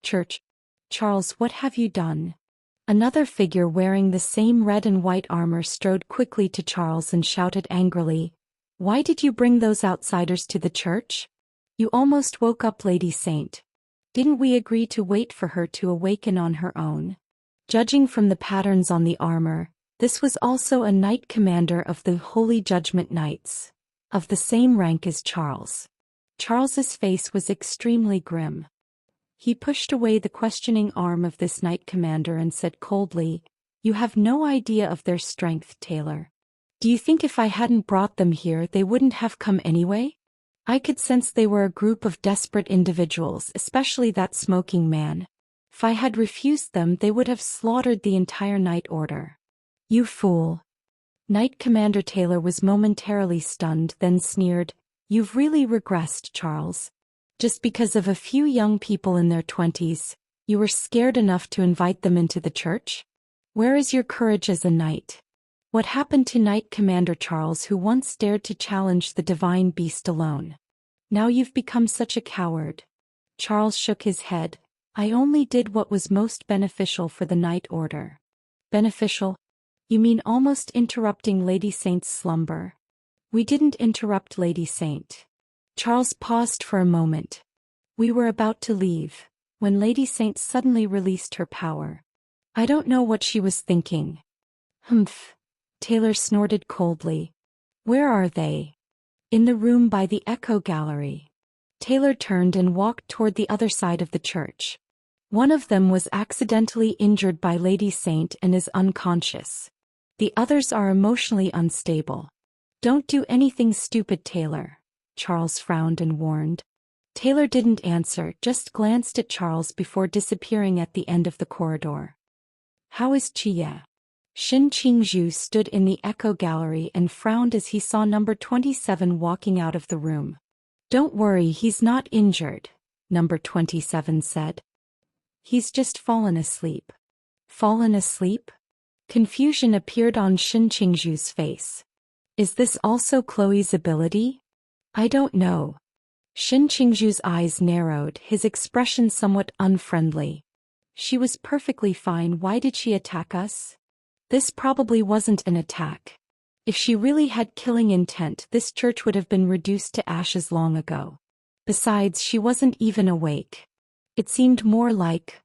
church. Charles, what have you done? Another figure wearing the same red and white armor strode quickly to Charles and shouted angrily, "Why did you bring those outsiders to the church? You almost woke up Lady Saint. Didn't we agree to wait for her to awaken on her own?" Judging from the patterns on the armor, this was also a knight commander of the Holy Judgment Knights, of the same rank as Charles. Charles's face was extremely grim. He pushed away the questioning arm of this knight commander and said coldly, "You have no idea of their strength, Taylor. Do you think if I hadn't brought them here they wouldn't have come anyway? I could sense they were a group of desperate individuals, especially that smoking man. If I had refused them they would have slaughtered the entire Knight Order." "You fool." Knight Commander Taylor was momentarily stunned, then sneered, "You've really regressed, Charles. Just because of a few young people in their 20s, you were scared enough to invite them into the church? Where is your courage as a knight? What happened to Knight Commander Charles, who once dared to challenge the divine beast alone? Now you've become such a coward." Charles shook his head. "I only did what was most beneficial for the Knight Order." "Beneficial? You mean almost interrupting Lady Saint's slumber?" "We didn't interrupt Lady Saint." Charles paused for a moment. "We were about to leave, when Lady Saint suddenly released her power. I don't know what she was thinking." "Humph," Taylor snorted coldly. "Where are they?" "In the room by the Echo Gallery." Taylor turned and walked toward the other side of the church. "One of them was accidentally injured by Lady Saint and is unconscious. The others are emotionally unstable." "Don't do anything stupid, Taylor," Charles frowned and warned. Taylor didn't answer, just glanced at Charles before disappearing at the end of the corridor. "How is Chia?" Shin Qingzhu stood in the Echo Gallery and frowned as he saw number 27 walking out of the room. "Don't worry, he's not injured," number 27 said. "He's just fallen asleep." "Fallen asleep?" Confusion appeared on Shin Qingzhu's face. "Is this also Chloe's ability?" "I don't know." Shin Qingzhu's eyes narrowed, his expression somewhat unfriendly. "She was perfectly fine. Why did she attack us?" "This probably wasn't an attack. If she really had killing intent, this church would have been reduced to ashes long ago. Besides, she wasn't even awake. It seemed more like,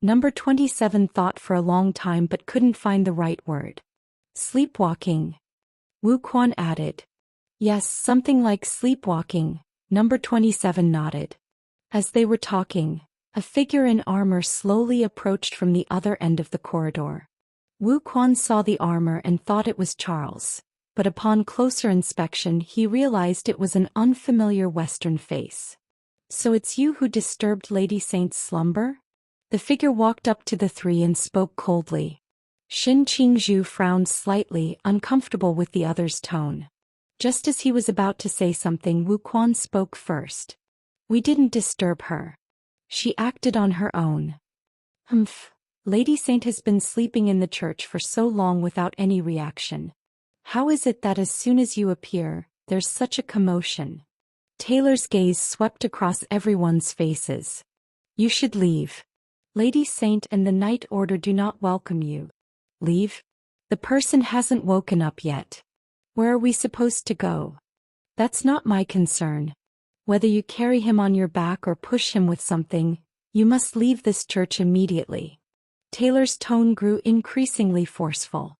Number 27 thought for a long time but couldn't find the right word. "Sleepwalking," Wu Quan added. "Yes, something like sleepwalking," number 27 nodded. As they were talking, a figure in armor slowly approached from the other end of the corridor. Wu Quan saw the armor and thought it was Charles, but upon closer inspection he realized it was an unfamiliar Western face. "So it's you who disturbed Lady Saint's slumber?" The figure walked up to the three and spoke coldly. Shin Qingzhu frowned slightly, uncomfortable with the other's tone. Just as he was about to say something, Wu Quan spoke first. "We didn't disturb her. She acted on her own." "Humph. Lady Saint has been sleeping in the church for so long without any reaction. How is it that as soon as you appear, there's such a commotion?" Taylor's gaze swept across everyone's faces. "You should leave. Lady Saint and the Knight Order do not welcome you." "Leave? The person hasn't woken up yet. Where are we supposed to go?" "That's not my concern. Whether you carry him on your back or push him with something, you must leave this church immediately." Taylor's tone grew increasingly forceful.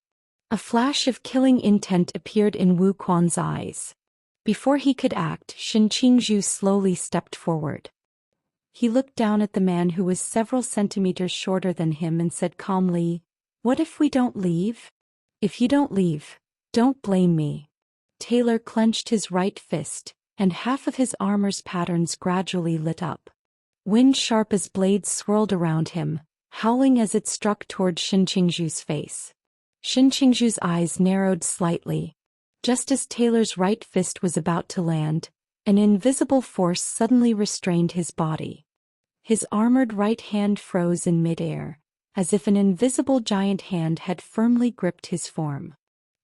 A flash of killing intent appeared in Wu Quan's eyes. Before he could act, Shin Qingzhu slowly stepped forward. He looked down at the man who was several centimeters shorter than him and said calmly, "What if we don't leave? If you don't leave, don't blame me." Taylor clenched his right fist, and half of his armor's patterns gradually lit up. Wind sharp as blades swirled around him, howling as it struck toward Shin Qingzhu's face. Shin Qingzhu's eyes narrowed slightly. Just as Taylor's right fist was about to land, an invisible force suddenly restrained his body. His armored right hand froze in midair, as if an invisible giant hand had firmly gripped his form.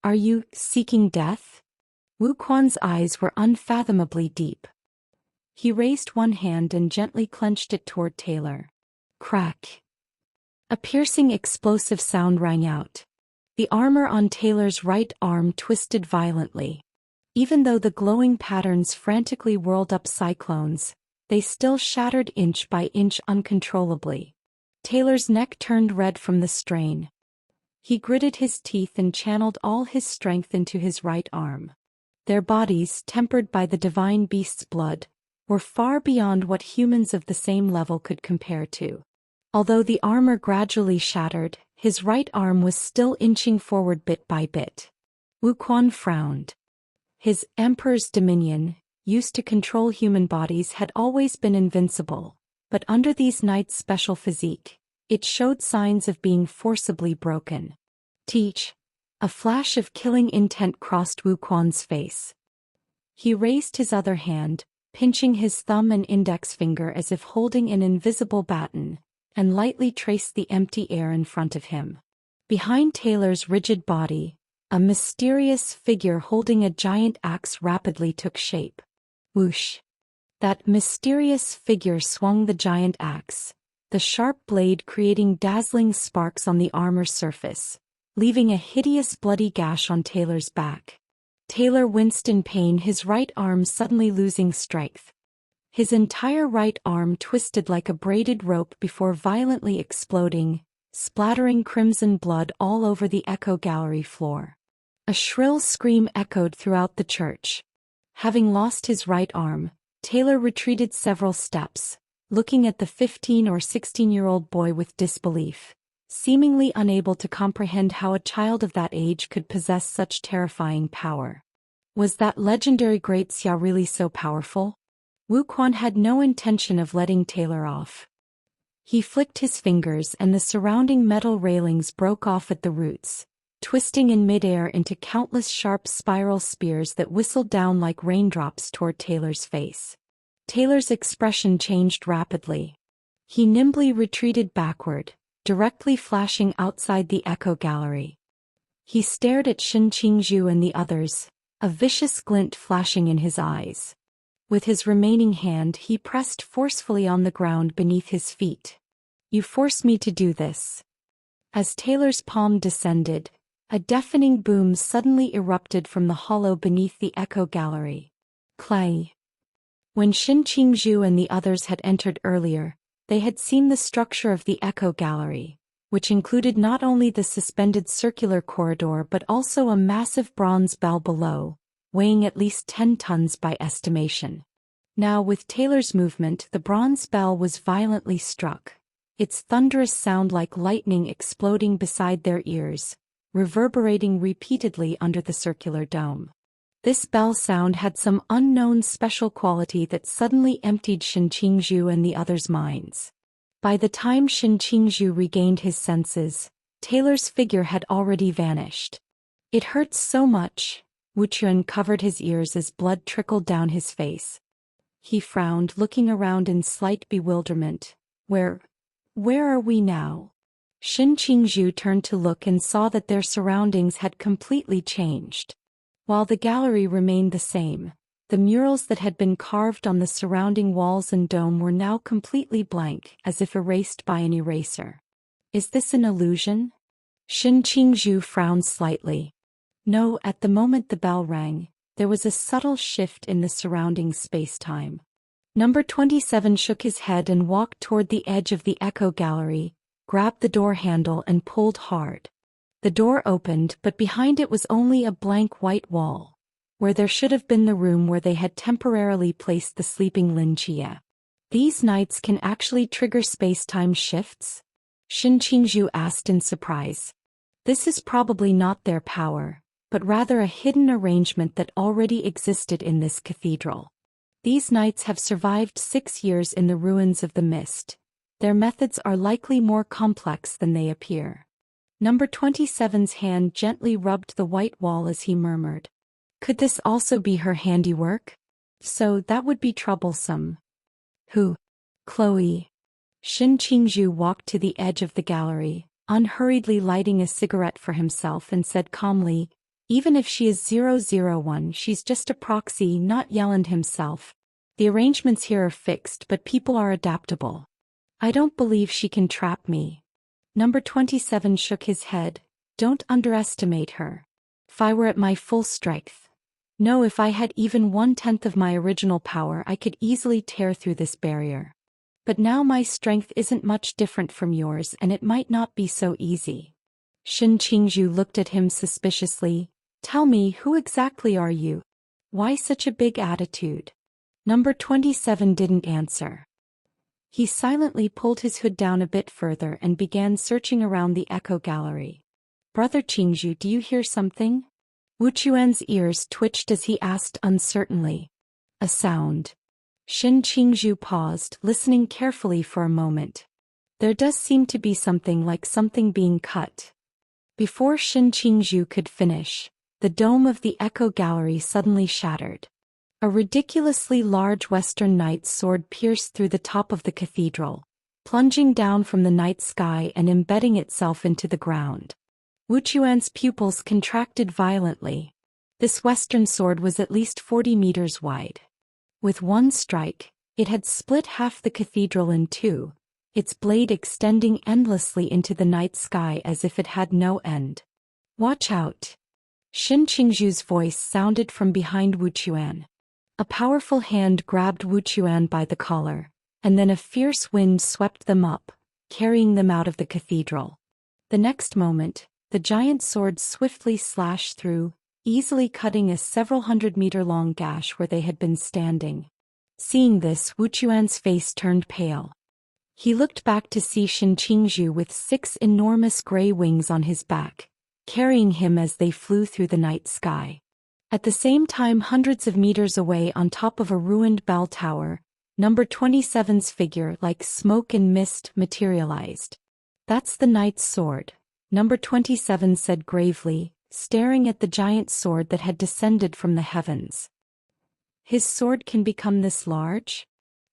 "Are you seeking death?" Wu Quan's eyes were unfathomably deep. He raised one hand and gently clenched it toward Taylor. Crack. A piercing explosive sound rang out. The armor on Taylor's right arm twisted violently. Even though the glowing patterns frantically whirled up cyclones, they still shattered inch by inch uncontrollably. Taylor's neck turned red from the strain. He gritted his teeth and channeled all his strength into his right arm. Their bodies, tempered by the divine beast's blood, were far beyond what humans of the same level could compare to. Although the armor gradually shattered, his right arm was still inching forward bit by bit. Wuquan frowned. His Emperor's dominion, used to control human bodies, had always been invincible, but under these knights' special physique, it showed signs of being forcibly broken. Teach. A flash of killing intent crossed Wuquan's face. He raised his other hand, pinching his thumb and index finger as if holding an invisible baton, and lightly traced the empty air in front of him. Behind Taylor's rigid body, a mysterious figure holding a giant axe rapidly took shape. Whoosh! That mysterious figure swung the giant axe, the sharp blade creating dazzling sparks on the armor's surface, leaving a hideous bloody gash on Taylor's back. Taylor winced in pain, his right arm suddenly losing strength. His entire right arm twisted like a braided rope before violently exploding, splattering crimson blood all over the echo gallery floor. A shrill scream echoed throughout the church. Having lost his right arm, Taylor retreated several steps, looking at the 15 or 16-year-old boy with disbelief, seemingly unable to comprehend how a child of that age could possess such terrifying power. Was that legendary great Xia really so powerful? Wuquan had no intention of letting Taylor off. He flicked his fingers and the surrounding metal railings broke off at the roots, twisting in midair into countless sharp spiral spears that whistled down like raindrops toward Taylor's face. Taylor's expression changed rapidly. He nimbly retreated backward, directly flashing outside the echo gallery. He stared at Shen Qingzhu and the others, a vicious glint flashing in his eyes. With his remaining hand he pressed forcefully on the ground beneath his feet. You force me to do this. As Taylor's palm descended, a deafening boom suddenly erupted from the hollow beneath the echo gallery. Clay. When Shen Qingzhu and the others had entered earlier, they had seen the structure of the echo gallery, which included not only the suspended circular corridor but also a massive bronze bell below, weighing at least 10 tons by estimation. Now with Taylor's movement, the bronze bell was violently struck, its thunderous sound like lightning exploding beside their ears, reverberating repeatedly under the circular dome. This bell sound had some unknown special quality that suddenly emptied Shen Qingzhu and the others' minds. By the time Shen Qingzhu regained his senses, Taylor's figure had already vanished. It hurt so much. Wu Chuan covered his ears as blood trickled down his face. He frowned, looking around in slight bewilderment. Where are we now? Shen Qingzhu turned to look and saw that their surroundings had completely changed. While the gallery remained the same, the murals that had been carved on the surrounding walls and dome were now completely blank, as if erased by an eraser. Is this an illusion? Shen Qingzhu frowned slightly. No, at the moment the bell rang, there was a subtle shift in the surrounding space-time. Number 27 shook his head and walked toward the edge of the echo gallery, grabbed the door handle and pulled hard. The door opened, but behind it was only a blank white wall, where there should have been the room where they had temporarily placed the sleeping Lin Jie. These knights can actually trigger space-time shifts? Shen Qingzhu asked in surprise. This is probably not their power, but rather a hidden arrangement that already existed in this cathedral. These knights have survived 6 years in the ruins of the mist. Their methods are likely more complex than they appear. Number 27's hand gently rubbed the white wall as he murmured. Could this also be her handiwork? So that would be troublesome. Who? Chloe. Shen Qingzhu walked to the edge of the gallery, unhurriedly lighting a cigarette for himself and said calmly, even if she is 001, she's just a proxy, not Yelland himself. The arrangements here are fixed, but people are adaptable. I don't believe she can trap me. Number 27 shook his head. Don't underestimate her. If I were at my full strength. No, if I had even 1/10 of my original power, I could easily tear through this barrier. But now my strength isn't much different from yours, and it might not be so easy. Shin Qingzhu looked at him suspiciously. Tell me, who exactly are you? Why such a big attitude? Number 27 didn't answer. He silently pulled his hood down a bit further and began searching around the echo gallery. Brother Qingzhu, do you hear something? Wu Chuan's ears twitched as he asked uncertainly. A sound. Shin Qingzhu paused, listening carefully for a moment. There does seem to be something like something being cut. Before Shin Qingzhu could finish, the dome of the echo gallery suddenly shattered. A ridiculously large Western knight's sword pierced through the top of the cathedral, plunging down from the night sky and embedding itself into the ground. Wu Chuan's pupils contracted violently. This Western sword was at least 40 meters wide. With one strike, it had split half the cathedral in two, its blade extending endlessly into the night sky as if it had no end. Watch out! Shin Qingzhu's voice sounded from behind Wu Chuan. A powerful hand grabbed Wu Chuan by the collar, and then a fierce wind swept them up, carrying them out of the cathedral. The next moment, the giant sword swiftly slashed through, easily cutting a several 100-meter-long gash where they had been standing. Seeing this, Wu Chuan's face turned pale. He looked back to see Shin Qingzhu with 6 enormous gray wings on his back, carrying him as they flew through the night sky. At the same time, hundreds of meters away on top of a ruined bell tower, number 27's figure like smoke and mist materialized. That's the knight's sword, number 27 said gravely, staring at the giant sword that had descended from the heavens. His sword can become this large?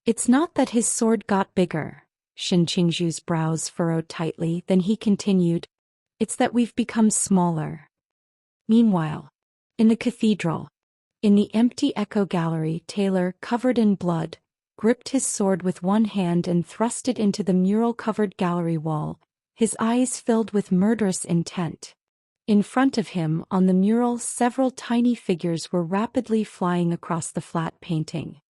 It's not that his sword got bigger, Shin Qingzhu's brows furrowed tightly, then he continued. It's that we've become smaller. Meanwhile, in the cathedral, in the empty echo gallery, Taylor, covered in blood, gripped his sword with one hand and thrust it into the mural-covered gallery wall, his eyes filled with murderous intent. In front of him, on the mural, several tiny figures were rapidly flying across the flat painting.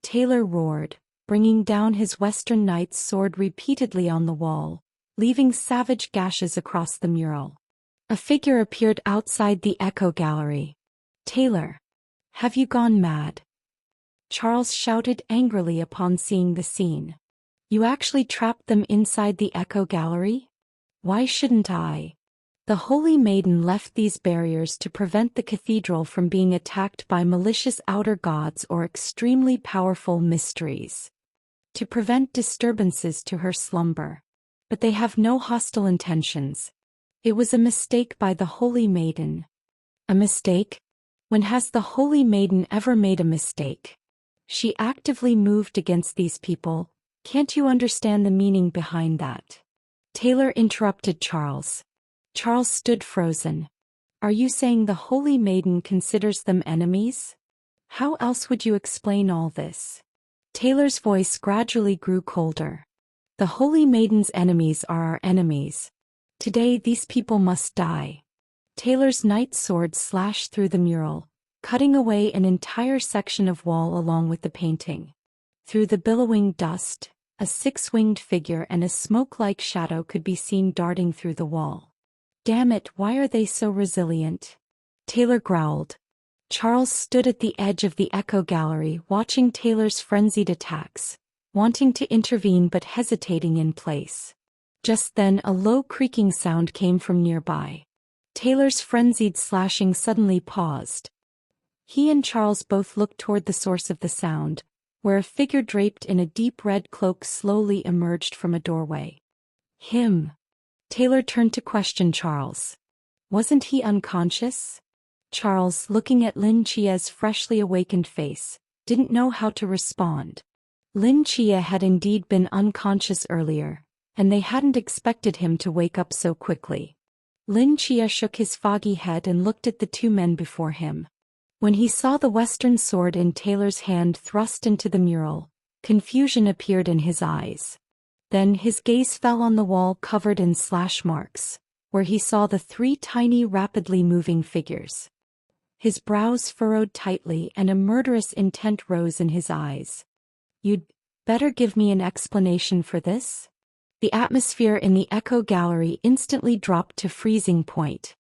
Taylor roared, bringing down his Western knight's sword repeatedly on the wall, leaving savage gashes across the mural. A figure appeared outside the echo gallery. Taylor, have you gone mad? Charles shouted angrily upon seeing the scene. You actually trapped them inside the echo gallery? Why shouldn't I? The Holy Maiden left these barriers to prevent the cathedral from being attacked by malicious outer gods or extremely powerful mysteries. To prevent disturbances to her slumber. But they have no hostile intentions. It was a mistake by the Holy Maiden. A mistake? When has the Holy Maiden ever made a mistake? She actively moved against these people. Can't you understand the meaning behind that? Taylor interrupted Charles. Charles stood frozen. Are you saying the Holy Maiden considers them enemies? How else would you explain all this? Taylor's voice gradually grew colder. The Holy Maiden's enemies are our enemies. Today these people must die. Taylor's knight's sword slashed through the mural, cutting away an entire section of wall along with the painting. Through the billowing dust, a 6-winged figure and a smoke-like shadow could be seen darting through the wall. Damn it, why are they so resilient? Taylor growled. Charles stood at the edge of the echo gallery watching Taylor's frenzied attacks, wanting to intervene but hesitating in place. Just then a low creaking sound came from nearby. Taylor's frenzied slashing suddenly paused. He and Charles both looked toward the source of the sound, where a figure draped in a deep red cloak slowly emerged from a doorway. Him. Taylor turned to question Charles. Wasn't he unconscious? Charles, looking at Lin Chia's freshly awakened face, didn't know how to respond. Lin Chia had indeed been unconscious earlier, and they hadn't expected him to wake up so quickly. Lin Chia shook his foggy head and looked at the two men before him. When he saw the western sword in Taylor's hand thrust into the mural, confusion appeared in his eyes. Then his gaze fell on the wall covered in slash marks, where he saw the three tiny rapidly moving figures. His brows furrowed tightly and a murderous intent rose in his eyes. "You'd better give me an explanation for this?" The atmosphere in the Echo Gallery instantly dropped to freezing point.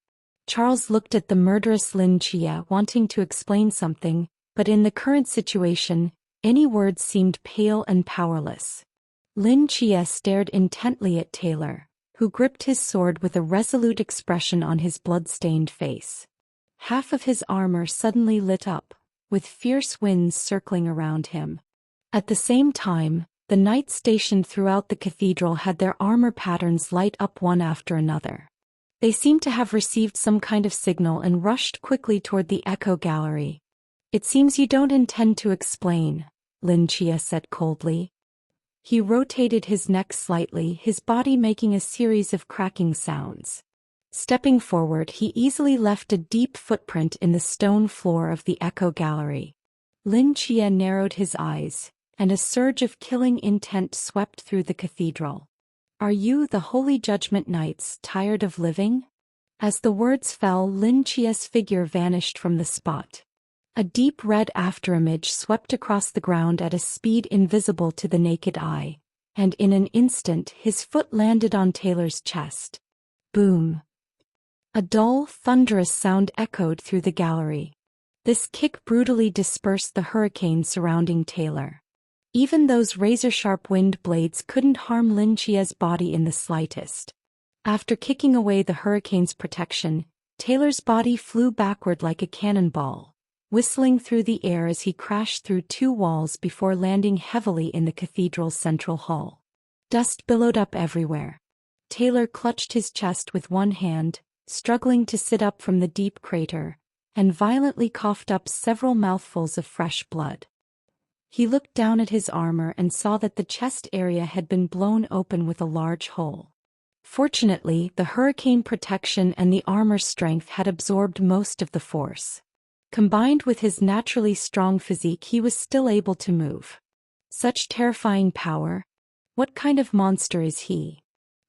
Charles looked at the murderous Lin Chia, wanting to explain something, but in the current situation, any words seemed pale and powerless. Lin Chia stared intently at Taylor, who gripped his sword with a resolute expression on his blood-stained face. Half of his armor suddenly lit up, with fierce winds circling around him. At the same time, the knights stationed throughout the cathedral had their armor patterns light up one after another. They seemed to have received some kind of signal and rushed quickly toward the Echo Gallery. "It seems you don't intend to explain," Lin Chia said coldly. He rotated his neck slightly, his body making a series of cracking sounds. Stepping forward, he easily left a deep footprint in the stone floor of the Echo Gallery. Lin Chia narrowed his eyes, and a surge of killing intent swept through the cathedral. "Are you, the Holy Judgment Knights, tired of living?" As the words fell, Lin Chia's figure vanished from the spot. A deep red afterimage swept across the ground at a speed invisible to the naked eye, and in an instant his foot landed on Taylor's chest. Boom! A dull, thunderous sound echoed through the gallery. This kick brutally dispersed the hurricane surrounding Taylor. Even those razor-sharp wind blades couldn't harm Lin Chia's body in the slightest. After kicking away the hurricane's protection, Taylor's body flew backward like a cannonball, whistling through the air as he crashed through two walls before landing heavily in the cathedral's central hall. Dust billowed up everywhere. Taylor clutched his chest with one hand, struggling to sit up from the deep crater, and violently coughed up several mouthfuls of fresh blood. He looked down at his armor and saw that the chest area had been blown open with a large hole. Fortunately, the hurricane protection and the armor's strength had absorbed most of the force. Combined with his naturally strong physique, he was still able to move. Such terrifying power! What kind of monster is he?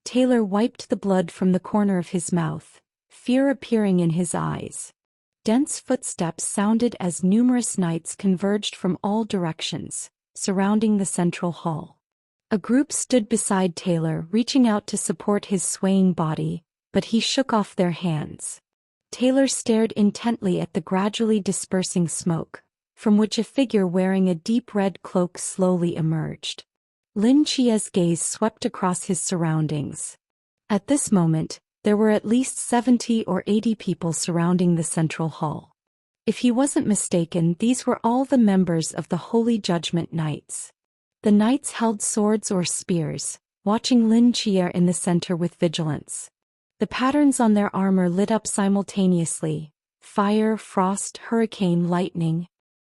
Taylor wiped the blood from the corner of his mouth, fear appearing in his eyes. Dense footsteps sounded as numerous knights converged from all directions, surrounding the central hall. A group stood beside Taylor, reaching out to support his swaying body, but he shook off their hands. Taylor stared intently at the gradually dispersing smoke, from which a figure wearing a deep red cloak slowly emerged. Lin Chia's gaze swept across his surroundings. At this moment, there were at least 70 or 80 people surrounding the central hall. If he wasn't mistaken, these were all the members of the Holy Judgment Knights. The knights held swords or spears, watching Lin Chia in the center with vigilance. The patterns on their armor lit up simultaneously: fire, frost, hurricane, lightning.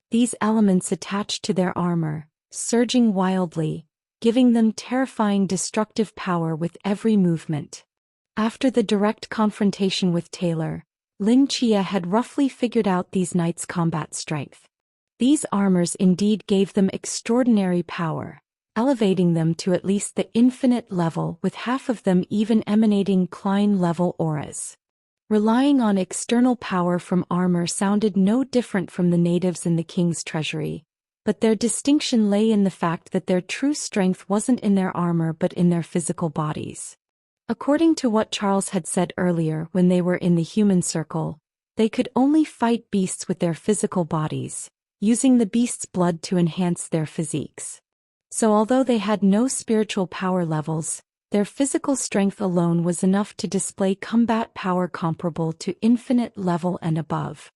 These elements attached to their armor, surging wildly, giving them terrifying destructive power with every movement. After the direct confrontation with Taylor, Lin Chia had roughly figured out these knights' combat strength. These armors indeed gave them extraordinary power, elevating them to at least the infinite level, with half of them even emanating Klein-level auras. Relying on external power from armor sounded no different from the natives in the king's treasury, but their distinction lay in the fact that their true strength wasn't in their armor but in their physical bodies. According to what Charles had said earlier, when they were in the human circle, they could only fight beasts with their physical bodies, using the beast's blood to enhance their physiques. So although they had no spiritual power levels, their physical strength alone was enough to display combat power comparable to infinite level and above.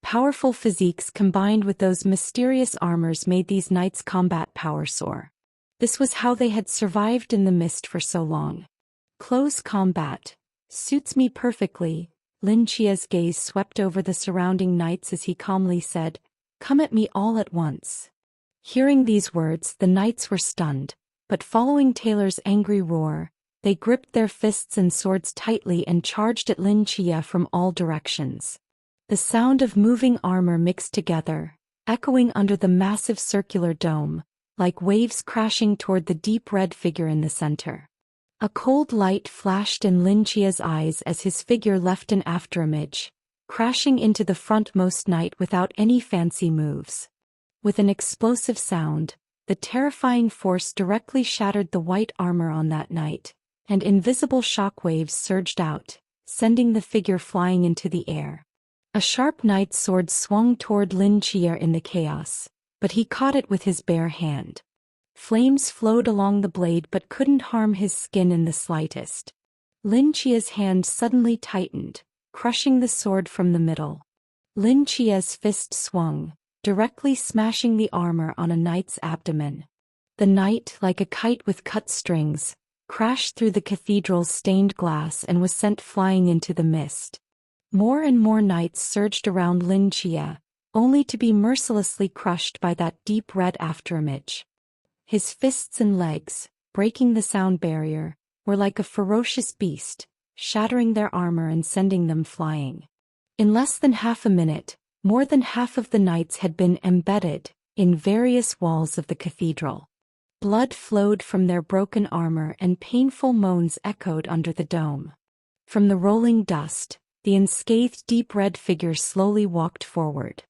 Powerful physiques combined with those mysterious armors made these knights' combat power soar. This was how they had survived in the mist for so long. Close combat. Suits me perfectly. Lin Chia's gaze swept over the surrounding knights as he calmly said, "Come at me all at once." Hearing these words, the knights were stunned, but following Taylor's angry roar, they gripped their fists and swords tightly and charged at Lin Chia from all directions. The sound of moving armor mixed together, echoing under the massive circular dome, like waves crashing toward the deep red figure in the center. A cold light flashed in Lin Chia's eyes as his figure left an afterimage, crashing into the frontmost knight without any fancy moves. With an explosive sound, the terrifying force directly shattered the white armor on that knight, and invisible shockwaves surged out, sending the figure flying into the air. A sharp knight's sword swung toward Lin Chia in the chaos, but he caught it with his bare hand. Flames flowed along the blade but couldn't harm his skin in the slightest. Lin Chia's hand suddenly tightened, crushing the sword from the middle. Lin Chia's fist swung, directly smashing the armor on a knight's abdomen. The knight, like a kite with cut strings, crashed through the cathedral's stained glass and was sent flying into the mist. More and more knights surged around Lin Chia, only to be mercilessly crushed by that deep red afterimage. His fists and legs, breaking the sound barrier, were like a ferocious beast, shattering their armor and sending them flying. In less than half a minute, more than half of the knights had been embedded in various walls of the cathedral. Blood flowed from their broken armor and painful moans echoed under the dome. From the rolling dust, the unscathed deep red figure slowly walked forward.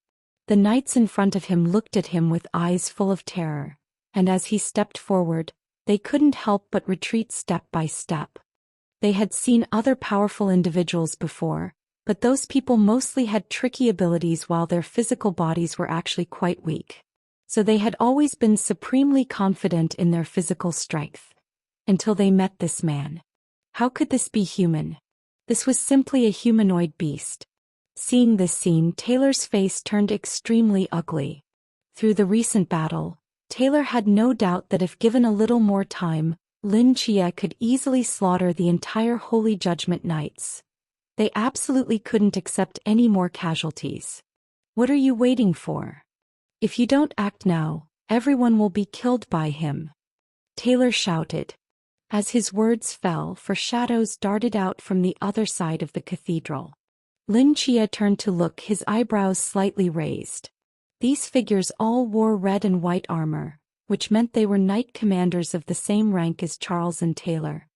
The knights in front of him looked at him with eyes full of terror, and as he stepped forward, they couldn't help but retreat step by step. They had seen other powerful individuals before, but those people mostly had tricky abilities while their physical bodies were actually quite weak. So they had always been supremely confident in their physical strength. Until they met this man. How could this be human? This was simply a humanoid beast. Seeing this scene, Taylor's face turned extremely ugly. Through the recent battle, Taylor had no doubt that if given a little more time, Lin Chia could easily slaughter the entire Holy Judgment Knights. They absolutely couldn't accept any more casualties. What are you waiting for? If you don't act now, everyone will be killed by him. Taylor shouted. As his words fell, shadows darted out from the other side of the cathedral. Lin Chia turned to look, his eyebrows slightly raised. These figures all wore red and white armor, which meant they were knight commanders of the same rank as Charles and Taylor.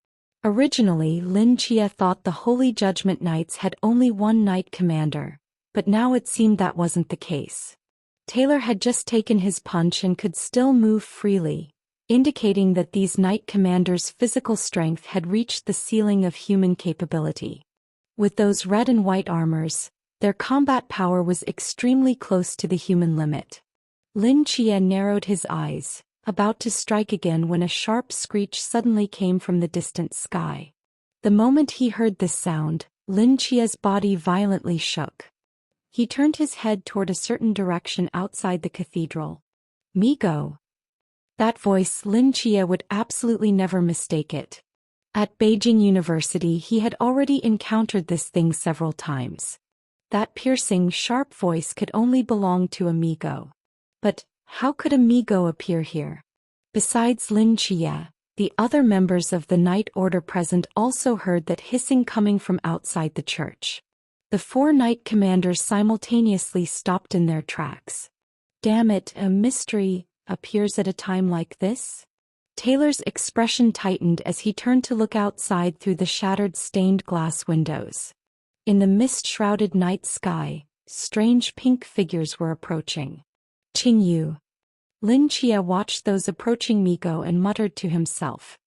Originally, Lin Chia thought the Holy Judgment Knights had only one knight commander, but now it seemed that wasn't the case. Taylor had just taken his punch and could still move freely, indicating that these knight commanders' physical strength had reached the ceiling of human capability. With those red and white armors, their combat power was extremely close to the human limit. Lin Chia narrowed his eyes, about to strike again when a sharp screech suddenly came from the distant sky. The moment he heard this sound, Lin Chia's body violently shook. He turned his head toward a certain direction outside the cathedral. Migo. That voice, Lin Chia would absolutely never mistake it. At Beijing University he had already encountered this thing several times. That piercing, sharp voice could only belong to a Migo. But how could a Migo appear here? Besides Lin Chia, the other members of the Knight Order present also heard that hissing coming from outside the church. The four knight commanders simultaneously stopped in their tracks. Damn it, a mystery appears at a time like this? Taylor's expression tightened as he turned to look outside through the shattered stained glass windows. In the mist-shrouded night sky, strange pink figures were approaching. Qingyu. Lin Chia watched those approaching Migo and muttered to himself.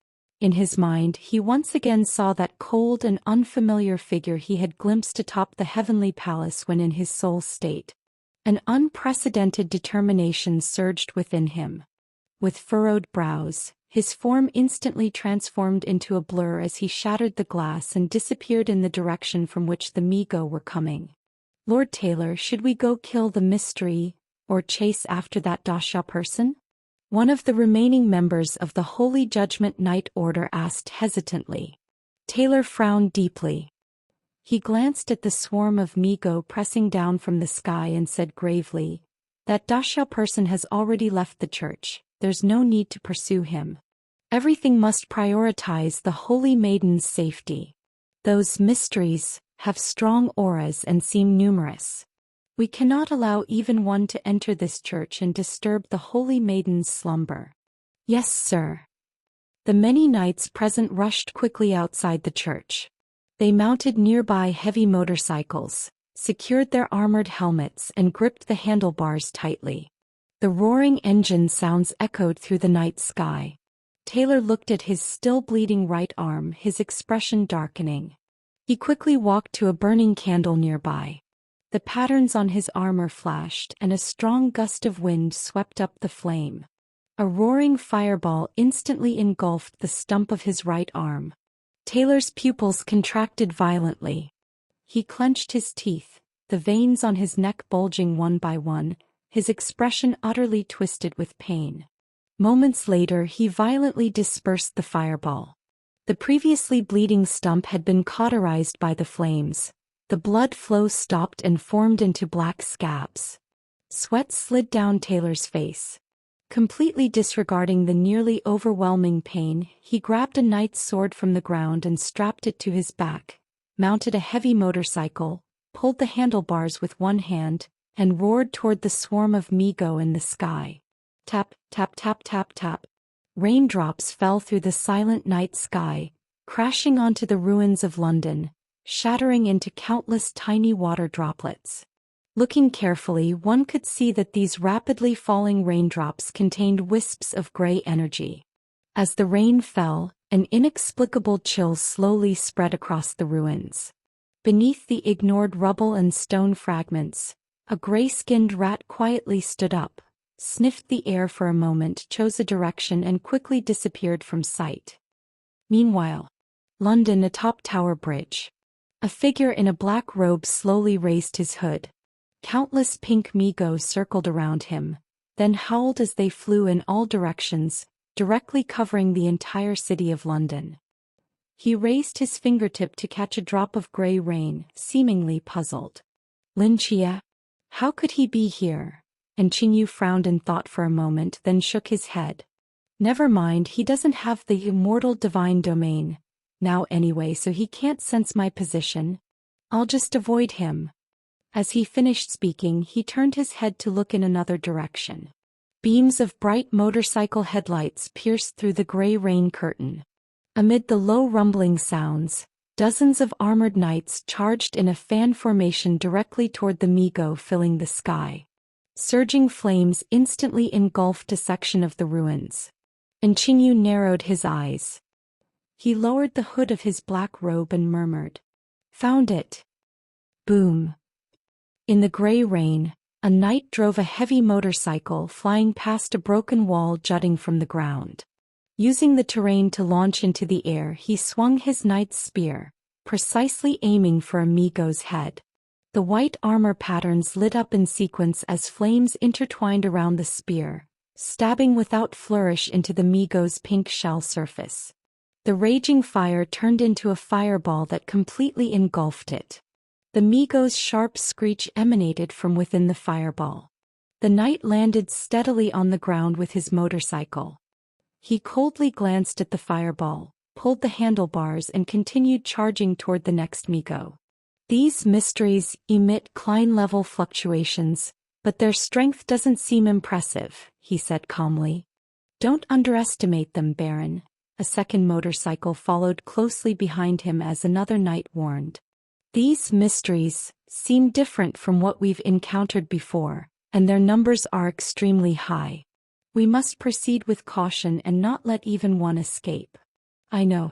In his mind, he once again saw that cold and unfamiliar figure he had glimpsed atop the heavenly palace when in his soul state. An unprecedented determination surged within him. With furrowed brows, his form instantly transformed into a blur as he shattered the glass and disappeared in the direction from which the Migo were coming. Lord Taylor, should we go kill the mystery, or chase after that Dasha person? One of the remaining members of the Holy Judgment Knight Order asked hesitantly. Taylor frowned deeply. He glanced at the swarm of Migo pressing down from the sky and said gravely, "That Dasha person has already left the church. There's no need to pursue him. Everything must prioritize the Holy Maiden's safety. Those mysteries, have strong auras and seem numerous. We cannot allow even one to enter this church and disturb the holy maiden's slumber. Yes, sir. The many knights present rushed quickly outside the church. They mounted nearby heavy motorcycles, secured their armored helmets and gripped the handlebars tightly. The roaring engine sounds echoed through the night sky. Taylor looked at his still bleeding right arm, his expression darkening. He quickly walked to a burning candle nearby. The patterns on his armor flashed and a strong gust of wind swept up the flame. A roaring fireball instantly engulfed the stump of his right arm. Taylor's pupils contracted violently. He clenched his teeth, the veins on his neck bulging one by one, his expression utterly twisted with pain. Moments later he violently dispersed the fireball. The previously bleeding stump had been cauterized by the flames. The blood flow stopped and formed into black scabs. Sweat slid down Taylor's face. Completely disregarding the nearly overwhelming pain, he grabbed a knight's sword from the ground and strapped it to his back, mounted a heavy motorcycle, pulled the handlebars with one hand, and roared toward the swarm of Mi-Go in the sky. Tap, tap, tap, tap, tap. Raindrops fell through the silent night sky, crashing onto the ruins of London, shattering into countless tiny water droplets. Looking carefully, one could see that these rapidly falling raindrops contained wisps of gray energy. As the rain fell, an inexplicable chill slowly spread across the ruins. Beneath the ignored rubble and stone fragments, a gray-skinned rat quietly stood up, sniffed the air for a moment, chose a direction and quickly disappeared from sight. Meanwhile, London atop Tower Bridge. A figure in a black robe slowly raised his hood. Countless pink Mi-Go circled around him, then howled as they flew in all directions, directly covering the entire city of London. He raised his fingertip to catch a drop of gray rain, seemingly puzzled. Lin Chia? How could he be here? And Qingyu frowned in thought for a moment, then shook his head. Never mind, he doesn't have the immortal divine domain now anyway, so he can't sense my position. I'll just avoid him. As he finished speaking, he turned his head to look in another direction. Beams of bright motorcycle headlights pierced through the gray rain curtain. Amid the low rumbling sounds, dozens of armored knights charged in a fan formation directly toward the Mi-Go, filling the sky. Surging flames instantly engulfed a section of the ruins. And Qingyu narrowed his eyes. He lowered the hood of his black robe and murmured, "Found it." Boom. In the gray rain, a knight drove a heavy motorcycle flying past a broken wall jutting from the ground. Using the terrain to launch into the air, he swung his knight's spear, precisely aiming for a Mi-Go's head. The white armor patterns lit up in sequence as flames intertwined around the spear, stabbing without flourish into the Mi-Go's pink shell surface. The raging fire turned into a fireball that completely engulfed it. The Mi-Go's sharp screech emanated from within the fireball. The knight landed steadily on the ground with his motorcycle. He coldly glanced at the fireball, pulled the handlebars and continued charging toward the next Mi-Go. These mysteries emit Klein-level fluctuations, but their strength doesn't seem impressive, he said calmly. Don't underestimate them, Baron. A second motorcycle followed closely behind him as another knight warned. These mysteries seem different from what we've encountered before, and their numbers are extremely high. We must proceed with caution and not let even one escape. I know.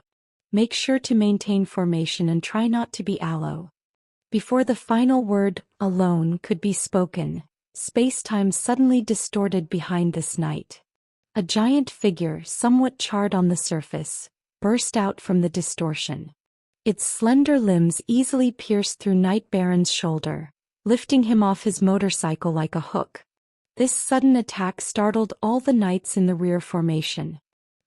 Make sure to maintain formation and try not to be aloe. Before the final word, alone, could be spoken, space-time suddenly distorted behind this knight. A giant figure, somewhat charred on the surface, burst out from the distortion. Its slender limbs easily pierced through Knight Baron's shoulder, lifting him off his motorcycle like a hook. This sudden attack startled all the knights in the rear formation.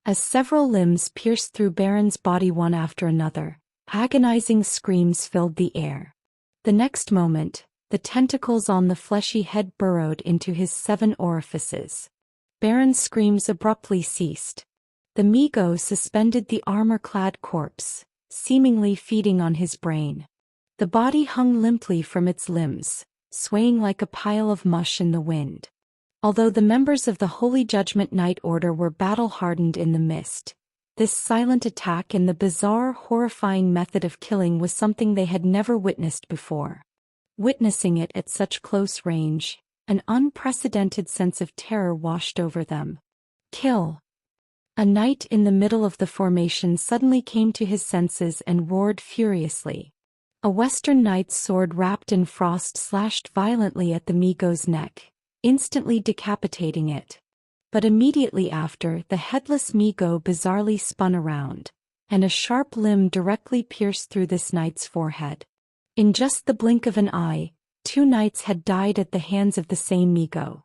As several limbs pierced through Baron's body one after another, agonizing screams filled the air. The next moment, the tentacles on the fleshy head burrowed into his 7 orifices. Baron's screams abruptly ceased. The Mi-Go suspended the armor-clad corpse, seemingly feeding on his brain. The body hung limply from its limbs, swaying like a pile of mush in the wind. Although the members of the Holy Judgment Night Order were battle-hardened in the mist, this silent attack and the bizarre, horrifying method of killing was something they had never witnessed before. Witnessing it at such close range, an unprecedented sense of terror washed over them. Kill! A knight in the middle of the formation suddenly came to his senses and roared furiously. A Western knight's sword wrapped in frost slashed violently at the Migo's neck, instantly decapitating it. But immediately after, the headless Migo bizarrely spun around, and a sharp limb directly pierced through this knight's forehead. In just the blink of an eye, 2 knights had died at the hands of the same Migo.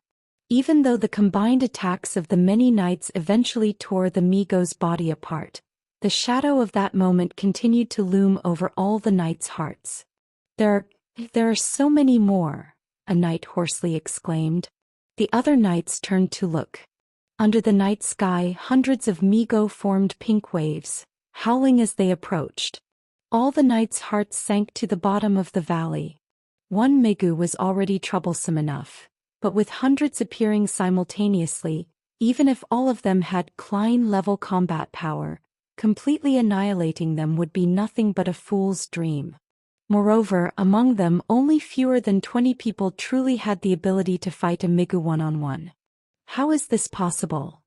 Even though the combined attacks of the many knights eventually tore the Migo's body apart, the shadow of that moment continued to loom over all the knights' hearts. There are so many more," a knight hoarsely exclaimed. The other knights turned to look. Under the night sky, hundreds of Migo formed pink waves, howling as they approached. All the knights' hearts sank to the bottom of the valley. One Migu was already troublesome enough, but with hundreds appearing simultaneously, even if all of them had Klein-level combat power, completely annihilating them would be nothing but a fool's dream. Moreover, among them only fewer than 20 people truly had the ability to fight a Migu one-on-one. How is this possible?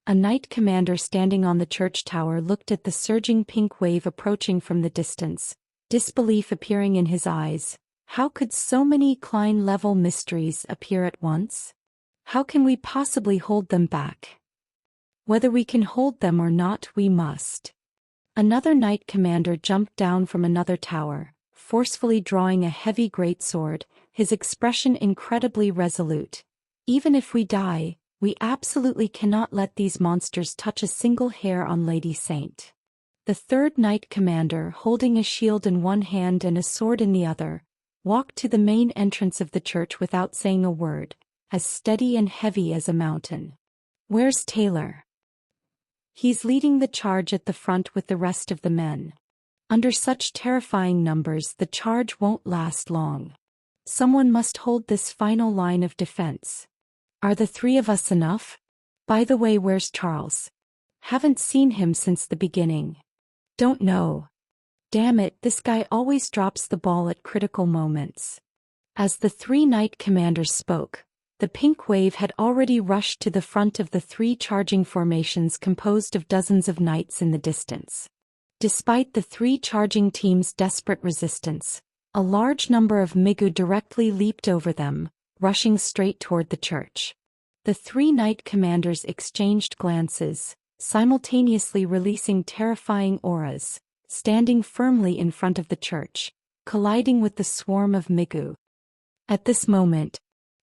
A knight commander standing on the church tower looked at the surging pink wave approaching from the distance, disbelief appearing in his eyes. How could so many Klein-level mysteries appear at once? How can we possibly hold them back? Whether we can hold them or not, we must. Another knight commander jumped down from another tower, forcefully drawing a heavy greatsword, his expression incredibly resolute. Even if we die, we absolutely cannot let these monsters touch a single hair on Lady Saint. The third knight commander, holding a shield in one hand and a sword in the other, walked to the main entrance of the church without saying a word, as steady and heavy as a mountain. "Where's Taylor?" "He's leading the charge at the front with the rest of the men. Under such terrifying numbers, the charge won't last long. Someone must hold this final line of defense. Are the 3 of us enough? By the way, where's Charles? Haven't seen him since the beginning." "Don't know. Damn it, this guy always drops the ball at critical moments." As the 3 knight commanders spoke, the pink wave had already rushed to the front of the 3 charging formations composed of dozens of knights in the distance. Despite the 3 charging teams' desperate resistance, a large number of Migu directly leaped over them, rushing straight toward the church. The 3 knight commanders exchanged glances, simultaneously releasing terrifying auras, standing firmly in front of the church, colliding with the swarm of Migu. At this moment,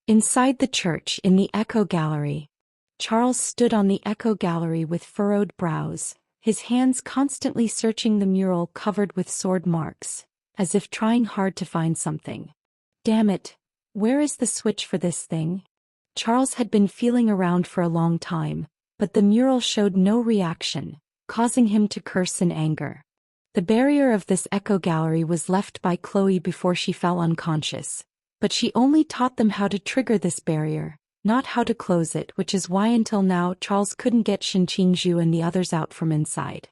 inside the church in the Echo Gallery, Charles stood on the Echo Gallery with furrowed brows, his hands constantly searching the mural covered with sword marks, as if trying hard to find something. Damn it, where is the switch for this thing? Charles had been feeling around for a long time, but the mural showed no reaction, causing him to curse in anger. The barrier of this Echo Gallery was left by Chloe before she fell unconscious, but she only taught them how to trigger this barrier, not how to close it, which is why until now Charles couldn't get Shen Qingzhu and the others out from inside.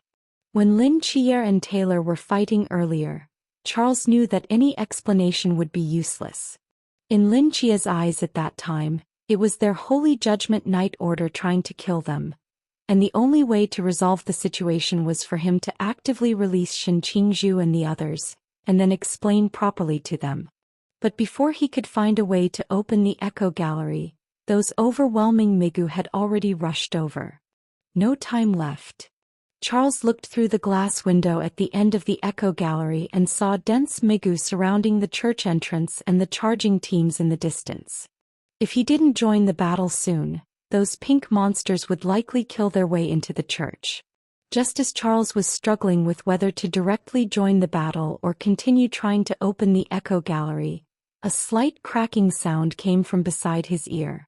When Lin Chier and Taylor were fighting earlier, Charles knew that any explanation would be useless. In Lin Chia's eyes at that time, it was their Holy Judgment Night Order trying to kill them, and the only way to resolve the situation was for him to actively release Shen Qingzhu and the others, and then explain properly to them. But before he could find a way to open the Echo Gallery, those overwhelming Migu had already rushed over. No time left. Charles looked through the glass window at the end of the Echo Gallery and saw dense Migu surrounding the church entrance and the charging teams in the distance. If he didn't join the battle soon, those pink monsters would likely kill their way into the church. Just as Charles was struggling with whether to directly join the battle or continue trying to open the Echo Gallery, a slight cracking sound came from beside his ear.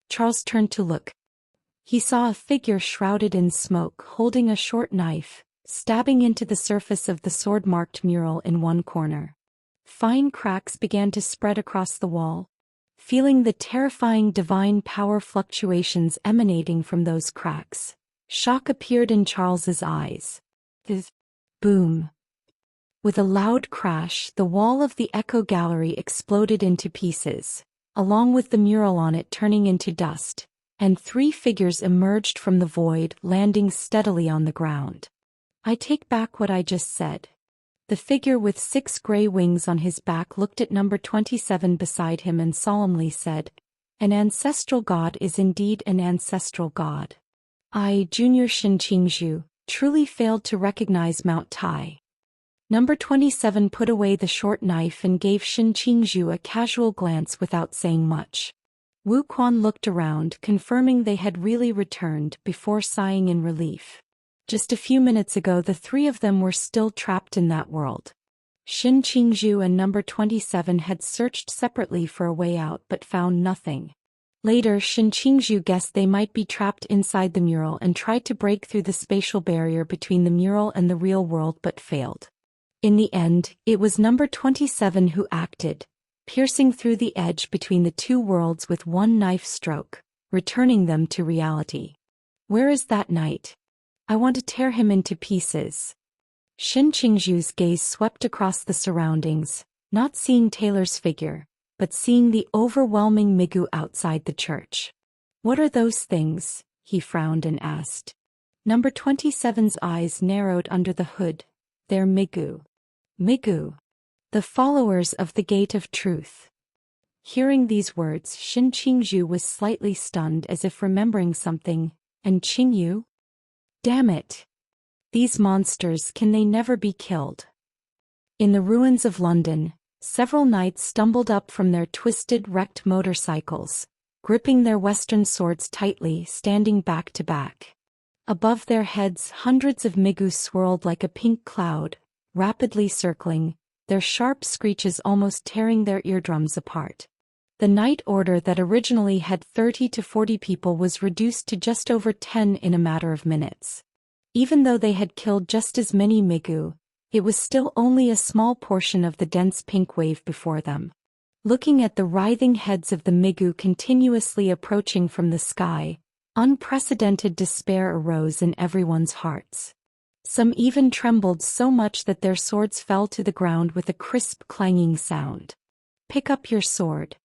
Charles turned to look. He saw a figure shrouded in smoke holding a short knife, stabbing into the surface of the sword-marked mural in one corner. Fine cracks began to spread across the wall. Feeling the terrifying divine power fluctuations emanating from those cracks, shock appeared in Charles's eyes. Boom. With a loud crash, the wall of the Echo Gallery exploded into pieces, along with the mural on it turning into dust, and 3 figures emerged from the void, landing steadily on the ground. I take back what I just said. The figure with 6 gray wings on his back looked at number 27 beside him and solemnly said, "An ancestral god is indeed an ancestral god." I, Junior Shin Qingzhu, truly failed to recognize Mount Tai. Number 27 put away the short knife and gave Shin Qingzhu a casual glance without saying much. Wu Quan looked around, confirming they had really returned, before sighing in relief. Just a few minutes ago the 3 of them were still trapped in that world. Shin Qingzhu and number 27 had searched separately for a way out but found nothing. Later, Shin Qingzhu guessed they might be trapped inside the mural and tried to break through the spatial barrier between the mural and the real world but failed. In the end, it was number 27 who acted, piercing through the edge between the 2 worlds with one knife stroke, returning them to reality. Where is that knight? I want to tear him into pieces. Shin Qingzhu's gaze swept across the surroundings, not seeing Taylor's figure, but seeing the overwhelming Migu outside the church. What are those things? He frowned and asked. Number 27's eyes narrowed under the hood. They're Migu. Migu. The followers of the Gate of Truth. Hearing these words, Shin Qingzhu was slightly stunned, as if remembering something. And Qingyu? Damn it! These monsters, can they never be killed? In the ruins of London, several knights stumbled up from their twisted, wrecked motorcycles, gripping their Western swords tightly, standing back to back. Above their heads, hundreds of Migu swirled like a pink cloud, rapidly circling, their sharp screeches almost tearing their eardrums apart. The Knight Order that originally had 30 to 40 people was reduced to just over 10 in a matter of minutes. Even though they had killed just as many Migu, it was still only a small portion of the dense pink wave before them. Looking at the writhing heads of the Migu continuously approaching from the sky, unprecedented despair arose in everyone's hearts. Some even trembled so much that their swords fell to the ground with a crisp clanging sound. "Pick up your sword."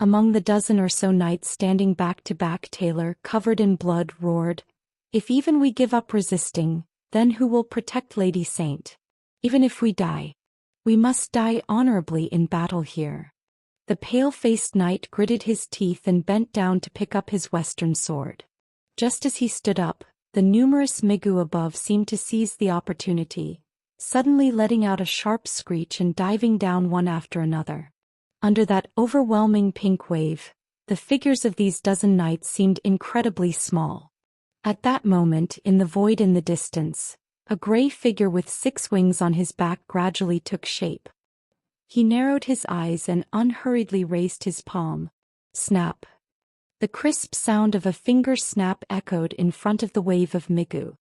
Among the dozen or so knights standing back to back, Taylor, covered in blood, roared, "If even we give up resisting, then who will protect Lady Saint? Even if we die, we must die honorably in battle here." The pale-faced knight gritted his teeth and bent down to pick up his Western sword. Just as he stood up, the numerous Migu above seemed to seize the opportunity, suddenly letting out a sharp screech and diving down one after another. Under that overwhelming pink wave, the figures of these dozen knights seemed incredibly small. At that moment, in the void in the distance, a gray figure with 6 wings on his back gradually took shape. He narrowed his eyes and unhurriedly raised his palm. Snap. The crisp sound of a finger snap echoed in front of the wave of Migu.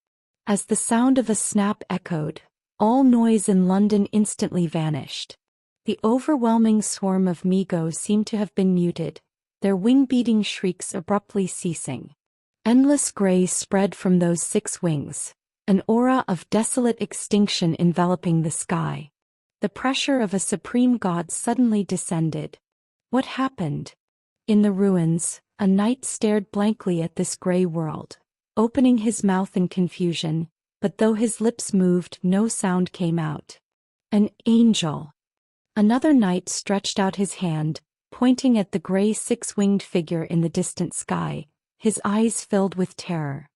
As the sound of a snap echoed, all noise in London instantly vanished. The overwhelming swarm of Migu seemed to have been muted, their wing-beating shrieks abruptly ceasing. Endless gray spread from those 6 wings, an aura of desolate extinction enveloping the sky. The pressure of a supreme god suddenly descended. What happened? In the ruins, a knight stared blankly at this gray world, opening his mouth in confusion, but though his lips moved, no sound came out. An angel! Another knight stretched out his hand, pointing at the gray 6-winged figure in the distant sky, his eyes filled with terror.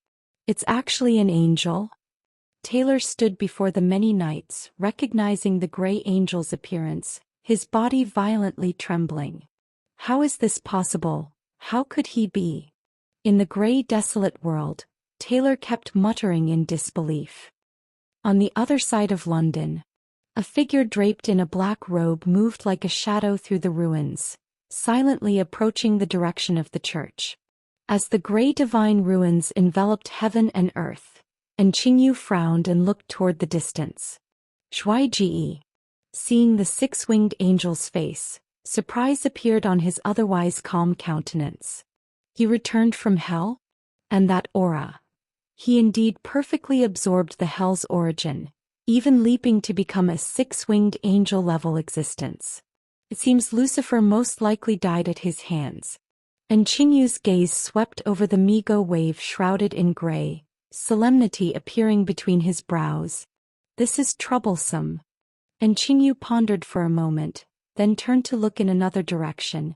It's actually an angel? Taylor stood before the many knights, recognizing the gray angel's appearance, his body violently trembling. How is this possible? How could he be? In the gray, desolate world, Taylor kept muttering in disbelief. On the other side of London, a figure draped in a black robe moved like a shadow through the ruins, silently approaching the direction of the church. As the gray divine ruins enveloped heaven and earth, And Qingyu frowned and looked toward the distance. Shuai. Seeing the six-winged angel's face, surprise appeared on his otherwise calm countenance. He returned from hell? And that aura. He indeed perfectly absorbed the hell's origin, even leaping to become a six-winged angel-level existence. It seems Lucifer most likely died at his hands. And Qingyu's gaze swept over the Mi-Go wave shrouded in gray, solemnity appearing between his brows. This is troublesome. And Qingyu pondered for a moment, then turned to look in another direction.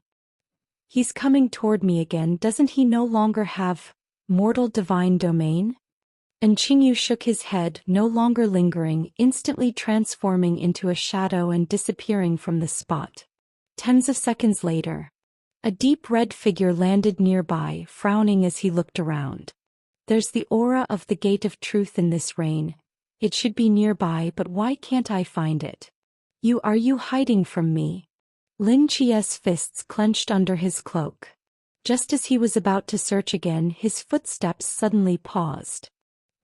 He's coming toward me again. Doesn't he no longer have mortal divine domain? And Qingyu shook his head, no longer lingering, instantly transforming into a shadow and disappearing from the spot. Tens of seconds later, a deep red figure landed nearby, frowning as he looked around. There's the aura of the gate of truth in this rain. It should be nearby, but why can't I find it? Are you hiding from me? Lin Chie's fists clenched under his cloak. Just as he was about to search again, his footsteps suddenly paused.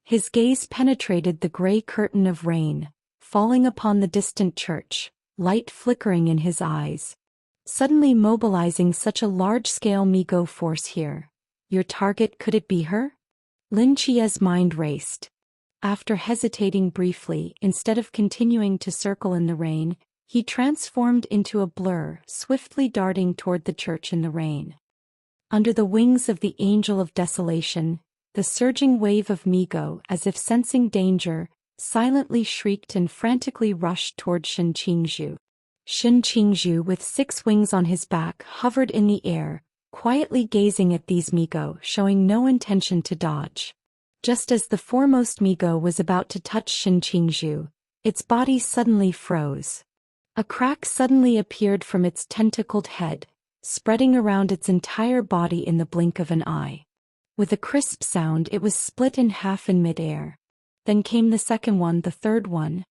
His gaze penetrated the gray curtain of rain, falling upon the distant church, light flickering in his eyes. Suddenly mobilizing such a large-scale Mi-Go force here. Your target, could it be her? Lin Chie's mind raced. After hesitating briefly, instead of continuing to circle in the rain, he transformed into a blur, swiftly darting toward the church in the rain. Under the wings of the Angel of Desolation, the surging wave of Mi-Go, as if sensing danger, silently shrieked and frantically rushed toward Shen Qingzhu. Shen Qingzhu, with six wings on his back, hovered in the air, quietly gazing at these Mi-Go, showing no intention to dodge. Just as the foremost Mi-Go was about to touch Shen Qingzhu, its body suddenly froze. A crack suddenly appeared from its tentacled head, spreading around its entire body in the blink of an eye. With a crisp sound, it was split in half in mid-air. Then came the second one, the third one.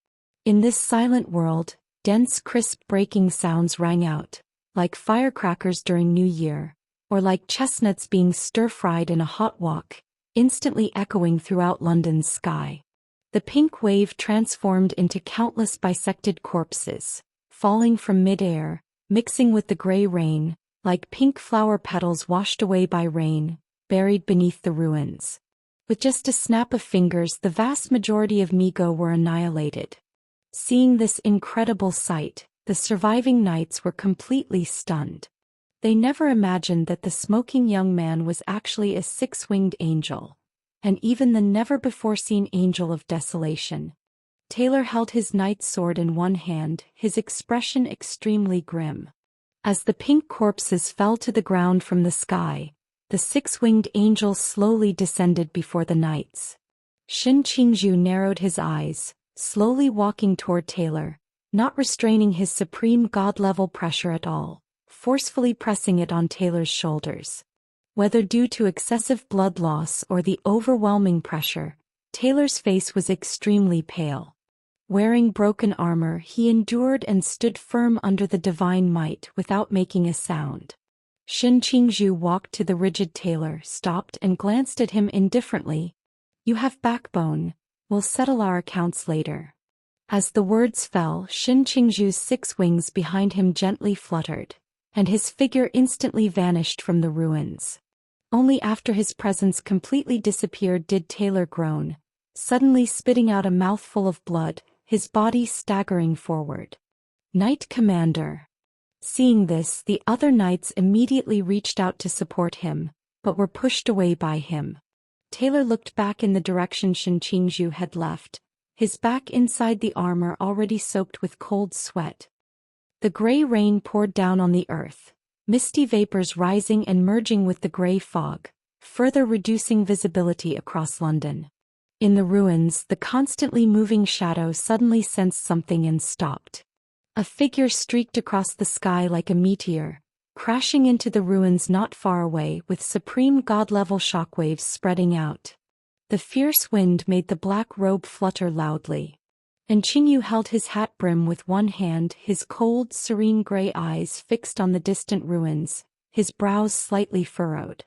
In this silent world, dense, crisp breaking sounds rang out, like firecrackers during New Year, or like chestnuts being stir-fried in a hot wok, instantly echoing throughout London's sky. The pink wave transformed into countless bisected corpses, falling from mid-air, mixing with the gray rain, like pink flower petals washed away by rain, buried beneath the ruins. With just a snap of fingers, the vast majority of Mi-Go were annihilated. Seeing this incredible sight, the surviving knights were completely stunned. They never imagined that the smoking young man was actually a six-winged angel, and even the never-before-seen Angel of Desolation. Taylor held his knight's sword in one hand, his expression extremely grim. As the pink corpses fell to the ground from the sky, the six-winged angel slowly descended before the knights. Shen Qingzhu narrowed his eyes, slowly walking toward Taylor, not restraining his supreme god-level pressure at all, forcefully pressing it on Taylor's shoulders. Whether due to excessive blood loss or the overwhelming pressure, Taylor's face was extremely pale. Wearing broken armor, he endured and stood firm under the divine might without making a sound. Shen Qingzhu walked to the rigid Taylor, stopped and glanced at him indifferently. You have backbone, we'll settle our accounts later. As the words fell, Shen Qingzhu's six wings behind him gently fluttered, and his figure instantly vanished from the ruins. Only after his presence completely disappeared did Taylor groan, suddenly spitting out a mouthful of blood, his body staggering forward. Knight Commander. Seeing this, the other knights immediately reached out to support him, but were pushed away by him. Taylor looked back in the direction Shen Qingzhu had left, his back inside the armor already soaked with cold sweat. The gray rain poured down on the earth, misty vapors rising and merging with the gray fog, further reducing visibility across London. In the ruins, the constantly moving shadow suddenly sensed something and stopped. A figure streaked across the sky like a meteor, crashing into the ruins not far away with supreme god-level shockwaves spreading out. The fierce wind made the black robe flutter loudly. And Qingyu held his hat brim with one hand, his cold, serene gray eyes fixed on the distant ruins, his brows slightly furrowed.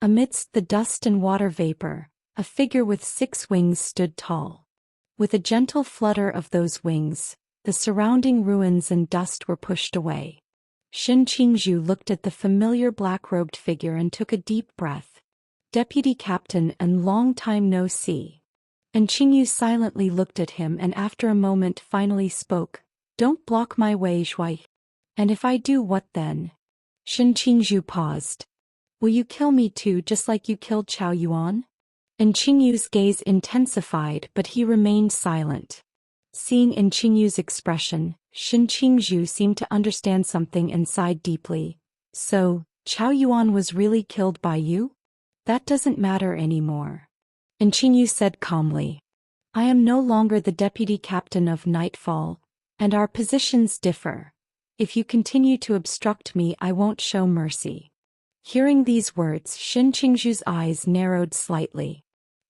Amidst the dust and water vapor, a figure with 6 wings stood tall. With a gentle flutter of those wings, the surrounding ruins and dust were pushed away. Shin Qingzhu looked at the familiar black-robed figure and took a deep breath. Deputy Captain and long time no see. And Qingyu silently looked at him and after a moment finally spoke, "Don't block my way, Shui." "And if I do, what then?" Shin Qingzhu paused. "Will you kill me too, just like you killed Chao Yuan?" And Qingyu's gaze intensified, but he remained silent. Seeing in Qingyu's expression, Shin Qingzhu seemed to understand something and sighed deeply. "So, Chao Yuan was really killed by you? That doesn't matter anymore." And Qingyu said calmly, "I am no longer the deputy captain of Nightfall, and our positions differ. If you continue to obstruct me, I won't show mercy." Hearing these words, Shin Qingzhu's eyes narrowed slightly.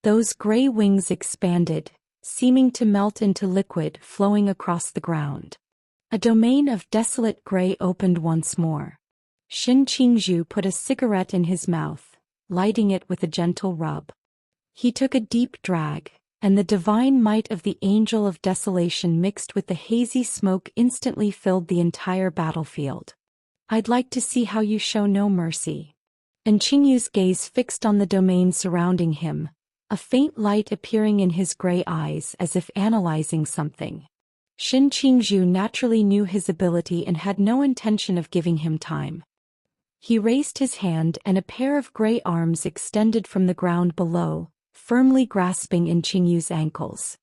Those gray wings expanded, seeming to melt into liquid flowing across the ground. A domain of desolate gray opened once more. Shin Qingzhu put a cigarette in his mouth, lighting it with a gentle rub. He took a deep drag, and the divine might of the Angel of Desolation mixed with the hazy smoke instantly filled the entire battlefield. "I'd like to see how you show no mercy." And Qingyu's gaze fixed on the domain surrounding him, a faint light appearing in his gray eyes as if analyzing something. Shin Qingzhu naturally knew his ability and had no intention of giving him time. He raised his hand and a pair of gray arms extended from the ground below, firmly grasping in Qingyu's ankles.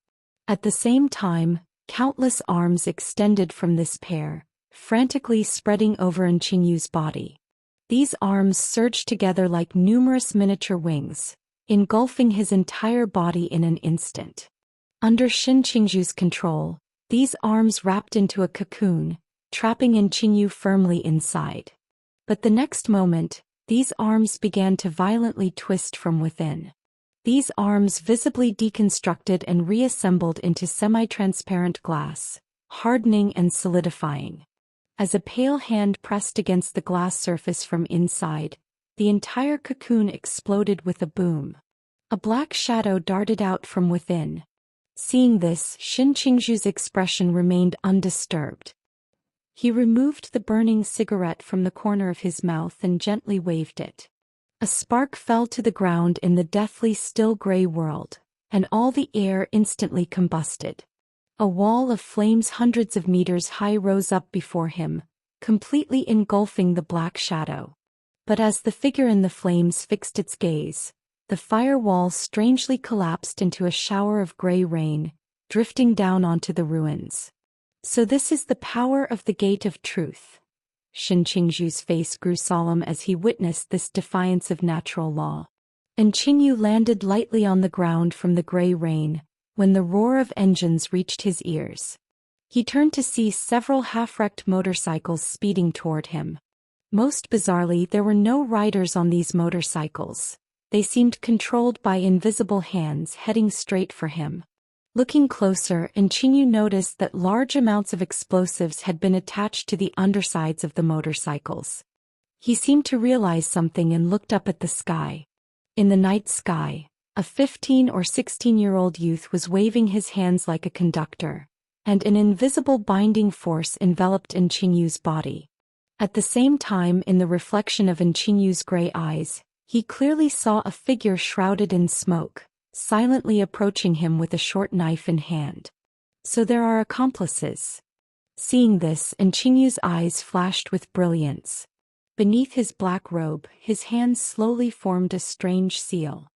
At the same time, countless arms extended from this pair, frantically spreading over in Qingyu's body. These arms surged together like numerous miniature wings, engulfing his entire body in an instant. Under Shin Qingzhu's control, these arms wrapped into a cocoon, trapping in Qingyu firmly inside. But the next moment, these arms began to violently twist from within. These arms visibly deconstructed and reassembled into semi-transparent glass, hardening and solidifying. As a pale hand pressed against the glass surface from inside, the entire cocoon exploded with a boom. A black shadow darted out from within. Seeing this, Shin Qingzhu's expression remained undisturbed. He removed the burning cigarette from the corner of his mouth and gently waved it. A spark fell to the ground in the deathly still gray world, and all the air instantly combusted. A wall of flames hundreds of meters high rose up before him, completely engulfing the black shadow. But as the figure in the flames fixed its gaze, the firewall strangely collapsed into a shower of gray rain, drifting down onto the ruins. "So this is the power of the Gate of Truth." Shin Qingzhu's face grew solemn as he witnessed this defiance of natural law. And Qingyu landed lightly on the ground from the gray rain, when the roar of engines reached his ears. He turned to see several half-wrecked motorcycles speeding toward him. Most bizarrely, there were no riders on these motorcycles. They seemed controlled by invisible hands heading straight for him. Looking closer, Qingyu noticed that large amounts of explosives had been attached to the undersides of the motorcycles. He seemed to realize something and looked up at the sky. In the night sky, a 15 or 16-year-old youth was waving his hands like a conductor, and an invisible binding force enveloped Qingyu's body. At the same time, in the reflection of Qingyu's gray eyes, he clearly saw a figure shrouded in smoke, silently approaching him with a short knife in hand. "So there are accomplices." Seeing this, Qingyu's eyes flashed with brilliance. Beneath his black robe, his hands slowly formed a strange seal.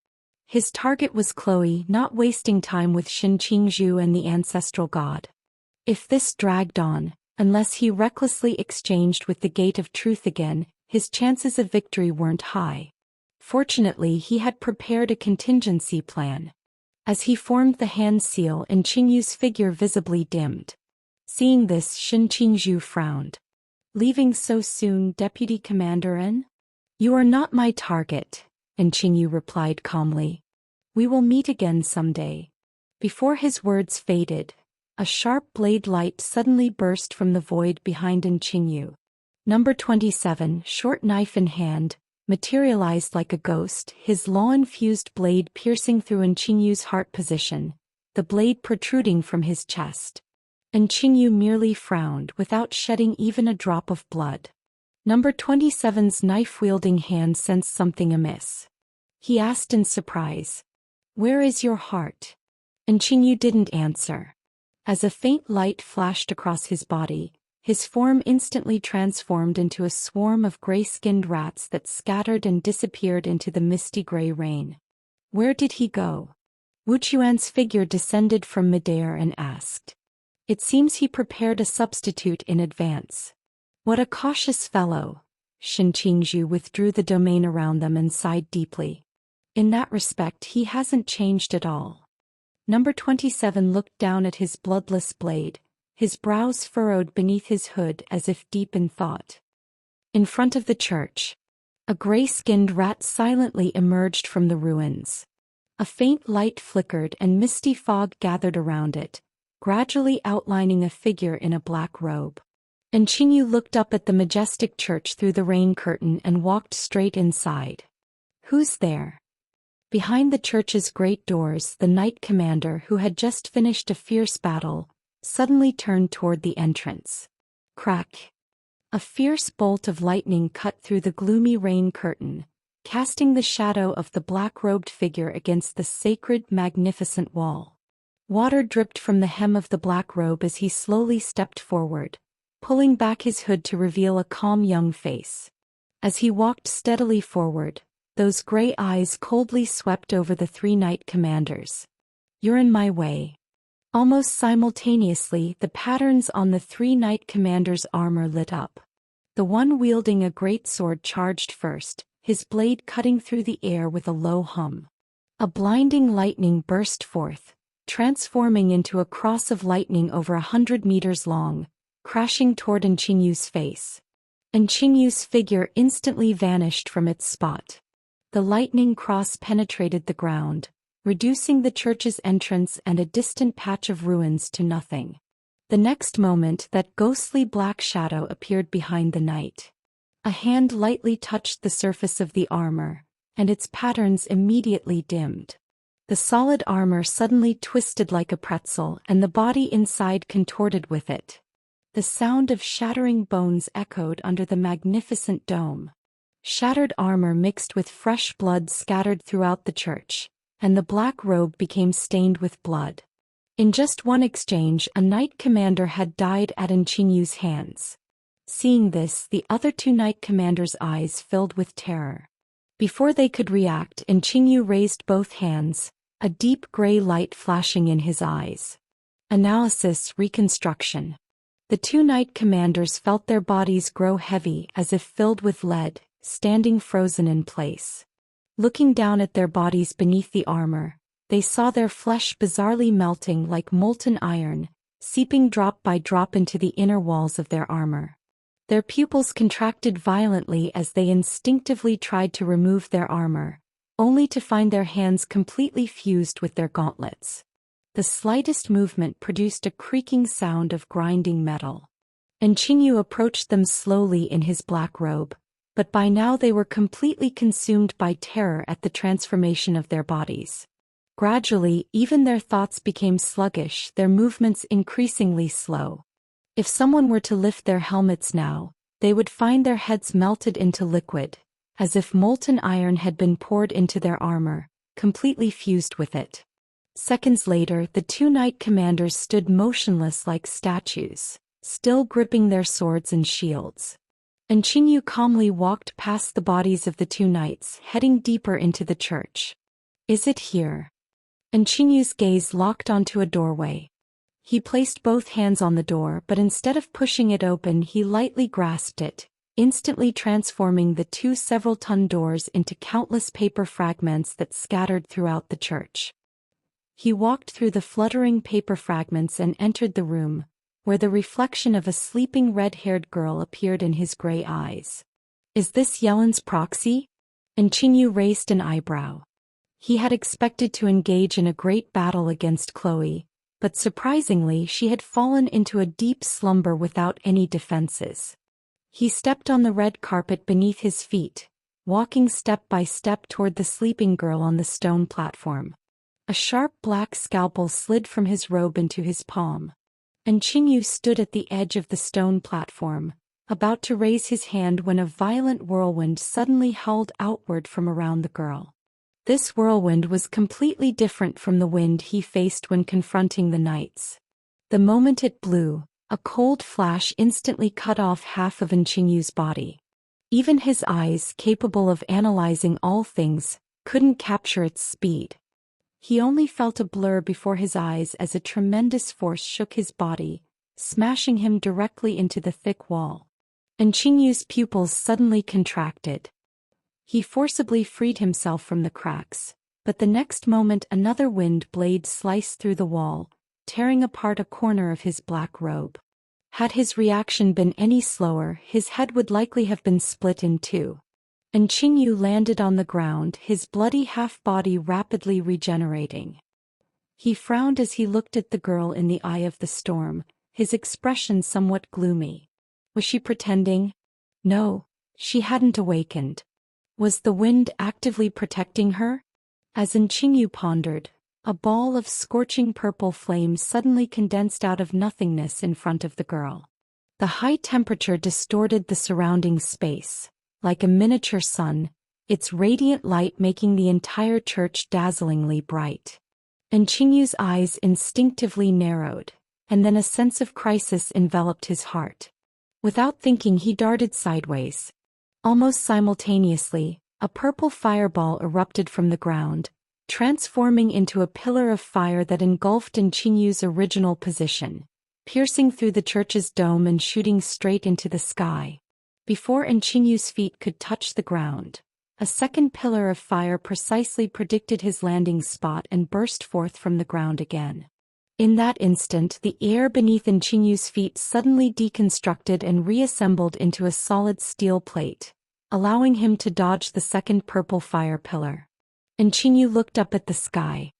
His target was Chloe, not wasting time with Shin Qingzhu and the ancestral god. If this dragged on, unless he recklessly exchanged with the Gate of Truth again, his chances of victory weren't high. Fortunately, he had prepared a contingency plan. As he formed the hand seal, Qingyu's figure visibly dimmed. Seeing this, Shin Qingzhu frowned. "Leaving so soon, Deputy Commander N? You are not my target," Qingyu replied calmly. "We will meet again someday." Before his words faded, a sharp blade light suddenly burst from the void behind Qingyu. Number 27, short knife in hand, materialized like a ghost, his law-infused blade piercing through Nchinyu's heart position, the blade protruding from his chest. Nchinyu merely frowned without shedding even a drop of blood. Number 27's knife-wielding hand sensed something amiss. He asked in surprise, "Where is your heart?" Nchinyu didn't answer. As a faint light flashed across his body, his form instantly transformed into a swarm of gray-skinned rats that scattered and disappeared into the misty gray rain. Where did he go? Wu Chuan's figure descended from midair and asked. It seems he prepared a substitute in advance. What a cautious fellow. Shen Qingzhu withdrew the domain around them and sighed deeply. In that respect he hasn't changed at all. Number 27 looked down at his bloodless blade, his brows furrowed beneath his hood as if deep in thought. In front of the church, a gray-skinned rat silently emerged from the ruins. A faint light flickered and misty fog gathered around it, gradually outlining a figure in a black robe. Nchinyu looked up at the majestic church through the rain curtain and walked straight inside. Who's there? Behind the church's great doors, the knight commander, who had just finished a fierce battle, suddenly turned toward the entrance. Crack! A fierce bolt of lightning cut through the gloomy rain curtain, casting the shadow of the black-robed figure against the sacred, magnificent wall. Water dripped from the hem of the black robe as he slowly stepped forward, pulling back his hood to reveal a calm young face. As he walked steadily forward, those gray eyes coldly swept over the three knight commanders. "You're in my way." Almost simultaneously, the patterns on the three knight commanders' armor lit up. The one wielding a great sword charged first, his blade cutting through the air with a low hum. A blinding lightning burst forth, transforming into a cross of lightning over 100 meters long, crashing toward Nchinyu's face. Nchinyu's figure instantly vanished from its spot. The lightning cross penetrated the ground, reducing the church's entrance and a distant patch of ruins to nothing. The next moment, that ghostly black shadow appeared behind the knight. A hand lightly touched the surface of the armor, and its patterns immediately dimmed. The solid armor suddenly twisted like a pretzel, and the body inside contorted with it. The sound of shattering bones echoed under the magnificent dome. Shattered armor mixed with fresh blood scattered throughout the church, and the black robe became stained with blood. In just one exchange, a knight commander had died at Nchinyu's hands. Seeing this, the other two knight commanders' eyes filled with terror. Before they could react, Nchinyu raised both hands, a deep gray light flashing in his eyes. Analysis, reconstruction. The two knight commanders felt their bodies grow heavy as if filled with lead, standing frozen in place. Looking down at their bodies beneath the armor, they saw their flesh bizarrely melting like molten iron, seeping drop by drop into the inner walls of their armor. Their pupils contracted violently as they instinctively tried to remove their armor, only to find their hands completely fused with their gauntlets. The slightest movement produced a creaking sound of grinding metal. Nchinyu approached them slowly in his black robe, but by now they were completely consumed by terror at the transformation of their bodies. Gradually, even their thoughts became sluggish, their movements increasingly slow. If someone were to lift their helmets now, they would find their heads melted into liquid, as if molten iron had been poured into their armor, completely fused with it. Seconds later, the two knight commanders stood motionless like statues, still gripping their swords and shields. Nchinyu calmly walked past the bodies of the two knights, heading deeper into the church. Is it here? Nchinyu's gaze locked onto a doorway. He placed both hands on the door, but instead of pushing it open, he lightly grasped it, instantly transforming the two several-ton doors into countless paper fragments that scattered throughout the church. He walked through the fluttering paper fragments and entered the room, where the reflection of a sleeping red-haired girl appeared in his gray eyes. Is this Yelen's proxy? Nchinyu raised an eyebrow. He had expected to engage in a great battle against Chloe, but surprisingly she had fallen into a deep slumber without any defenses. He stepped on the red carpet beneath his feet, walking step by step toward the sleeping girl on the stone platform. A sharp black scalpel slid from his robe into his palm. And Qingyu stood at the edge of the stone platform, about to raise his hand when a violent whirlwind suddenly howled outward from around the girl. This whirlwind was completely different from the wind he faced when confronting the knights. The moment it blew, a cold flash instantly cut off half of Qinyu's body. Even his eyes, capable of analyzing all things, couldn't capture its speed. He only felt a blur before his eyes as a tremendous force shook his body, smashing him directly into the thick wall. And Qinyu's pupils suddenly contracted. He forcibly freed himself from the cracks, but the next moment another wind blade sliced through the wall, tearing apart a corner of his black robe. Had his reaction been any slower, his head would likely have been split in two. And Qingyu landed on the ground, his bloody half-body rapidly regenerating. He frowned as he looked at the girl in the eye of the storm, his expression somewhat gloomy. Was she pretending? No, she hadn't awakened. Was the wind actively protecting her? As Qingyu pondered, a ball of scorching purple flame suddenly condensed out of nothingness in front of the girl. The high temperature distorted the surrounding space, like a miniature sun, its radiant light making the entire church dazzlingly bright. And Qingyu's eyes instinctively narrowed, and then a sense of crisis enveloped his heart. Without thinking, he darted sideways. Almost simultaneously, a purple fireball erupted from the ground, transforming into a pillar of fire that engulfed Qinyu's original position, piercing through the church's dome and shooting straight into the sky. Before Qinyu's feet could touch the ground, a second pillar of fire precisely predicted his landing spot and burst forth from the ground again. In that instant, the air beneath Qinyu's feet suddenly deconstructed and reassembled into a solid steel plate, allowing him to dodge the second purple fire pillar. Qinyu looked up at the sky.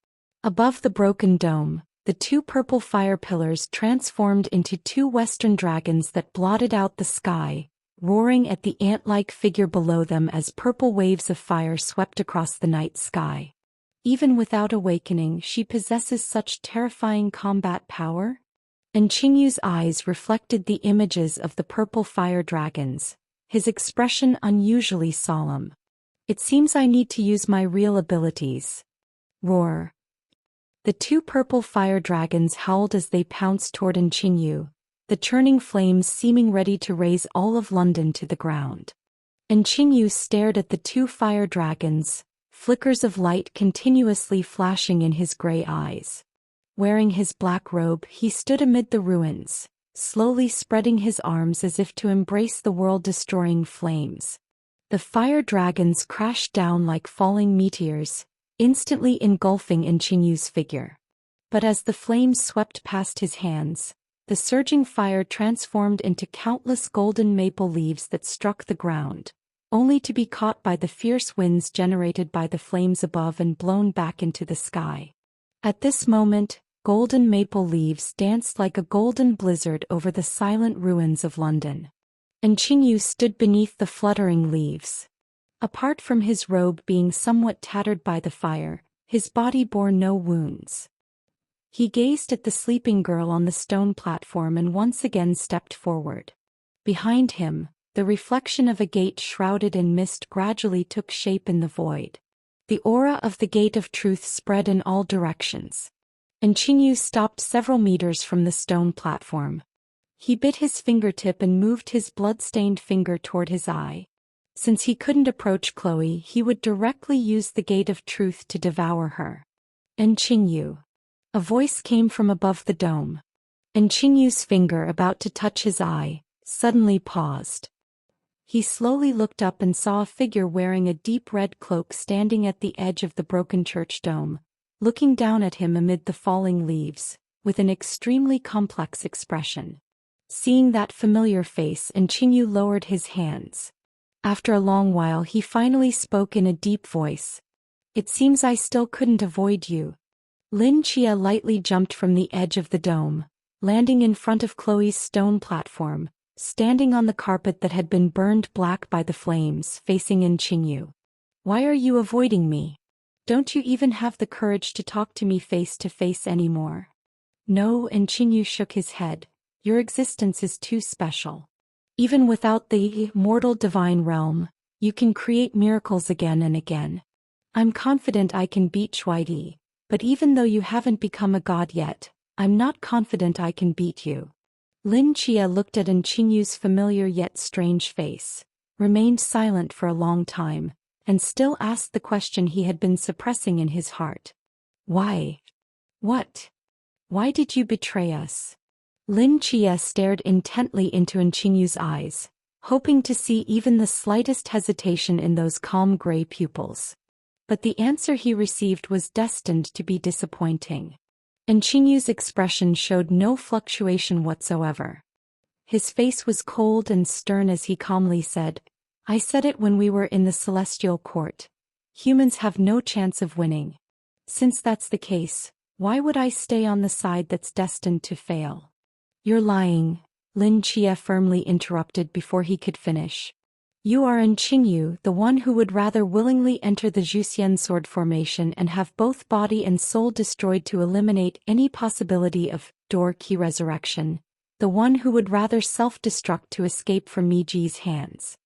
Above the broken dome, the two purple fire pillars transformed into two western dragons that blotted out the sky, roaring at the ant-like figure below them as purple waves of fire swept across the night sky. Even without awakening, she possesses such terrifying combat power? Qinyu's eyes reflected the images of the purple fire dragons, his expression unusually solemn. It seems I need to use my real abilities. Roar. The two purple fire dragons howled as they pounced toward Qinyu, the churning flames seeming ready to raze all of London to the ground. Qinyu stared at the two fire dragons, flickers of light continuously flashing in his gray eyes. Wearing his black robe, he stood amid the ruins, slowly spreading his arms as if to embrace the world-destroying flames. The fire dragons crashed down like falling meteors, instantly engulfing Qinyu's figure. But as the flames swept past his hands, the surging fire transformed into countless golden maple leaves that struck the ground, only to be caught by the fierce winds generated by the flames above and blown back into the sky. At this moment, golden maple leaves danced like a golden blizzard over the silent ruins of London. Qinyu stood beneath the fluttering leaves. Apart from his robe being somewhat tattered by the fire, his body bore no wounds. He gazed at the sleeping girl on the stone platform and once again stepped forward. Behind him, the reflection of a gate shrouded in mist gradually took shape in the void. The aura of the Gate of Truth spread in all directions. Qinyu stopped several meters from the stone platform. He bit his fingertip and moved his blood-stained finger toward his eye. Since he couldn't approach Chloe, he would directly use the Gate of Truth to devour her. Qinyu. A voice came from above the dome. Qinyu's finger, about to touch his eye, suddenly paused. He slowly looked up and saw a figure wearing a deep red cloak standing at the edge of the broken church dome, looking down at him amid the falling leaves, with an extremely complex expression. Seeing that familiar face, Qinyu lowered his hands. After a long while he finally spoke in a deep voice. "It seems I still couldn't avoid you." Lin Chia lightly jumped from the edge of the dome, landing in front of Chloe's stone platform, standing on the carpet that had been burned black by the flames, facing Chinyu. Why are you avoiding me? Don't you even have the courage to talk to me face to face anymore? No, Chinyu shook his head. Your existence is too special. Even without the mortal divine realm, you can create miracles again and again. I'm confident I can beat Shuai, but even though you haven't become a god yet, I'm not confident I can beat you. Lin Chia looked at Chinyu's familiar yet strange face, remained silent for a long time, and still asked the question he had been suppressing in his heart. Why? What? Why did you betray us? Lin Chia stared intently into Chinyu's eyes, hoping to see even the slightest hesitation in those calm gray pupils. But the answer he received was destined to be disappointing. Chinyu's expression showed no fluctuation whatsoever. His face was cold and stern as he calmly said, I said it when we were in the celestial court. Humans have no chance of winning. Since that's the case, why would I stay on the side that's destined to fail? You're lying, Lin Chia firmly interrupted before he could finish. You are Chinyu, the one who would rather willingly enter the Juxian sword formation and have both body and soul destroyed to eliminate any possibility of door-key resurrection, the one who would rather self-destruct to escape from Miji's hands.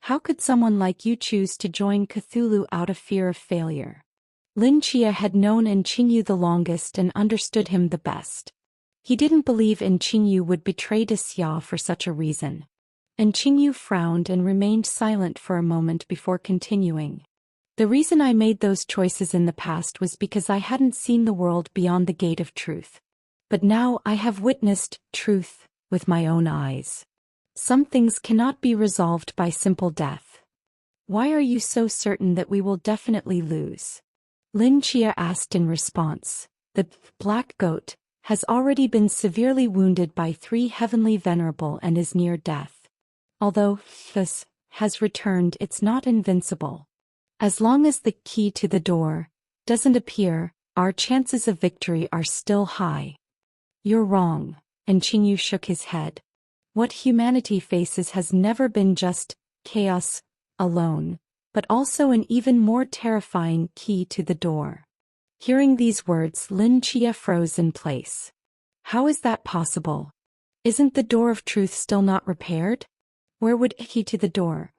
How could someone like you choose to join Cthulhu out of fear of failure? Lin Chia had known Chinyu the longest and understood him the best. He didn't believe Chinyu would betray Xia for such a reason. Chinyu frowned and remained silent for a moment before continuing. The reason I made those choices in the past was because I hadn't seen the world beyond the gate of truth. But now I have witnessed truth with my own eyes. Some things cannot be resolved by simple death. Why are you so certain that we will definitely lose? Lin Chia asked in response. The black goat has already been severely wounded by 3 heavenly venerable and is near death. Although this has returned, it's not invincible. As long as the key to the door doesn't appear, our chances of victory are still high. You're wrong, Chinyu shook his head. What humanity faces has never been just chaos alone, but also an even more terrifying key to the door. Hearing these words, Lin Chia froze in place. How is that possible? Isn't the door of truth still not repaired? Where would a key to the door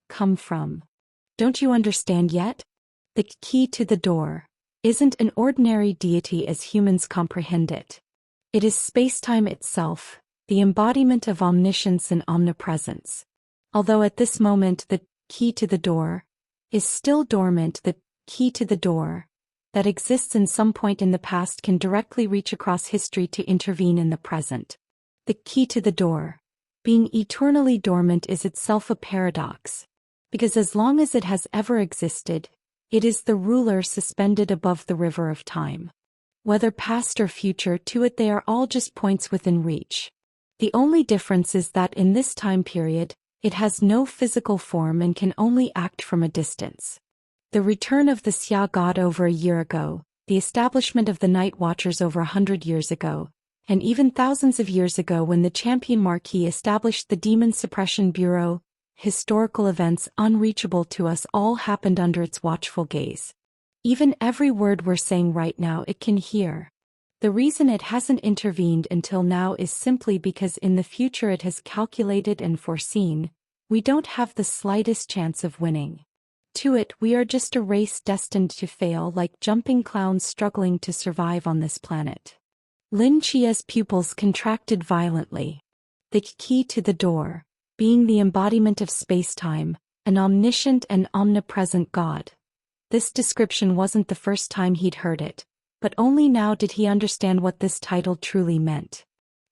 come from? Don't you understand yet? The key to the door isn't an ordinary deity as humans comprehend it. It is space-time itself, the embodiment of omniscience and omnipresence. Although at this moment the key to the door is still dormant, the key to the door that exists in some point in the past can directly reach across history to intervene in the present. The key to the door, being eternally dormant, is itself a paradox, because as long as it has ever existed, it is the ruler suspended above the river of time. Whether past or future, to it they are all just points within reach. The only difference is that in this time period, it has no physical form and can only act from a distance. The return of the Xia god over a year ago, the establishment of the Night Watchers over 100 years ago, and even thousands of years ago when the Champion Marquis established the Demon Suppression Bureau, historical events unreachable to us all happened under its watchful gaze. Even every word we're saying right now it can hear. The reason it hasn't intervened until now is simply because in the future it has calculated and foreseen, we don't have the slightest chance of winning. To it, we are just a race destined to fail, like jumping clowns struggling to survive on this planet. Lin Chia's pupils contracted violently. The key to the door, being the embodiment of space-time, an omniscient and omnipresent God. This description wasn't the first time he'd heard it, but only now did he understand what this title truly meant.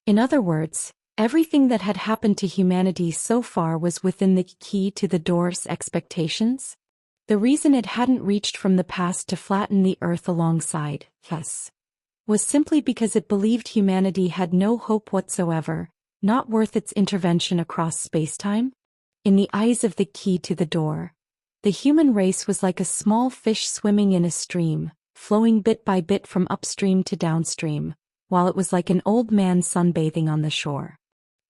In other words, everything that had happened to humanity so far was within the key to the door's expectations. The reason it hadn't reached from the past to flatten the earth alongside us was simply because it believed humanity had no hope whatsoever, not worth its intervention across spacetime. In the eyes of the key to the door, the human race was like a small fish swimming in a stream, flowing bit by bit from upstream to downstream, while it was like an old man sunbathing on the shore.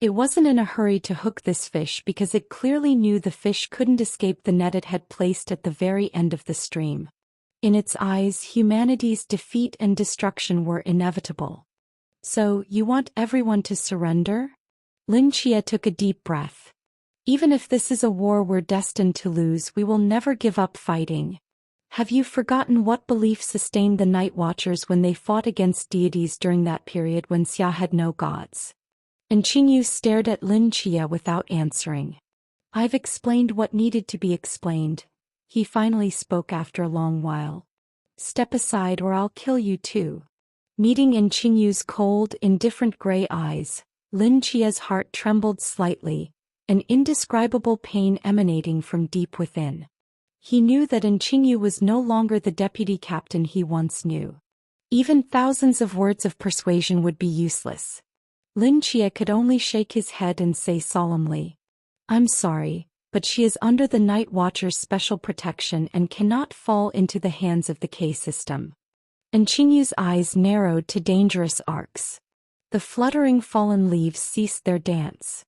It wasn't in a hurry to hook this fish because it clearly knew the fish couldn't escape the net it had placed at the very end of the stream. In its eyes, humanity's defeat and destruction were inevitable. So, you want everyone to surrender? Lin Chia took a deep breath. Even if this is a war we're destined to lose, we will never give up fighting. Have you forgotten what belief sustained the Night Watchers when they fought against deities during that period when Xia had no gods? And Qingyu stared at Lin Chia without answering. I've explained what needed to be explained. He finally spoke after a long while. Step aside or I'll kill you too. Meeting in Qingyu's cold, indifferent gray eyes, Lin Chia's heart trembled slightly, an indescribable pain emanating from deep within. He knew that Qingyu was no longer the deputy captain he once knew. Even thousands of words of persuasion would be useless. Lin Chia could only shake his head and say solemnly, I'm sorry, but she is under the Night Watcher's special protection and cannot fall into the hands of the K system. And Qingyu's eyes narrowed to dangerous arcs. The fluttering fallen leaves ceased their dance.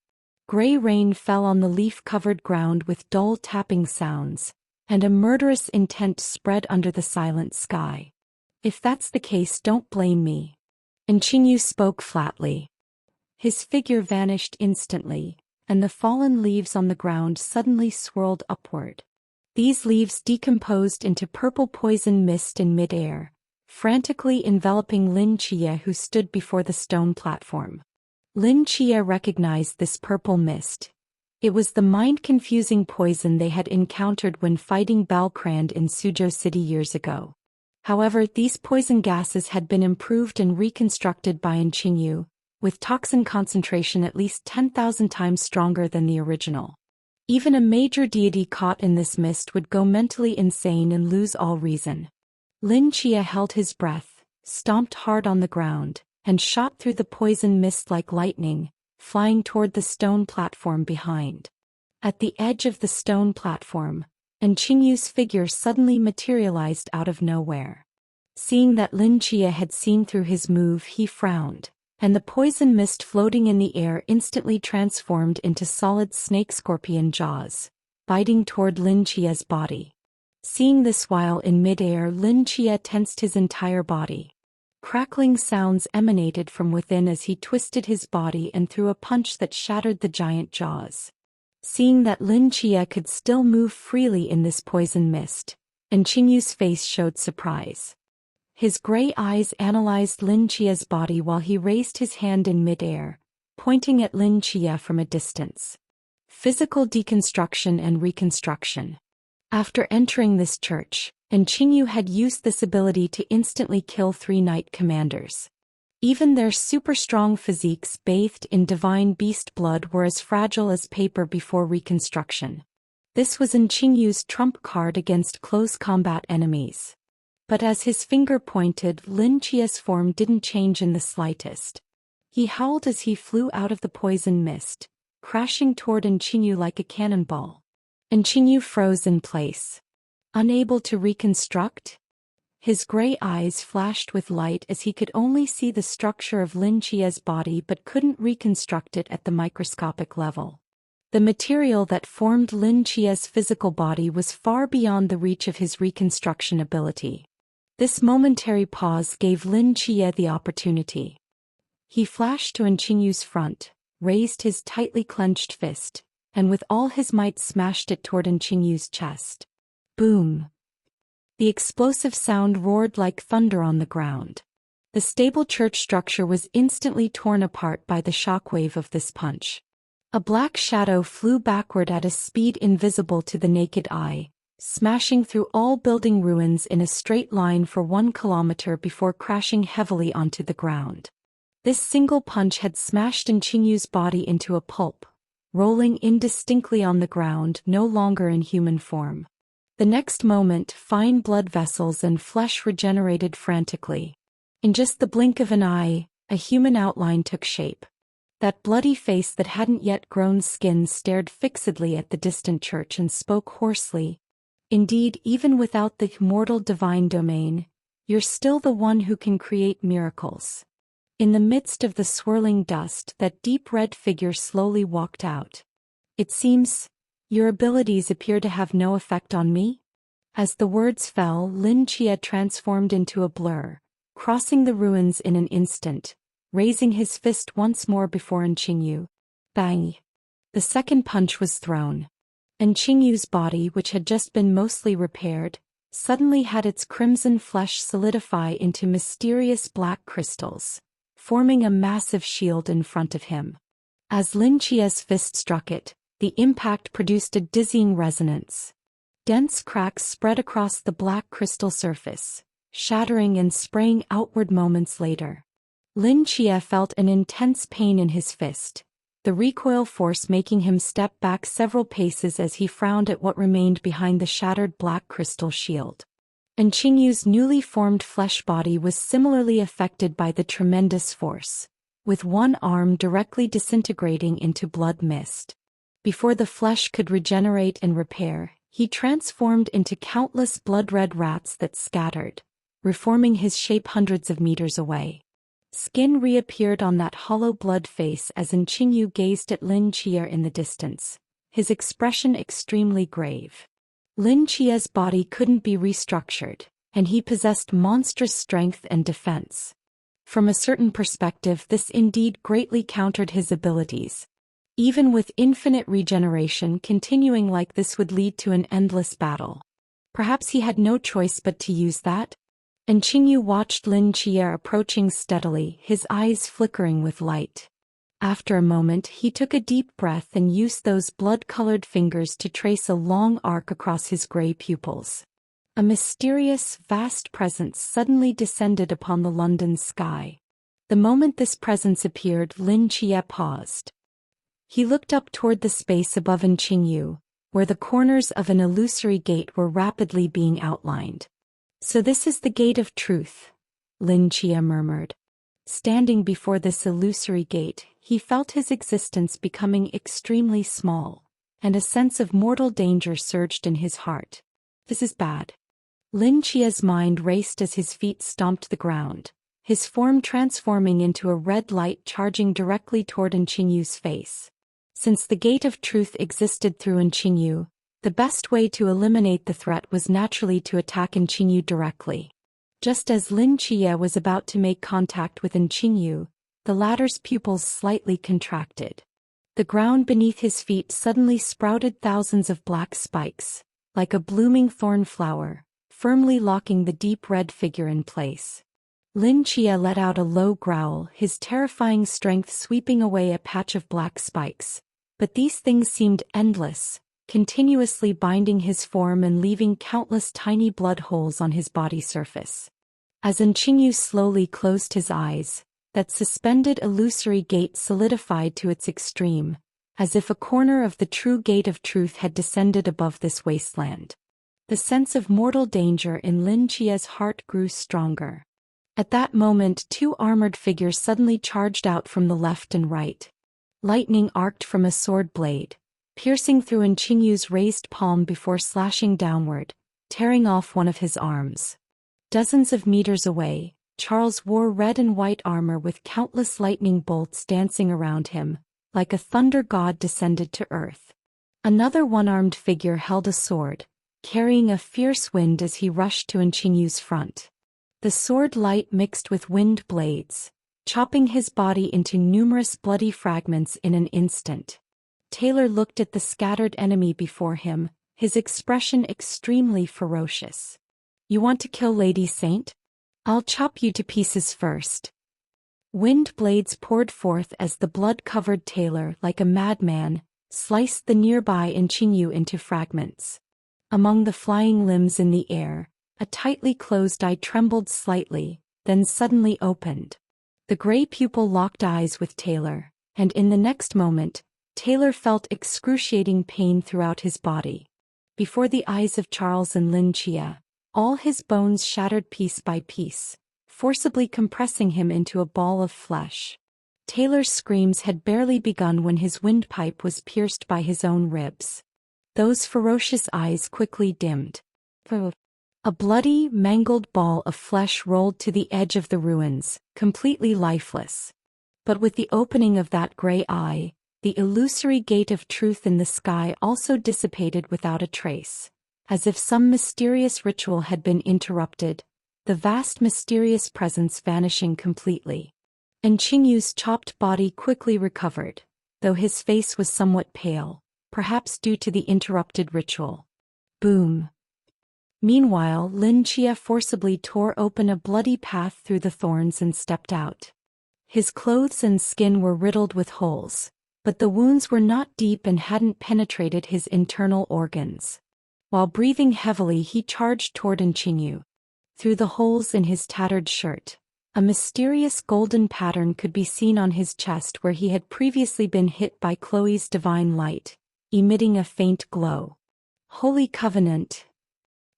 Gray rain fell on the leaf-covered ground with dull tapping sounds, and a murderous intent spread under the silent sky. If that's the case, don't blame me. And Qingyu spoke flatly. His figure vanished instantly, and the fallen leaves on the ground suddenly swirled upward. These leaves decomposed into purple poison mist in midair, frantically enveloping Lin Chia, who stood before the stone platform. Lin Chia recognized this purple mist. It was the mind-confusing poison they had encountered when fighting Balkrand in Suzhou City years ago. However, these poison gases had been improved and reconstructed by Qingyu, with toxin concentration at least 10,000 times stronger than the original. Even a major deity caught in this mist would go mentally insane and lose all reason. Lin Chia held his breath, stomped hard on the ground, and shot through the poison mist like lightning, flying toward the stone platform behind. At the edge of the stone platform, Qingyu's figure suddenly materialized out of nowhere. Seeing that Lin Chia had seen through his move, he frowned, and the poison mist floating in the air instantly transformed into solid snake-scorpion jaws, biting toward Lin Chia's body. Seeing this while in midair, Lin Chia tensed his entire body. Crackling sounds emanated from within as he twisted his body and threw a punch that shattered the giant jaws. Seeing that Lin Chia could still move freely in this poison mist, Qingyu's face showed surprise. His gray eyes analyzed Lin Chia's body while he raised his hand in midair, pointing at Lin Chia from a distance. Physical deconstruction and reconstruction. After entering this church, Qingyu had used this ability to instantly kill 3 knight commanders. Even their super-strong physiques bathed in divine beast blood were as fragile as paper before reconstruction. This was Qingyu's trump card against close combat enemies. But as his finger pointed, Lin Chia's form didn't change in the slightest. He howled as he flew out of the poison mist, crashing toward Qingyu like a cannonball. Qingyu froze in place. Unable to reconstruct? His gray eyes flashed with light as he could only see the structure of Lin Chia's body but couldn't reconstruct it at the microscopic level. The material that formed Lin Chia's physical body was far beyond the reach of his reconstruction ability. This momentary pause gave Lin Chia the opportunity. He flashed to Qingyu's front, raised his tightly clenched fist, and with all his might smashed it toward Qingyu's chest. Boom! The explosive sound roared like thunder on the ground. The stable church structure was instantly torn apart by the shockwave of this punch. A black shadow flew backward at a speed invisible to the naked eye, smashing through all building ruins in a straight line for 1 kilometer before crashing heavily onto the ground. This single punch had smashed Qingyu's body into a pulp, rolling indistinctly on the ground, no longer in human form. The next moment, fine blood vessels and flesh regenerated frantically. In just the blink of an eye, a human outline took shape. That bloody face that hadn't yet grown skin stared fixedly at the distant church and spoke hoarsely. Indeed, even without the immortal divine domain, you're still the one who can create miracles. In the midst of the swirling dust, that deep red figure slowly walked out. "It seems your abilities appear to have no effect on me?" As the words fell, Lin Chia transformed into a blur, crossing the ruins in an instant, raising his fist once more before Qingyu. Bang! The second punch was thrown. And Qingyu's body, which had just been mostly repaired, suddenly had its crimson flesh solidify into mysterious black crystals, forming a massive shield in front of him. As Lin Chia's fist struck it, the impact produced a dizzying resonance. Dense cracks spread across the black crystal surface, shattering and spraying outward moments later. Lin Chia felt an intense pain in his fist, the recoil force making him step back several paces as he frowned at what remained behind the shattered black crystal shield. And Qingyu's newly formed flesh body was similarly affected by the tremendous force, with one arm directly disintegrating into blood mist. Before the flesh could regenerate and repair, he transformed into countless blood-red rats that scattered, reforming his shape hundreds of meters away. Skin reappeared on that hollow blood face as Qingyu gazed at Lin Chia in the distance, his expression extremely grave. Lin Chia's body couldn't be restructured, and he possessed monstrous strength and defense. From a certain perspective, this indeed greatly countered his abilities. Even with infinite regeneration, continuing like this would lead to an endless battle. Perhaps he had no choice but to use that? And Qingyu watched Lin Chia approaching steadily, his eyes flickering with light. After a moment, he took a deep breath and used those blood-colored fingers to trace a long arc across his gray pupils. A mysterious, vast presence suddenly descended upon the London sky. The moment this presence appeared, Lin Chia paused. He looked up toward the space above Qingyu, where the corners of an illusory gate were rapidly being outlined. "So this is the gate of truth," Lin Chia murmured. Standing before this illusory gate, he felt his existence becoming extremely small, and a sense of mortal danger surged in his heart. This is bad. Lin Chia's mind raced as his feet stomped the ground, his form transforming into a red light charging directly toward Qingyu's face. Since the gate of truth existed through Qingyu, the best way to eliminate the threat was naturally to attack Qingyu directly. Just as Lin Chia was about to make contact with Qingyu, the latter's pupils slightly contracted. The ground beneath his feet suddenly sprouted thousands of black spikes, like a blooming thorn flower, firmly locking the deep red figure in place. Lin Chia let out a low growl, his terrifying strength sweeping away a patch of black spikes. But these things seemed endless, continuously binding his form and leaving countless tiny blood holes on his body surface. As Qingyu slowly closed his eyes, that suspended illusory gate solidified to its extreme, as if a corner of the true gate of truth had descended above this wasteland. The sense of mortal danger in Lin Chia's heart grew stronger. At that moment, two armored figures suddenly charged out from the left and right. Lightning arced from a sword blade, piercing through Qingyu's raised palm before slashing downward, tearing off one of his arms. Dozens of meters away, Charles wore red and white armor with countless lightning bolts dancing around him, like a thunder god descended to earth. Another one-armed figure held a sword, carrying a fierce wind as he rushed to Qingyu's front. The sword light mixed with wind blades, chopping his body into numerous bloody fragments in an instant. Taylor looked at the scattered enemy before him, his expression extremely ferocious. "You want to kill Lady Saint? I'll chop you to pieces first." Wind blades poured forth as the blood-covered Taylor, like a madman, sliced the nearby Qingyu into fragments. Among the flying limbs in the air, a tightly closed eye trembled slightly, then suddenly opened. The gray pupil locked eyes with Taylor, and in the next moment, Taylor felt excruciating pain throughout his body. Before the eyes of Charles and Lin Chia, all his bones shattered piece by piece, forcibly compressing him into a ball of flesh. Taylor's screams had barely begun when his windpipe was pierced by his own ribs. Those ferocious eyes quickly dimmed. A bloody, mangled ball of flesh rolled to the edge of the ruins, completely lifeless. But with the opening of that gray eye, the illusory gate of truth in the sky also dissipated without a trace. As if some mysterious ritual had been interrupted, the vast mysterious presence vanishing completely. And Qingyu's chopped body quickly recovered, though his face was somewhat pale, perhaps due to the interrupted ritual. Boom. Meanwhile, Lin Chia forcibly tore open a bloody path through the thorns and stepped out. His clothes and skin were riddled with holes, but the wounds were not deep and hadn't penetrated his internal organs. While breathing heavily, he charged toward Qingyu. Through the holes in his tattered shirt, a mysterious golden pattern could be seen on his chest where he had previously been hit by Chloe's divine light, emitting a faint glow. Holy Covenant!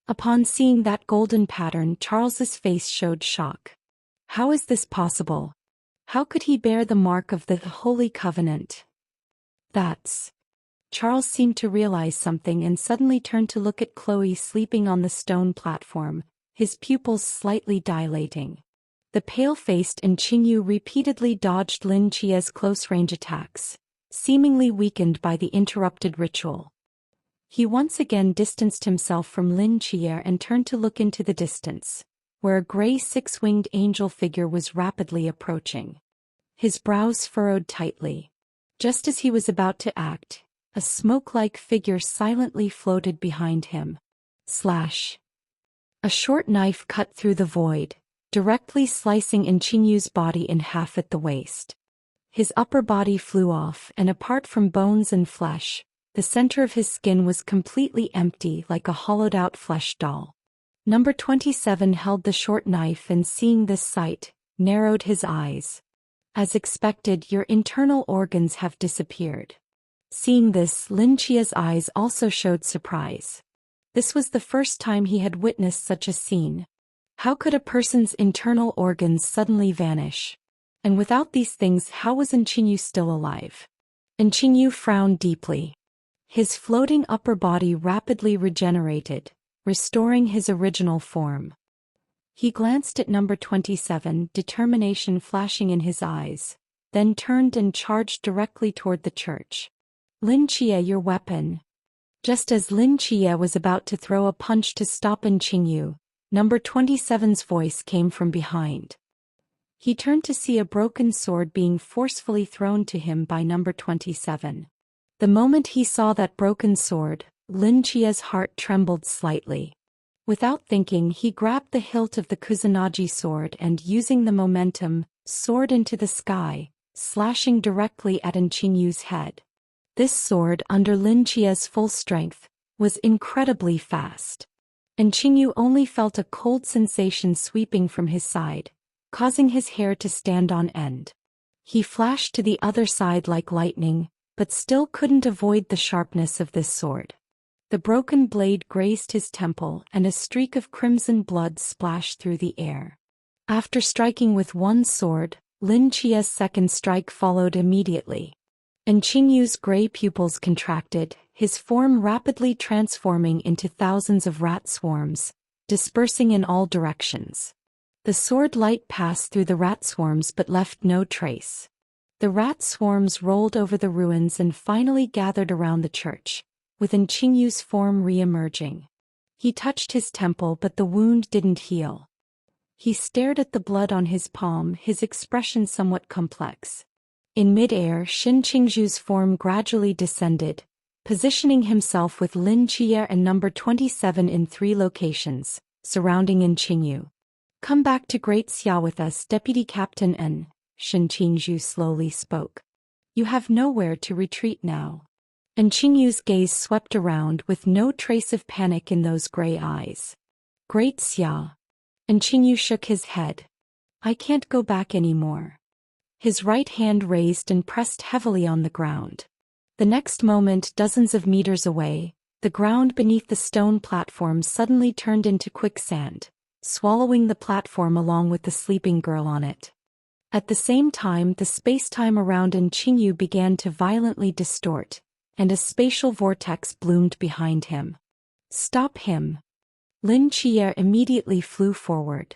Upon seeing that golden pattern, Charles's face showed shock. How is this possible? How could he bear the mark of the Holy Covenant? That's... Charles seemed to realize something and suddenly turned to look at Chloe sleeping on the stone platform, his pupils slightly dilating. The pale-faced Qingyu repeatedly dodged Lin Chia's close-range attacks, seemingly weakened by the interrupted ritual. He once again distanced himself from Lin Chia and turned to look into the distance, where a gray six-winged angel figure was rapidly approaching. His brows furrowed tightly. Just as he was about to act, a smoke-like figure silently floated behind him. Slash. A short knife cut through the void, directly slicing Qingyu's body in half at the waist. His upper body flew off, and apart from bones and flesh, the center of his skin was completely empty like a hollowed-out flesh doll. Number 27 held the short knife and seeing this sight, narrowed his eyes. As expected, your internal organs have disappeared. Seeing this, Lin Chia's eyes also showed surprise. This was the first time he had witnessed such a scene. How could a person's internal organs suddenly vanish? And without these things, how was Qingyu still alive? Qingyu frowned deeply. His floating upper body rapidly regenerated, restoring his original form. He glanced at number 27, determination flashing in his eyes, then turned and charged directly toward the church. Lin Chia, your weapon. Just as Lin Chia was about to throw a punch to stop Qingyu, number 27's voice came from behind. He turned to see a broken sword being forcefully thrown to him by number 27. The moment he saw that broken sword, Lin Chia's heart trembled slightly. Without thinking, he grabbed the hilt of the Kusanagi sword and, using the momentum, soared into the sky, slashing directly at Qinyu's head. This sword, under Lin Chia's full strength, was incredibly fast. Qingyu only felt a cold sensation sweeping from his side, causing his hair to stand on end. He flashed to the other side like lightning, but still couldn't avoid the sharpness of this sword. The broken blade grazed his temple and a streak of crimson blood splashed through the air. After striking with one sword, Lin Chia's second strike followed immediately. Qingyu's gray pupils contracted, his form rapidly transforming into thousands of rat swarms, dispersing in all directions. The sword light passed through the rat swarms but left no trace. The rat swarms rolled over the ruins and finally gathered around the church, with Qingyu's form re-emerging. He touched his temple but the wound didn't heal. He stared at the blood on his palm, his expression somewhat complex. In mid-air, Qingju's form gradually descended, positioning himself with Lin Chia and number 27 in 3 locations, surrounding Qingyu. Come back to Great Xia with us, Deputy Captain N, Qingju slowly spoke. You have nowhere to retreat now. Qingyu's gaze swept around with no trace of panic in those gray eyes. Great Xia. Qingyu shook his head. I can't go back anymore. His right hand raised and pressed heavily on the ground. The next moment, dozens of meters away, the ground beneath the stone platform suddenly turned into quicksand, swallowing the platform along with the sleeping girl on it. At the same time, the space-time around Qingyu began to violently distort, and a spatial vortex bloomed behind him. Stop him! Lin Chia immediately flew forward.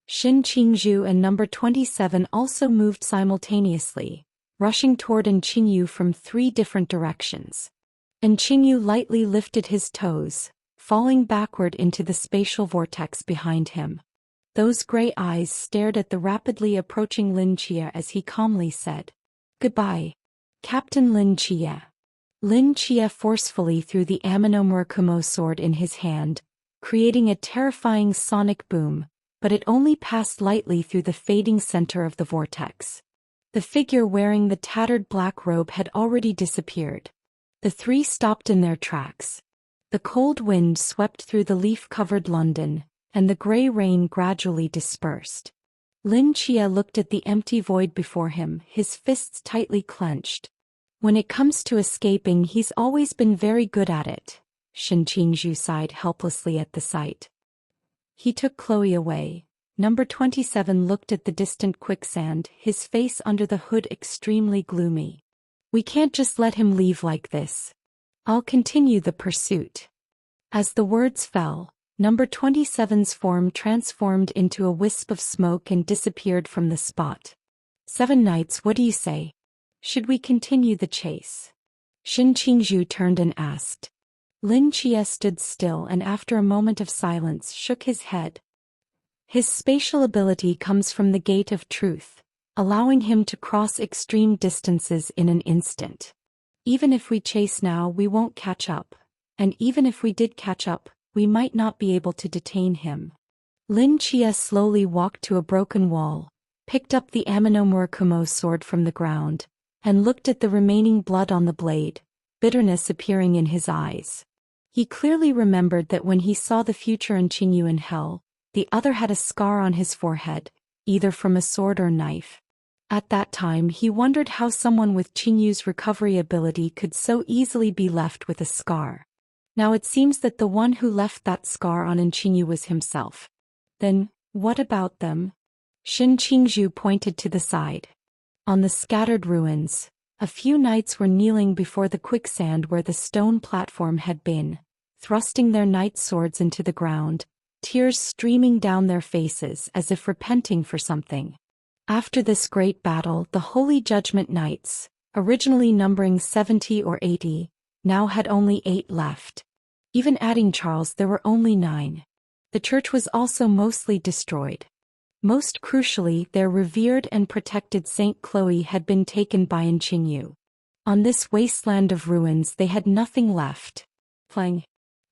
Xin Qingzhu and number 27 also moved simultaneously, rushing toward An Qingyu from 3 different directions. An Qingyu lightly lifted his toes, falling backward into the spatial vortex behind him. Those gray eyes stared at the rapidly approaching Lin Chia as he calmly said, "Goodbye, Captain Lin Chia." Lin Chia forcefully threw the Amino Murakumo sword in his hand, creating a terrifying sonic boom, but it only passed lightly through the fading center of the vortex. The figure wearing the tattered black robe had already disappeared. The 3 stopped in their tracks. The cold wind swept through the leaf-covered London, and the gray rain gradually dispersed. Lin Chia looked at the empty void before him, his fists tightly clenched. When it comes to escaping, he's always been very good at it. Xin Qingzhu sighed helplessly at the sight. He took Chloe away. Number 27 looked at the distant quicksand, his face under the hood extremely gloomy. "We can't just let him leave like this. I'll continue the pursuit." As the words fell, number 27's form transformed into a wisp of smoke and disappeared from the spot. "7 Knights, what do you say? Should we continue the chase?" Xin Qingzhu turned and asked. Lin Chia stood still and after a moment of silence shook his head. His spatial ability comes from the gate of truth, allowing him to cross extreme distances in an instant. Even if we chase now, we won't catch up, and even if we did catch up, we might not be able to detain him. Lin Chia slowly walked to a broken wall, picked up the Amino Murakumo sword from the ground, and looked at the remaining blood on the blade, bitterness appearing in his eyes. He clearly remembered that when he saw the future An Qingyu in hell, the other had a scar on his forehead, either from a sword or knife. At that time he wondered how someone with Qingyu's recovery ability could so easily be left with a scar. Now it seems that the one who left that scar on An Qingyu was himself. Then, what about them? Xin Qingzhu pointed to the side. On the scattered ruins, a few knights were kneeling before the quicksand where the stone platform had been, thrusting their knight swords into the ground, tears streaming down their faces as if repenting for something. After this great battle, the Holy Judgment Knights, originally numbering 70 or 80, now had only 8 left. Even adding Charles, there were only 9. The church was also mostly destroyed. Most crucially, their revered and protected Saint Chloe had been taken by An Qingyu. On this wasteland of ruins they had nothing left. Clang.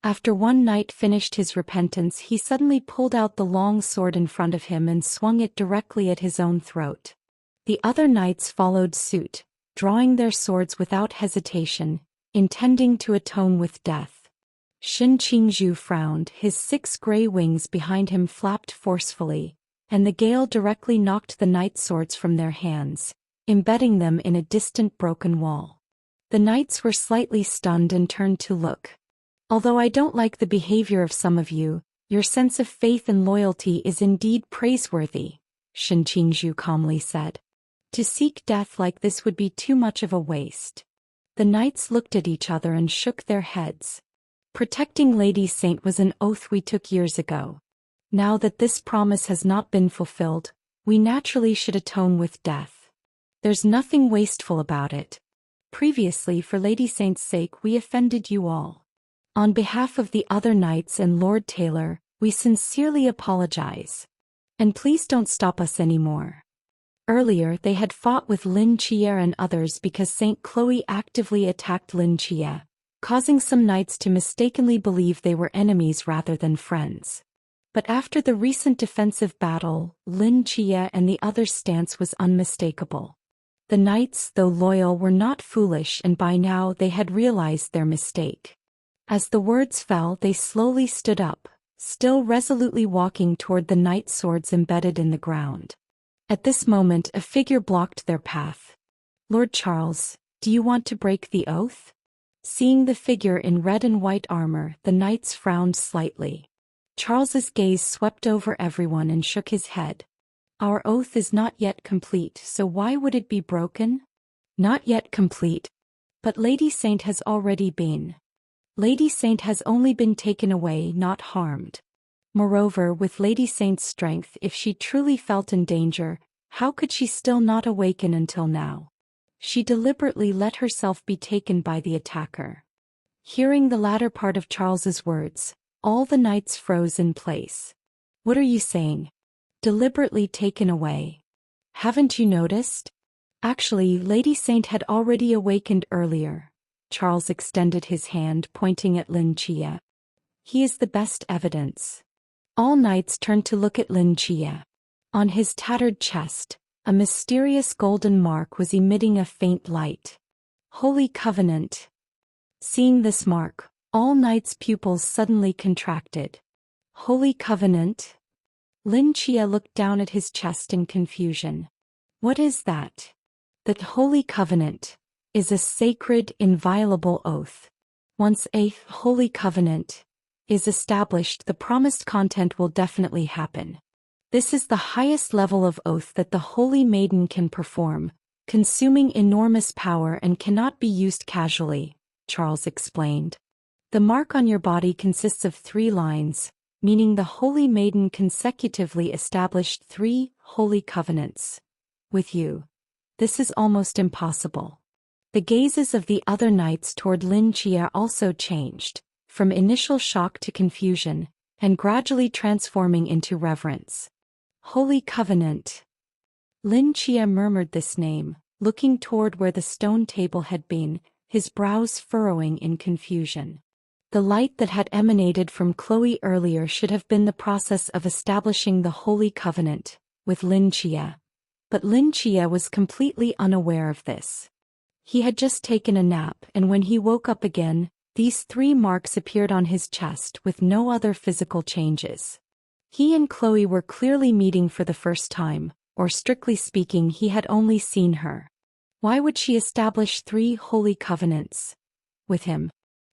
After one knight finished his repentance, he suddenly pulled out the long sword in front of him and swung it directly at his own throat. The other knights followed suit, drawing their swords without hesitation, intending to atone with death. Xin Qingzhu frowned, his 6 gray wings behind him flapped forcefully, and the gale directly knocked the knight swords from their hands, embedding them in a distant broken wall. The knights were slightly stunned and turned to look. "Although I don't like the behavior of some of you, your sense of faith and loyalty is indeed praiseworthy," Xin Qingzhu calmly said. "To seek death like this would be too much of a waste." The knights looked at each other and shook their heads. Protecting Lady Saint was an oath we took years ago. Now that this promise has not been fulfilled, we naturally should atone with death. There's nothing wasteful about it. Previously, for Lady Saint's sake, we offended you all. On behalf of the other knights and Lord Taylor, we sincerely apologize. And please don't stop us anymore. Earlier, they had fought with Lin Chia and others because Saint Chloe actively attacked Lin Chia, causing some knights to mistakenly believe they were enemies rather than friends. But after the recent defensive battle, Lin Chia and the others' stance was unmistakable. The knights, though loyal, were not foolish, and by now they had realized their mistake. As the words fell, they slowly stood up, still resolutely walking toward the knight swords embedded in the ground. At this moment, a figure blocked their path. "Lord Charles, do you want to break the oath?" Seeing the figure in red and white armor, the knights frowned slightly. Charles's gaze swept over everyone and shook his head. "Our oath is not yet complete, so why would it be broken?" "Not yet complete. But Lady Saint has already been. Lady Saint has only been taken away, not harmed." Moreover, with Lady Saint's strength, if she truly felt in danger, how could she still not awaken until now? She deliberately let herself be taken by the attacker. Hearing the latter part of Charles's words, all the knights froze in place. What are you saying? Deliberately taken away. Haven't you noticed? Actually, Lady Saint had already awakened earlier. Charles extended his hand, pointing at Lin Chia. He is the best evidence. All knights turned to look at Lin Chia. On his tattered chest, a mysterious golden mark was emitting a faint light. Holy Covenant. Seeing this mark, all knights' pupils suddenly contracted. Holy Covenant? Lin Chia looked down at his chest in confusion. What is that? The Holy Covenant is a sacred, inviolable oath. Once a Holy Covenant is established, the promised content will definitely happen. This is the highest level of oath that the Holy Maiden can perform, consuming enormous power and cannot be used casually, Charles explained. The mark on your body consists of 3 lines, meaning the Holy Maiden consecutively established 3 holy covenants. With you, this is almost impossible. The gazes of the other knights toward Lin Chia also changed, from initial shock to confusion, and gradually transforming into reverence. Holy Covenant. Lin Chia murmured this name, looking toward where the stone table had been, his brows furrowing in confusion. The light that had emanated from Chloe earlier should have been the process of establishing the Holy Covenant with Lin Chia. But Lin Chia was completely unaware of this. He had just taken a nap, and when he woke up again, these 3 marks appeared on his chest with no other physical changes. He and Chloe were clearly meeting for the first time, or strictly speaking, he had only seen her. Why would she establish 3 holy covenants with him?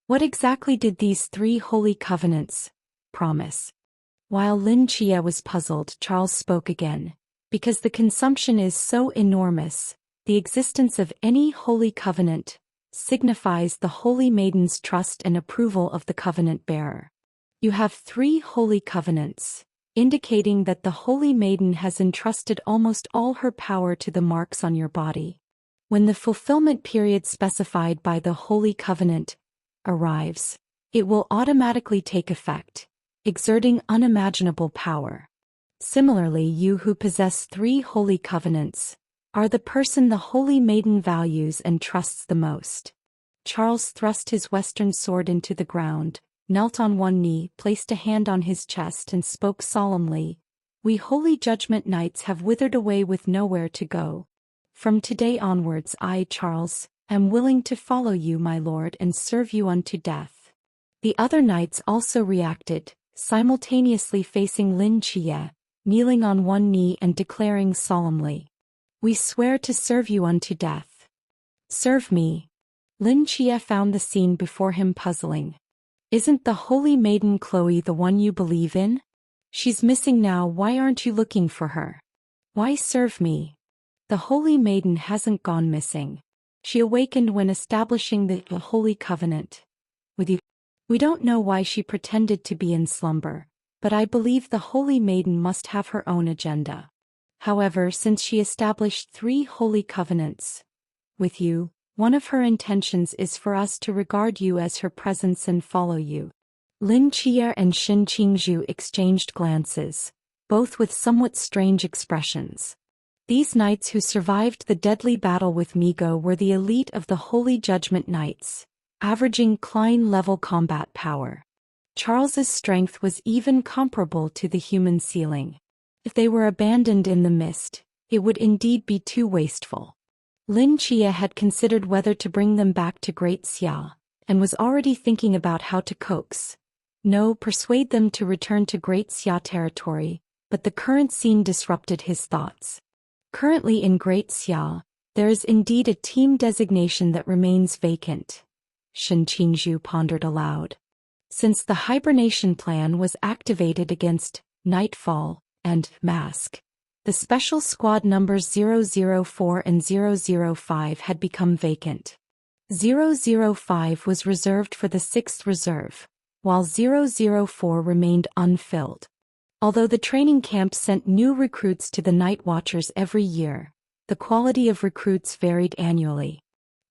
What exactly did these 3 holy covenants promise? While Lin Chia was puzzled, Charles spoke again. Because the consumption is so enormous, the existence of any holy covenant signifies the Holy Maiden's trust and approval of the covenant bearer. You have 3 holy covenants, indicating that the Holy Maiden has entrusted almost all her power to the marks on your body. When the fulfillment period specified by the Holy Covenant arrives, it will automatically take effect, exerting unimaginable power. Similarly, you who possess 3 holy covenants are the person the Holy Maiden values and trusts the most. Charles thrust his western sword into the ground, knelt on one knee, placed a hand on his chest and spoke solemnly. We Holy Judgment Knights have withered away with nowhere to go. From today onwards I, Charles, am willing to follow you, my lord, and serve you unto death. The other knights also reacted, simultaneously facing Lin Chia, kneeling on one knee and declaring solemnly, we swear to serve you unto death. Serve me. Lin Chia found the scene before him puzzling. Isn't the Holy Maiden Chloe the one you believe in? She's missing now. Why aren't you looking for her? Why serve me? The Holy Maiden hasn't gone missing. She awakened when establishing the Holy Covenant with you. We don't know why she pretended to be in slumber, but I believe the Holy Maiden must have her own agenda. However, since she established 3 holy covenants with you, one of her intentions is for us to regard you as her presence and follow you. Lin Chia and Xin Qingzhu exchanged glances, both with somewhat strange expressions. These knights who survived the deadly battle with Migo were the elite of the Holy Judgment Knights, averaging Klein-level combat power. Charles's strength was even comparable to the human ceiling. If they were abandoned in the mist, it would indeed be too wasteful. Lin Chia had considered whether to bring them back to Great Xia, and was already thinking about how to persuade them to return to Great Xia territory, but the current scene disrupted his thoughts. Currently in Great Xia, there is indeed a team designation that remains vacant. Shen Qingzhu pondered aloud. Since the hibernation plan was activated against Nightfall and Mask, the special squad numbers 004 and 005 had become vacant. 005 was reserved for the 6th Reserve, while 004 remained unfilled. Although the training camp sent new recruits to the Night Watchers every year, the quality of recruits varied annually.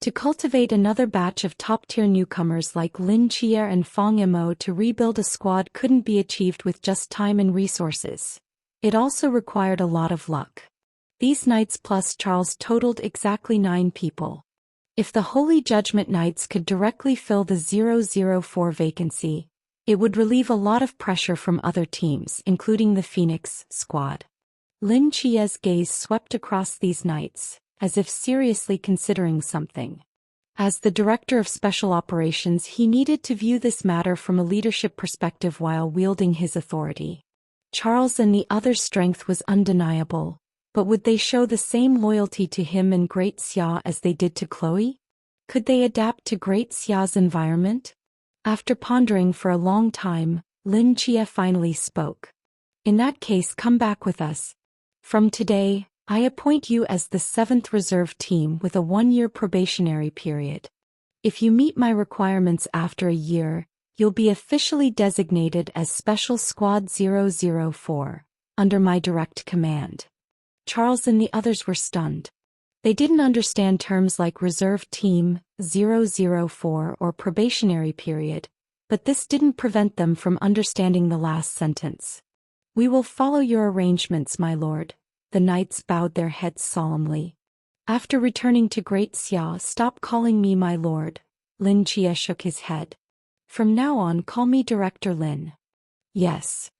To cultivate another batch of top-tier newcomers like Lin Chier and Fong Mo to rebuild a squad couldn't be achieved with just time and resources. It also required a lot of luck. These knights plus Charles totaled exactly 9 people. If the Holy Judgment Knights could directly fill the 004 vacancy, it would relieve a lot of pressure from other teams, including the Phoenix squad. Lin Chie's gaze swept across these knights, as if seriously considering something. As the director of special operations, he needed to view this matter from a leadership perspective while wielding his authority. Charles and the others' strength was undeniable, but would they show the same loyalty to him and Great Xia as they did to Chloe? Could they adapt to Great Xia's environment? After pondering for a long time, Lin Chia finally spoke. In that case, come back with us. From today, I appoint you as the 7th Reserve Team with a 1-year probationary period. If you meet my requirements after a year, you'll be officially designated as Special Squad 004, under my direct command. Charles and the others were stunned. They didn't understand terms like Reserve Team, 004 or probationary period, but this didn't prevent them from understanding the last sentence. We will follow your arrangements, my lord. The knights bowed their heads solemnly. After returning to Great Xia, stop calling me my lord. Lin Chia shook his head. From now on, call me Director Lin. Yes.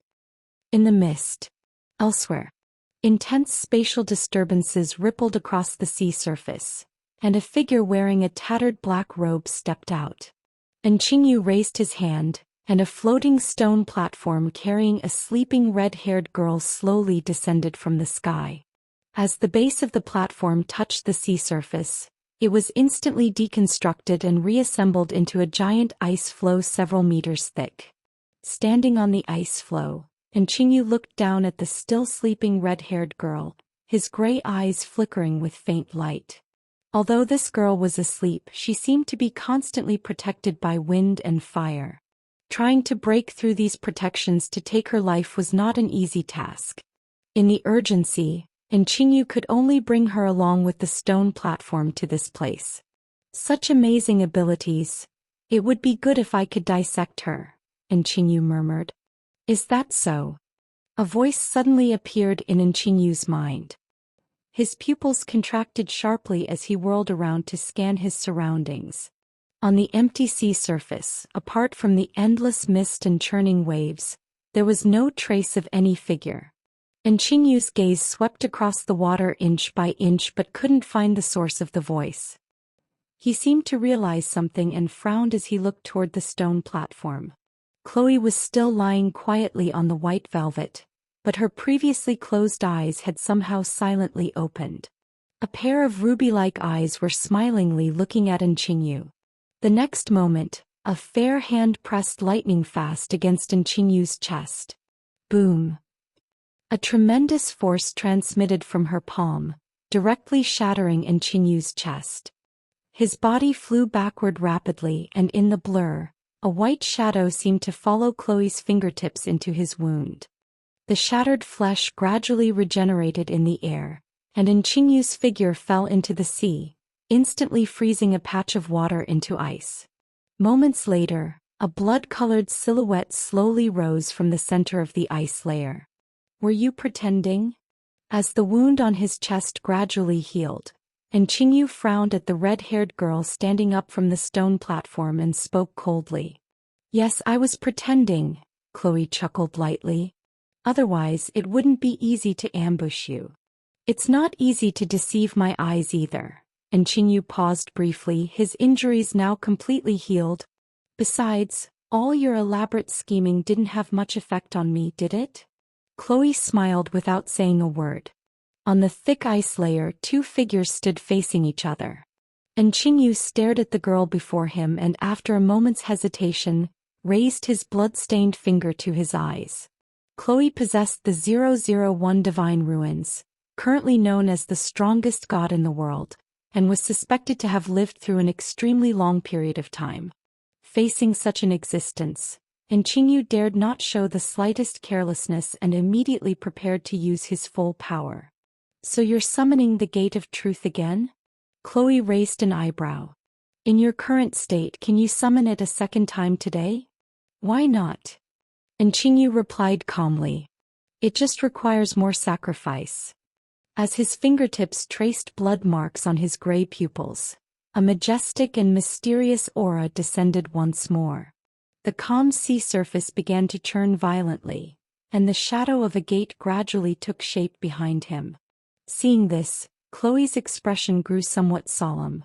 In the mist. Elsewhere. Intense spatial disturbances rippled across the sea surface, and a figure wearing a tattered black robe stepped out. And Qingyu raised his hand, and a floating stone platform carrying a sleeping red-haired girl slowly descended from the sky. As the base of the platform touched the sea surface, it was instantly deconstructed and reassembled into a giant ice floe several meters thick. Standing on the ice floe, and Qingyu looked down at the still sleeping red-haired girl, his gray eyes flickering with faint light. Although this girl was asleep, she seemed to be constantly protected by wind and fire. Trying to break through these protections to take her life was not an easy task. In the urgency, and Qingyu could only bring her along with the stone platform to this place. Such amazing abilities. It would be good if I could dissect her, and Qingyu murmured. Is that so? A voice suddenly appeared in Qinyu's mind. His pupils contracted sharply as he whirled around to scan his surroundings. On the empty sea surface, apart from the endless mist and churning waves, there was no trace of any figure. And Qinyu's gaze swept across the water inch by inch but couldn't find the source of the voice. He seemed to realize something and frowned as he looked toward the stone platform. Chloe was still lying quietly on the white velvet, but her previously closed eyes had somehow silently opened. A pair of ruby-like eyes were smilingly looking at Qingyu. The next moment, a fair hand pressed lightning fast against Qinyu's chest. Boom! A tremendous force transmitted from her palm, directly shattering Qinyu's chest. His body flew backward rapidly, and in the blur, a white shadow seemed to follow Chloe's fingertips into his wound. The shattered flesh gradually regenerated in the air, and Qinyu's figure fell into the sea, instantly freezing a patch of water into ice. Moments later, a blood-colored silhouette slowly rose from the center of the ice layer. Were you pretending? As the wound on his chest gradually healed, Qingyu frowned at the red-haired girl standing up from the stone platform and spoke coldly. Yes, I was pretending, Chloe chuckled lightly. Otherwise, it wouldn't be easy to ambush you. It's not easy to deceive my eyes either. Qingyu paused briefly, his injuries now completely healed. Besides, all your elaborate scheming didn't have much effect on me, did it? Chloe smiled without saying a word. On the thick ice layer, 2 figures stood facing each other. Qingyu stared at the girl before him and after a moment's hesitation, raised his blood-stained finger to his eyes. Chloe possessed the 001 Divine Ruins, currently known as the strongest god in the world, and was suspected to have lived through an extremely long period of time. Facing such an existence, and Qingyu dared not show the slightest carelessness and immediately prepared to use his full power. So you're summoning the Gate of Truth again? Chloe raised an eyebrow. In your current state, can you summon it a second time today? Why not? And Qingyu replied calmly. It just requires more sacrifice. As his fingertips traced blood marks on his gray pupils, a majestic and mysterious aura descended once more. The calm sea surface began to churn violently, and the shadow of a gate gradually took shape behind him. Seeing this, Chloe's expression grew somewhat solemn.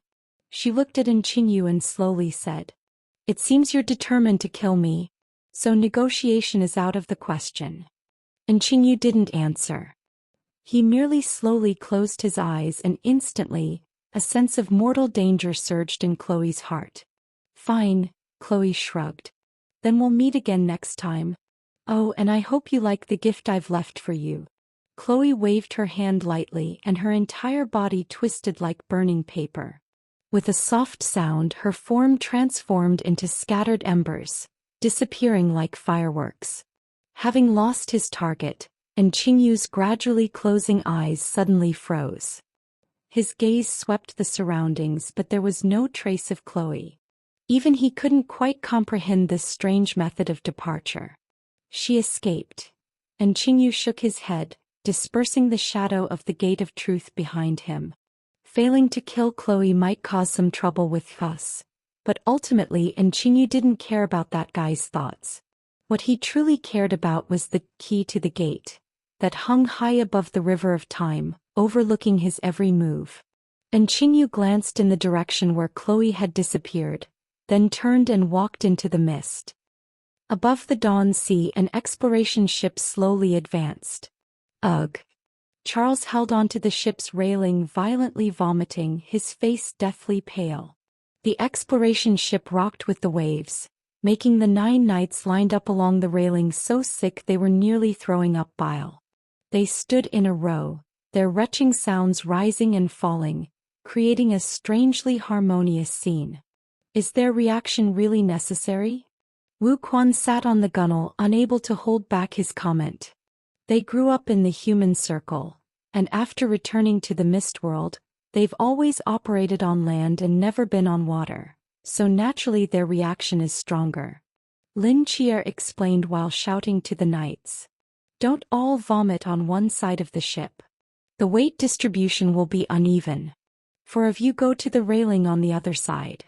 She looked at Qingyu and slowly said, "It seems you're determined to kill me, so negotiation is out of the question." And Qingyu didn't answer. He merely slowly closed his eyes, and instantly, a sense of mortal danger surged in Chloe's heart. "Fine," Chloe shrugged. "Then we'll meet again next time. Oh, and I hope you like the gift I've left for you." Chloe waved her hand lightly and her entire body twisted like burning paper. With a soft sound, her form transformed into scattered embers, disappearing like fireworks. Having lost his target, and Qingyu's gradually closing eyes suddenly froze. His gaze swept the surroundings, but there was no trace of Chloe. Even he couldn't quite comprehend this strange method of departure. She escaped. And Qingyu shook his head, dispersing the shadow of the Gate of Truth behind him. Failing to kill Chloe might cause some trouble with us, but ultimately Qingyu didn't care about that guy's thoughts. What he truly cared about was the key to the gate that hung high above the river of time, overlooking his every move. And Qingyu glanced in the direction where Chloe had disappeared, then turned and walked into the mist. Above the dawn sea, an exploration ship slowly advanced. Ugh! Charles held onto the ship's railing, violently vomiting, his face deathly pale. The exploration ship rocked with the waves, making the 9 knights lined up along the railing so sick they were nearly throwing up bile. They stood in a row, their retching sounds rising and falling, creating a strangely harmonious scene. Is their reaction really necessary? Wu Quan sat on the gunwale, unable to hold back his comment. They grew up in the human circle, and after returning to the mist world, they've always operated on land and never been on water, so naturally their reaction is stronger. Lin Chia explained while shouting to the knights. Don't all vomit on one side of the ship. The weight distribution will be uneven. 4 of you go to the railing on the other side.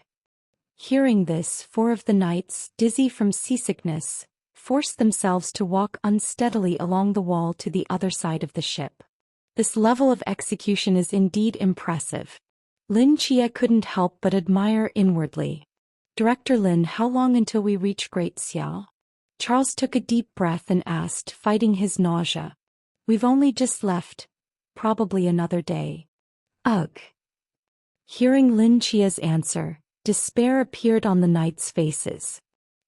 Hearing this, 4 of the knights, dizzy from seasickness, forced themselves to walk unsteadily along the wall to the other side of the ship. This level of execution is indeed impressive. Lin Chia couldn't help but admire inwardly. Director Lin, how long until we reach Great Xiao? Charles took a deep breath and asked, fighting his nausea. We've only just left. Probably another day. Ugh. Hearing Lin Chia's answer, despair appeared on the knights' faces.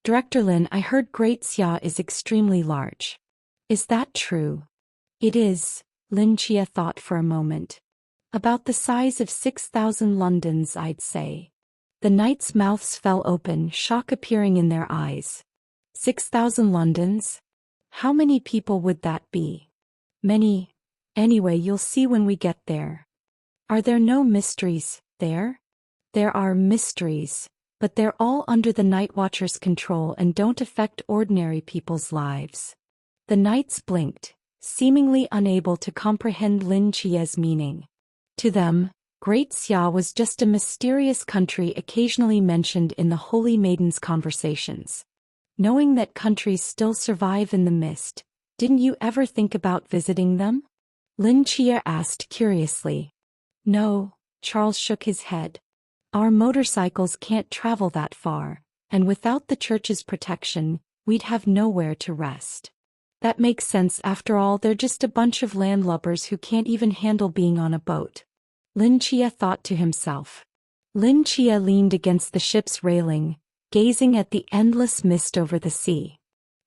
Director Lin, I heard Great Xia is extremely large. Is that true? It is, Lin Chia thought for a moment. About the size of 6,000 Londons, I'd say. The knights' mouths fell open, shock appearing in their eyes. 6,000 Londons? How many people would that be? Many. Anyway, you'll see when we get there. Are there no mysteries there? There are mysteries, but they're all under the Night Watcher's control and don't affect ordinary people's lives. The knights blinked, seemingly unable to comprehend Lin Chia's meaning. To them, Great Xia was just a mysterious country occasionally mentioned in the Holy Maiden's conversations. Knowing that countries still survive in the mist, didn't you ever think about visiting them? Lin Chia asked curiously. No, Charles shook his head. Our motorcycles can't travel that far, and without the church's protection, we'd have nowhere to rest. That makes sense, after all, they're just a bunch of landlubbers who can't even handle being on a boat. Lin Chia thought to himself. Lin Chia leaned against the ship's railing, gazing at the endless mist over the sea.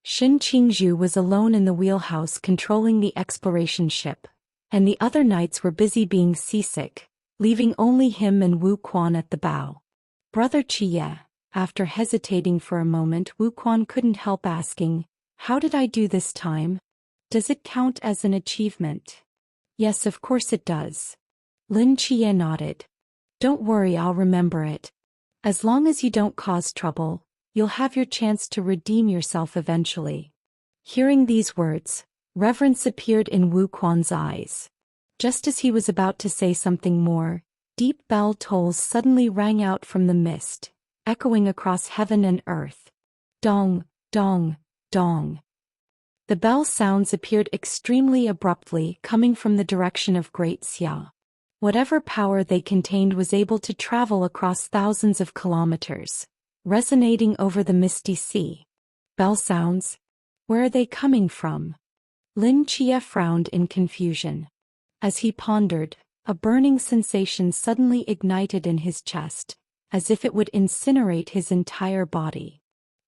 Xin Qingzhu was alone in the wheelhouse controlling the exploration ship, and the other knights were busy being seasick, leaving only him and Wu Quan at the bow. Brother Chia, After hesitating for a moment, Wu Quan couldn't help asking, "How did I do this time? Does it count as an achievement?" "Yes, of course it does." Lin Qie nodded. "Don't worry, I'll remember it. As long as you don't cause trouble, you'll have your chance to redeem yourself eventually." Hearing these words, reverence appeared in Wu Quan's eyes. Just as he was about to say something more, deep bell tolls suddenly rang out from the mist, echoing across heaven and earth. Dong, dong, dong. The bell sounds appeared extremely abruptly, coming from the direction of Great Xia. Whatever power they contained was able to travel across thousands of kilometers, resonating over the misty sea. Bell sounds? Where are they coming from? Lin Qie frowned in confusion. As he pondered, a burning sensation suddenly ignited in his chest, as if it would incinerate his entire body.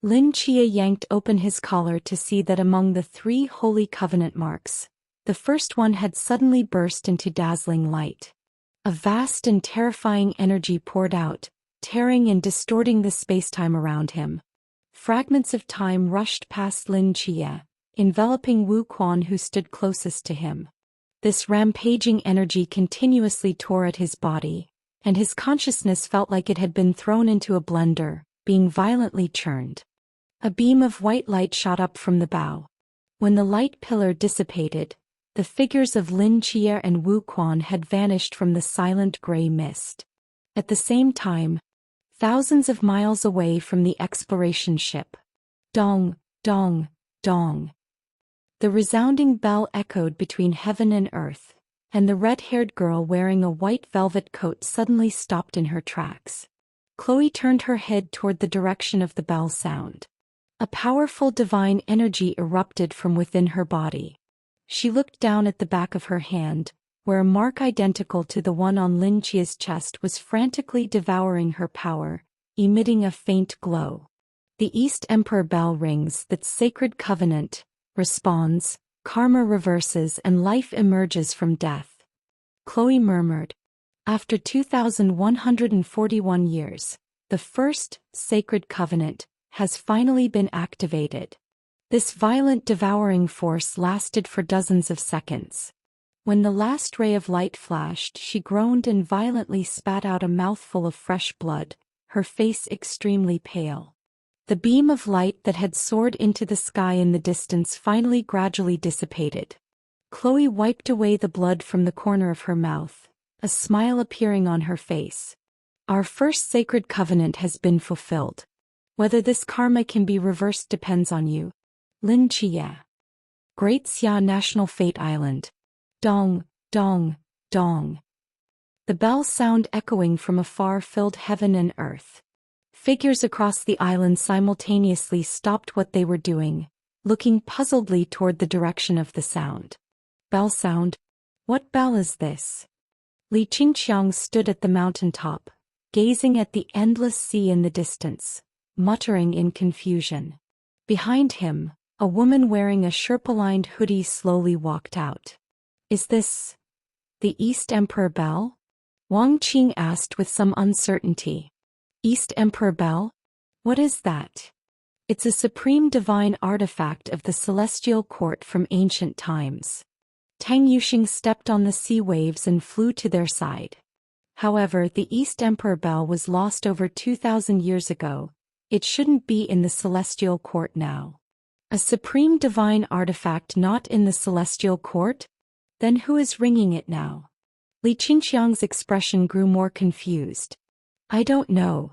Lin Qie yanked open his collar to see that among the 3 holy covenant marks, the first one had suddenly burst into dazzling light. A vast and terrifying energy poured out, tearing and distorting the spacetime around him. Fragments of time rushed past Lin Qie, enveloping Wu Quan, who stood closest to him. This rampaging energy continuously tore at his body, and his consciousness felt like it had been thrown into a blender, being violently churned. A beam of white light shot up from the bow. When the light pillar dissipated, the figures of Lin Qie and Wu Quan had vanished from the silent gray mist. At the same time, thousands of miles away from the exploration ship. Dong, dong, dong. The resounding bell echoed between heaven and earth, and the red-haired girl wearing a white velvet coat suddenly stopped in her tracks. Chloe turned her head toward the direction of the bell sound. A powerful divine energy erupted from within her body. She looked down at the back of her hand, where a mark identical to the one on Lin Qie's chest was frantically devouring her power, emitting a faint glow. The East Emperor bell rings, that sacred covenant, responds, karma reverses and life emerges from death. Chloe murmured. After 2,141 years, the first sacred covenant has finally been activated. This violent devouring force lasted for dozens of seconds. When the last ray of light flashed, she groaned and violently spat out a mouthful of fresh blood, her face extremely pale. The beam of light that had soared into the sky in the distance finally gradually dissipated. Chloe wiped away the blood from the corner of her mouth, a smile appearing on her face. Our first sacred covenant has been fulfilled. Whether this karma can be reversed depends on you. Lin Qie. Great Xia National Fate Island. Dong, dong, dong. The bell sound echoing from afar filled heaven and earth. Figures across the island simultaneously stopped what they were doing, looking puzzledly toward the direction of the sound. Bell sound? What bell is this? Li Qingqiang stood at the mountaintop, gazing at the endless sea in the distance, muttering in confusion. Behind him, a woman wearing a Sherpa-lined hoodie slowly walked out. Is this the East Emperor bell? Wang Qing asked with some uncertainty. East Emperor bell? What is that? It's a supreme divine artifact of the celestial court from ancient times. Tang Yuxing stepped on the sea waves and flew to their side. However, the East Emperor bell was lost over 2,000 years ago. It shouldn't be in the celestial court now. A supreme divine artifact not in the celestial court? Then who is ringing it now? Li Qingqiang's expression grew more confused. I don't know.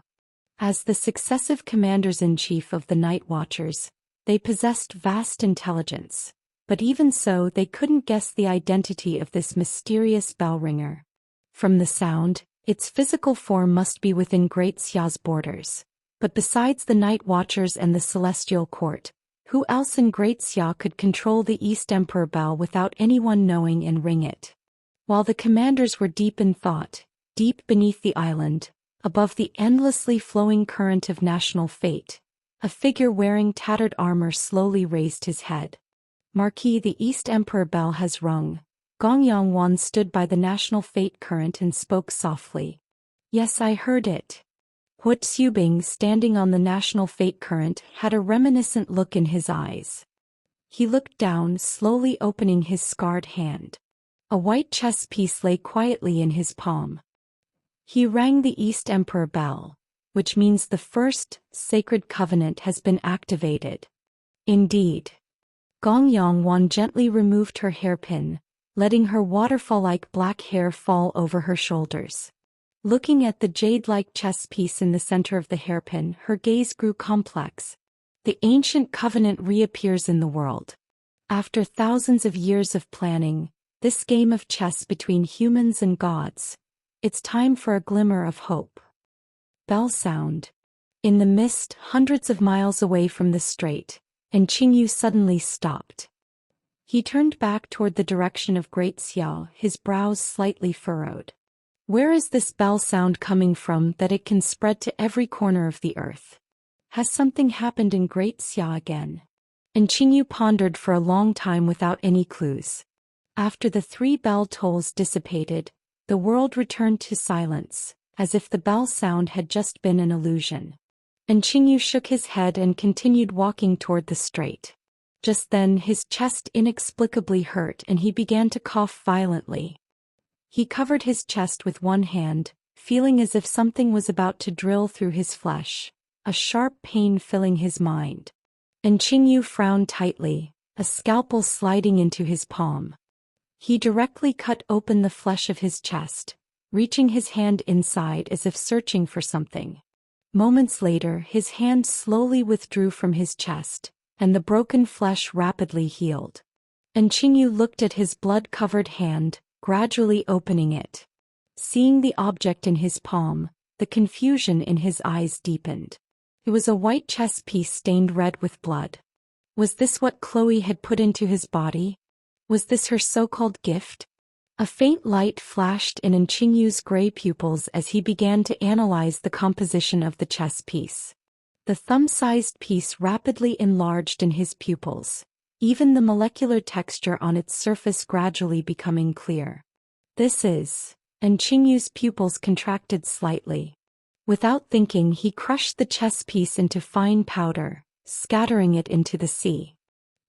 As the successive commanders-in-chief of the Night Watchers, they possessed vast intelligence, but even so they couldn't guess the identity of this mysterious bell ringer. From the sound, its physical form must be within Great Xia's borders. But besides the Night Watchers and the Celestial Court, who else in Great Xia could control the East Emperor bell without anyone knowing and ring it? While the commanders were deep in thought, deep beneath the island, above the endlessly flowing current of national fate, a figure wearing tattered armor slowly raised his head. Marquis, the East Emperor bell has rung. Gong Yangwan stood by the national fate current and spoke softly. Yes, I heard it. Hua Tsubing, standing on the national fate current, had a reminiscent look in his eyes. He looked down, slowly opening his scarred hand. A white chess piece lay quietly in his palm. He rang the East Emperor bell, which means the first sacred covenant has been activated. Indeed. Gong Yongwan gently removed her hairpin, letting her waterfall-like black hair fall over her shoulders. Looking at the jade-like chess piece in the center of the hairpin, her gaze grew complex. The ancient covenant reappears in the world. After thousands of years of planning, this game of chess between humans and gods, it's time for a glimmer of hope. Bell sound. In the mist, hundreds of miles away from the strait, and Qingyu suddenly stopped. He turned back toward the direction of Great Xiao, his brows slightly furrowed. Where is this bell sound coming from that it can spread to every corner of the earth? Has something happened in Great Xia again? And Qingyu pondered for a long time without any clues. After the 3 bell tolls dissipated, the world returned to silence, as if the bell sound had just been an illusion. And Qingyu shook his head and continued walking toward the strait. Just then his chest inexplicably hurt and he began to cough violently. He covered his chest with one hand, feeling as if something was about to drill through his flesh, a sharp pain filling his mind. And Qingyu frowned tightly, a scalpel sliding into his palm. He directly cut open the flesh of his chest, reaching his hand inside as if searching for something. Moments later, his hand slowly withdrew from his chest, and the broken flesh rapidly healed. And Qingyu looked at his blood-covered hand, gradually opening it. Seeing the object in his palm, the confusion in his eyes deepened. It was a white chess piece stained red with blood. Was this what Chloe had put into his body? Was this her so-called gift? A faint light flashed in Qingyu's gray pupils as he began to analyze the composition of the chess piece. The thumb-sized piece rapidly enlarged in his pupils, even the molecular texture on its surface gradually becoming clear. This is... And Qingyu's pupils contracted slightly. Without thinking, he crushed the chess piece into fine powder, scattering it into the sea.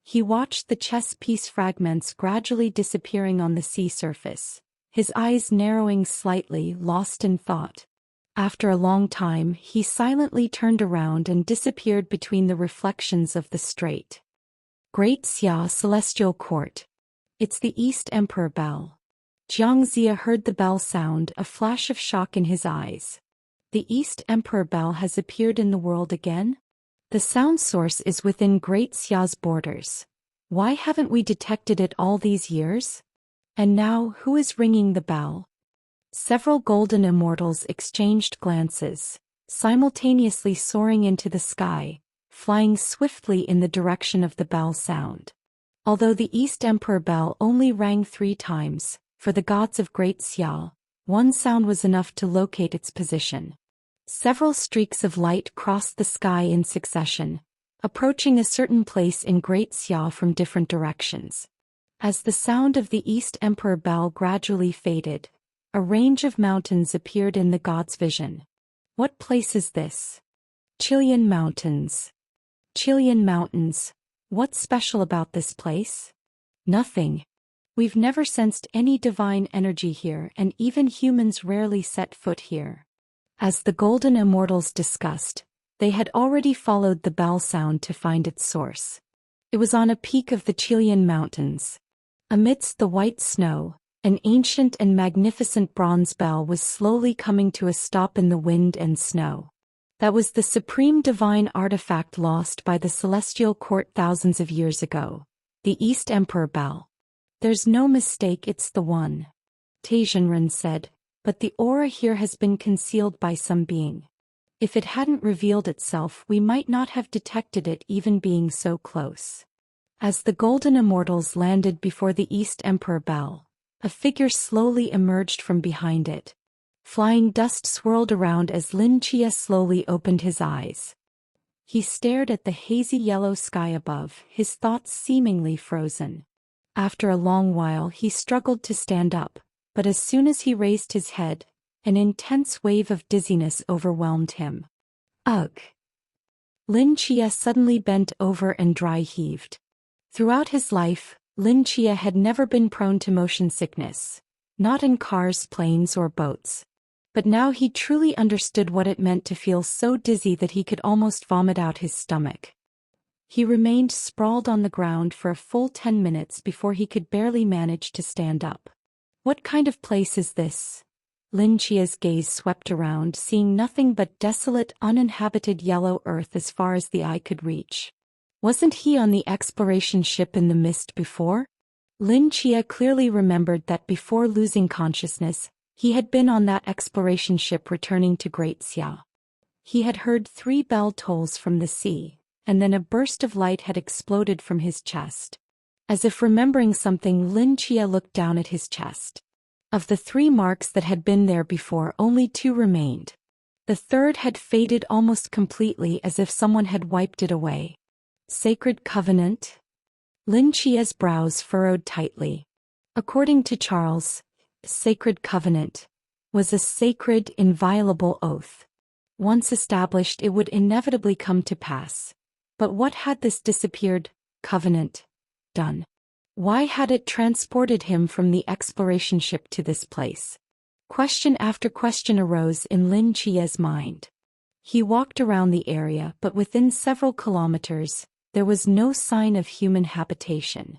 He watched the chess piece fragments gradually disappearing on the sea surface, his eyes narrowing slightly, lost in thought. After a long time, he silently turned around and disappeared between the reflections of the strait. Great Xia Celestial Court. It's the East Emperor bell. Jiang Zia heard the bell sound, a flash of shock in his eyes. The East Emperor bell has appeared in the world again? The sound source is within Great Xia's borders. Why haven't we detected it all these years? And now, who is ringing the bell? Several golden immortals exchanged glances, simultaneously soaring into the sky, flying swiftly in the direction of the bell sound. Although the East Emperor bell only rang 3 times, for the gods of Great Xia, one sound was enough to locate its position. Several streaks of light crossed the sky in succession, approaching a certain place in Great Xia from different directions. As the sound of the East Emperor bell gradually faded, a range of mountains appeared in the god's vision. What place is this? Qilian Mountains. Qilian Mountains. What's special about this place? Nothing. We've never sensed any divine energy here, and even humans rarely set foot here. As the Golden Immortals discussed, they had already followed the bell sound to find its source. It was on a peak of the Qilian Mountains. Amidst the white snow, an ancient and magnificent bronze bell was slowly coming to a stop in the wind and snow. That was the supreme divine artifact lost by the Celestial Court thousands of years ago, the East Emperor bell. There's no mistake, it's the one, Taizhenren said, but the aura here has been concealed by some being. If it hadn't revealed itself, we might not have detected it even being so close. As the Golden Immortals landed before the East Emperor bell, a figure slowly emerged from behind it. Flying dust swirled around as Lin Chia slowly opened his eyes. He stared at the hazy yellow sky above, his thoughts seemingly frozen. After a long while he struggled to stand up, but as soon as he raised his head, An intense wave of dizziness overwhelmed him. Ugh! Lin Chia suddenly bent over and dry heaved. Throughout his life, Lin Chia had never been prone to motion sickness. Not in cars, planes, or boats. But now he truly understood what it meant to feel so dizzy that he could almost vomit out his stomach. He remained sprawled on the ground for a full 10 minutes before he could barely manage to stand up. What kind of place is this? Lin Chia's gaze swept around, seeing nothing but desolate, uninhabited yellow earth as far as the eye could reach. Wasn't he on the exploration ship in the mist before? Lin Chia clearly remembered that before losing consciousness, he had been on that exploration ship returning to Great Xia. He had heard 3 bell tolls from the sea, and then a burst of light had exploded from his chest. As if remembering something, Lin Chia looked down at his chest. Of the 3 marks that had been there before, only 2 remained. The third had faded almost completely, as if someone had wiped it away. Sacred covenant? Lin Chia's brows furrowed tightly. According to Charles, sacred covenant was a sacred, inviolable oath. Once established, it would inevitably come to pass. But what had this disappeared covenant done? Why had it transported him from the exploration ship to this place? Question after question arose in Lin Chia's mind. He walked around the area, but within several kilometers, there was no sign of human habitation.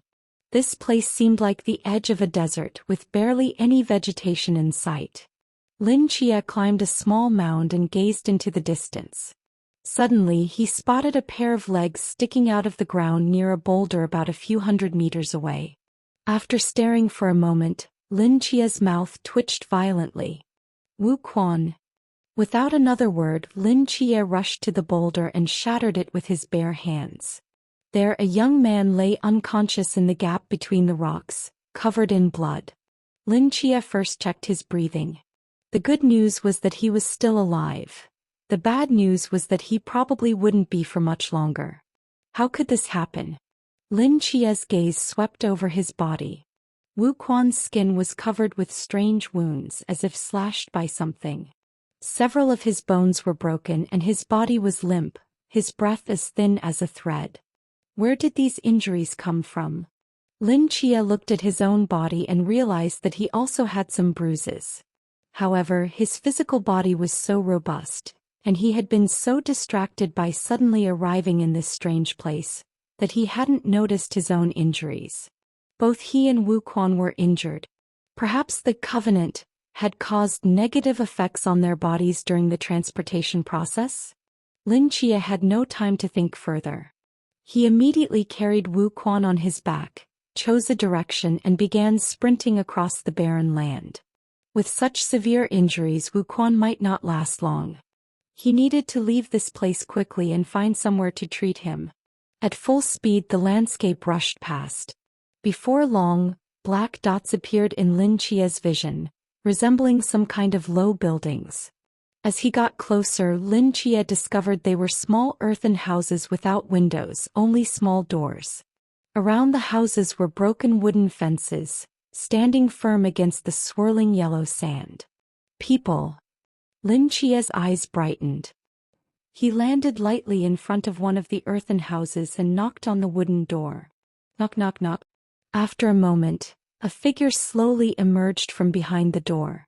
This place seemed like the edge of a desert with barely any vegetation in sight. Lin Chia climbed a small mound and gazed into the distance. Suddenly, he spotted a pair of legs sticking out of the ground near a boulder about a few hundred meters away. After staring for a moment, Lin Chia's mouth twitched violently. Wu Quan. Without another word, Lin Chia rushed to the boulder and shattered it with his bare hands. There, a young man lay unconscious in the gap between the rocks, covered in blood. Lin Chia first checked his breathing. The good news was that he was still alive. The bad news was that he probably wouldn't be for much longer. How could this happen? Lin Chia's gaze swept over his body. Wu Quan's skin was covered with strange wounds, as if slashed by something. Several of his bones were broken and his body was limp, his breath as thin as a thread. Where did these injuries come from? Lin Chia looked at his own body and realized that he also had some bruises. However, his physical body was so robust, and he had been so distracted by suddenly arriving in this strange place, that he hadn't noticed his own injuries. Both he and Wu Quan were injured. Perhaps the covenant had caused negative effects on their bodies during the transportation process? Lin Chia had no time to think further. He immediately carried Wu Quan on his back, chose a direction and began sprinting across the barren land. With such severe injuries, Wu Quan might not last long. He needed to leave this place quickly and find somewhere to treat him. At full speed, the landscape rushed past. Before long, black dots appeared in Lin Chia's vision, resembling some kind of low buildings. As he got closer, Lin Chia discovered they were small earthen houses without windows, only small doors. Around the houses were broken wooden fences, standing firm against the swirling yellow sand. People. Lin Chia's eyes brightened. He landed lightly in front of one of the earthen houses and knocked on the wooden door. Knock, knock, knock. After a moment, a figure slowly emerged from behind the door.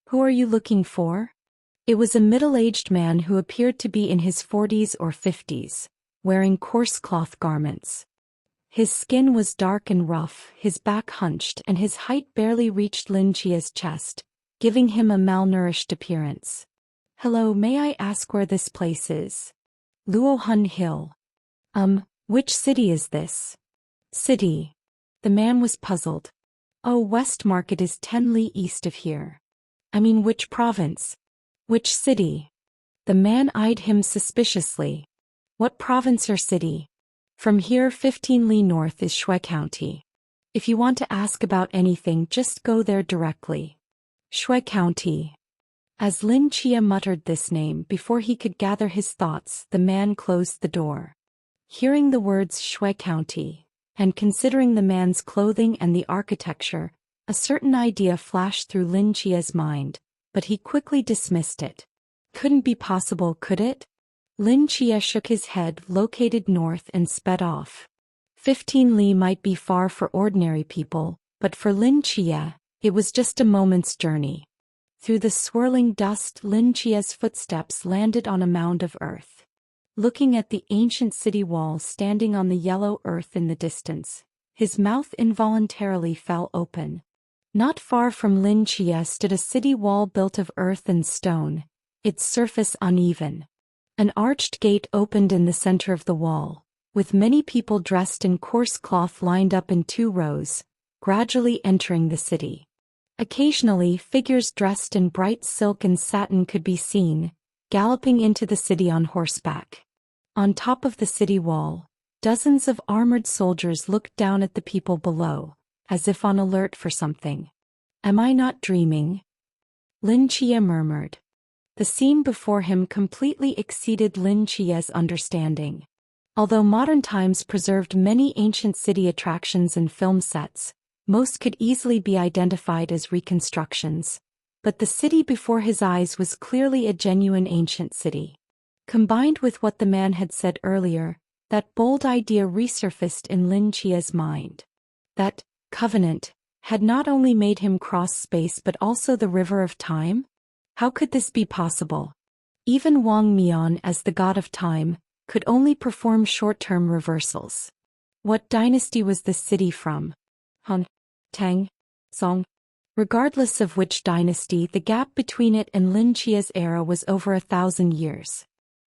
Who are you looking for? It was a middle-aged man who appeared to be in his 40s or 50s, wearing coarse cloth garments. His skin was dark and rough, his back hunched, and his height barely reached Lin Chia's chest, giving him a malnourished appearance. Hello, may I ask where this place is? Luohun Hill. Which city is this? City. The man was puzzled. Oh, West Market is 10 li east of here. I mean, which province? Which city? The man eyed him suspiciously. What province or city? From here 15 li north is Shui County. If you want to ask about anything, just go there directly. Shui County. As Lin Chia muttered this name before he could gather his thoughts, the man closed the door. Hearing the words Shui County, and considering the man's clothing and the architecture, a certain idea flashed through Lin Chia's mind. but he quickly dismissed it. Couldn't be possible, could it? Lin Chia shook his head, located north, and sped off. 15 li might be far for ordinary people, but for Lin Chia, it was just a moment's journey. Through the swirling dust, Lin Chia's footsteps landed on a mound of earth. Looking at the ancient city wall standing on the yellow earth in the distance, his mouth involuntarily fell open. Not far from Lin Chia stood a city wall built of earth and stone, its surface uneven. An arched gate opened in the center of the wall, with many people dressed in coarse cloth lined up in 2 rows, gradually entering the city. Occasionally, figures dressed in bright silk and satin could be seen, galloping into the city on horseback. On top of the city wall, dozens of armored soldiers looked down at the people below, as if on alert for something. "Am I not dreaming?" Lin Chia murmured. The scene before him completely exceeded Lin Chia's understanding. Although modern times preserved many ancient city attractions and film sets, most could easily be identified as reconstructions. But the city before his eyes was clearly a genuine ancient city. Combined with what the man had said earlier, that bold idea resurfaced in Lin Chia's mind. That covenant had not only made him cross space but also the river of time? How could this be possible? Even Wang Mian, as the god of time, could only perform short-term reversals. What dynasty was this city from? Han, Tang, Song? Regardless of which dynasty, the gap between it and Lin Chia's era was over 1,000 years.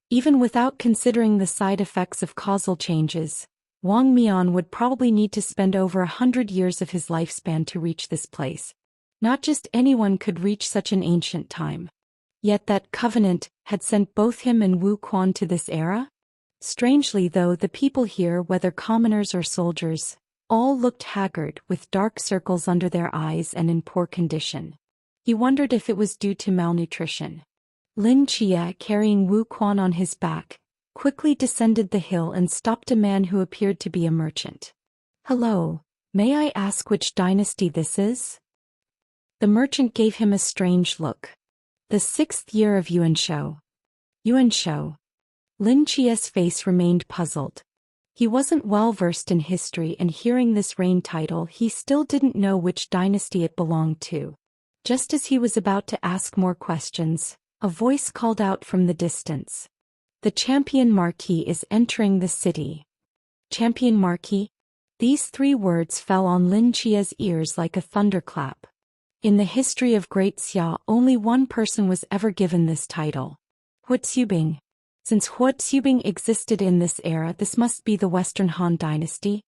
Even without considering the side effects of causal changes, Wang Mian would probably need to spend over 100 years of his lifespan to reach this place. Not just anyone could reach such an ancient time. Yet that covenant had sent both him and Wu Quan to this era? Strangely though, the people here, whether commoners or soldiers, all looked haggard, with dark circles under their eyes and in poor condition. He wondered if it was due to malnutrition. Lin Chia, carrying Wu Quan on his back, quickly descended the hill and stopped a man who appeared to be a merchant. "Hello, may I ask which dynasty this is?" The merchant gave him a strange look. "The 6th year of Yuanshou." Yuanshou. Lin Chia's face remained puzzled. He wasn't well versed in history, and hearing this reign title, he still didn't know which dynasty it belonged to. Just as he was about to ask more questions, a voice called out from the distance. "The champion marquis is entering the city." Champion marquis? These 3 words fell on Lin Chia's ears like a thunderclap. In the history of Great Xia, only one person was ever given this title. Hua Xubing. Since Hua Xubing existed in this era, this must be the Western Han Dynasty.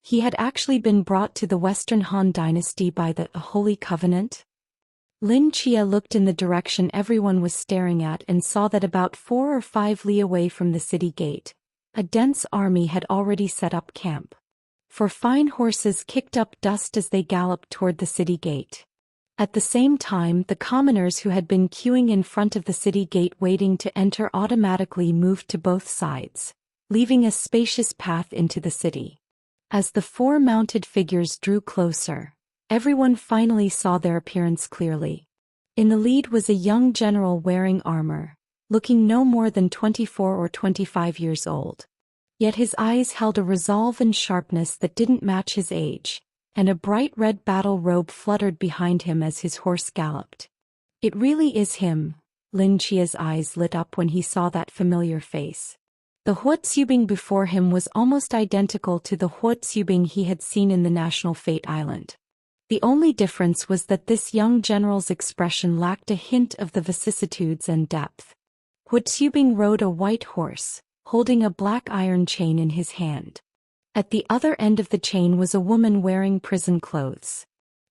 He had actually been brought to the Western Han Dynasty by the Holy Covenant. Lin Chia looked in the direction everyone was staring at and saw that about 4 or 5 li away from the city gate, a dense army had already set up camp. 4 fine horses kicked up dust as they galloped toward the city gate. At the same time, the commoners who had been queuing in front of the city gate waiting to enter automatically moved to both sides, leaving a spacious path into the city. As the 4 mounted figures drew closer, everyone finally saw their appearance clearly. In the lead was a young general wearing armor, looking no more than 24 or 25 years old. Yet his eyes held a resolve and sharpness that didn't match his age, and a bright red battle robe fluttered behind him as his horse galloped. "It really is him." Lin Chia's eyes lit up when he saw that familiar face. The Hua Xubing before him was almost identical to the Hua Xubing he had seen in the National Fate Island. The only difference was that this young general's expression lacked a hint of the vicissitudes and depth. Hua Xubing rode a white horse, holding a black iron chain in his hand. At the other end of the chain was a woman wearing prison clothes.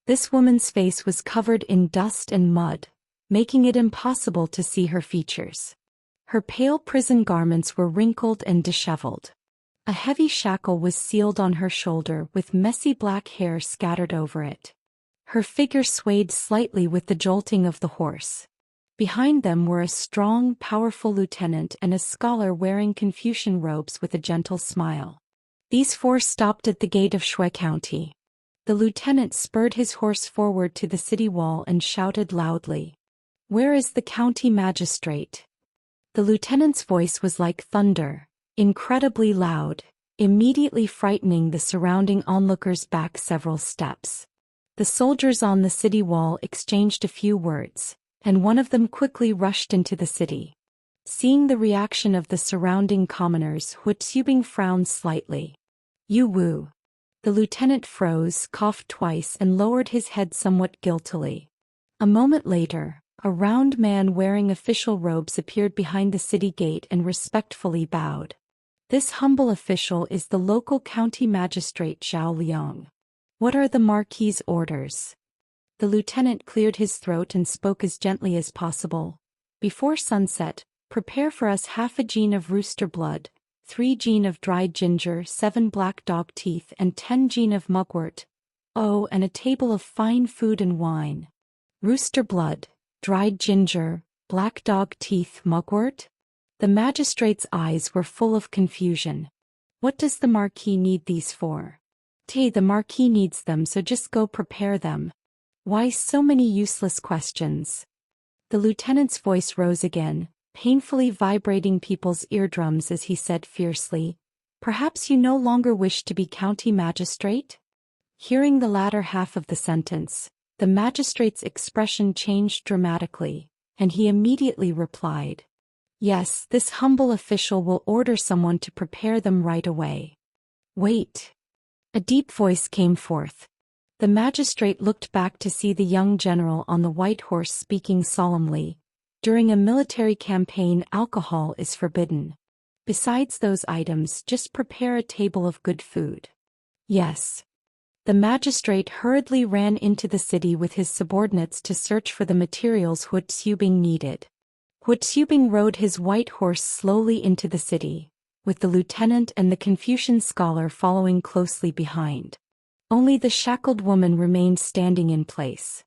This woman's face was covered in dust and mud, making it impossible to see her features. Her pale prison garments were wrinkled and disheveled. A heavy shackle was sealed on her shoulder with messy black hair scattered over it. Her figure swayed slightly with the jolting of the horse. Behind them were a strong, powerful lieutenant and a scholar wearing Confucian robes with a gentle smile. These 4 stopped at the gate of Shui County. The lieutenant spurred his horse forward to the city wall and shouted loudly, Where is the county magistrate? The lieutenant's voice was like thunder, incredibly loud, immediately frightening the surrounding onlookers back several steps. The soldiers on the city wall exchanged a few words, and one of them quickly rushed into the city. Seeing the reaction of the surrounding commoners, Hu Xubing frowned slightly. "You Wu." The lieutenant froze, coughed twice and lowered his head somewhat guiltily. A moment later, a round man wearing official robes appeared behind the city gate and respectfully bowed. "This humble official is the local county magistrate Zhao Liang. What are the Marquis's orders?" The lieutenant cleared his throat and spoke as gently as possible. "Before sunset, prepare for us half a gin of rooster blood, 3 gin of dried ginger, 7 black dog teeth and 10 gin of mugwort. Oh, and a table of fine food and wine." Rooster blood, dried ginger, black dog teeth, mugwort? The magistrate's eyes were full of confusion. "What does the Marquis need these for?" The Marquis needs them, so just go prepare them." "Why so many useless questions?" The lieutenant's voice rose again, painfully vibrating people's eardrums as he said fiercely, "Perhaps you no longer wish to be county magistrate?" Hearing the latter half of the sentence, the magistrate's expression changed dramatically, and he immediately replied, "Yes, this humble official will order someone to prepare them right away." "Wait." A deep voice came forth. The magistrate looked back to see the young general on the white horse speaking solemnly. "During a military campaign, alcohol is forbidden. Besides those items, just prepare a table of good food." "Yes." The magistrate hurriedly ran into the city with his subordinates to search for the materials Hu Xubing needed. Hu Xubing rode his white horse slowly into the city, with the lieutenant and the Confucian scholar following closely behind. Only the shackled woman remained standing in place.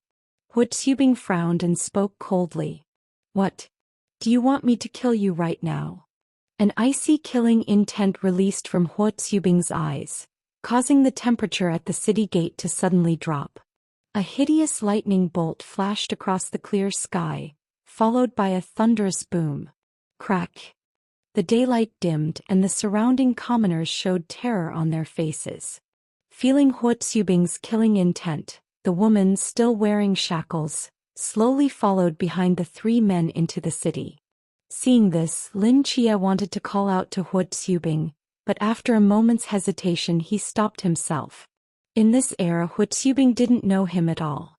Hu Xubing frowned and spoke coldly. "What? Do you want me to kill you right now?" An icy killing intent released from Hu Xubing's eyes, causing the temperature at the city gate to suddenly drop. A hideous lightning bolt flashed across the clear sky, followed by a thunderous boom. Crack! The daylight dimmed and the surrounding commoners showed terror on their faces. Feeling Hu Xubing's killing intent, the woman, still wearing shackles, slowly followed behind the 3 men into the city. Seeing this, Lin Chia wanted to call out to Hu Xubing, but after a moment's hesitation he stopped himself. In this era Hu Xubing didn't know him at all.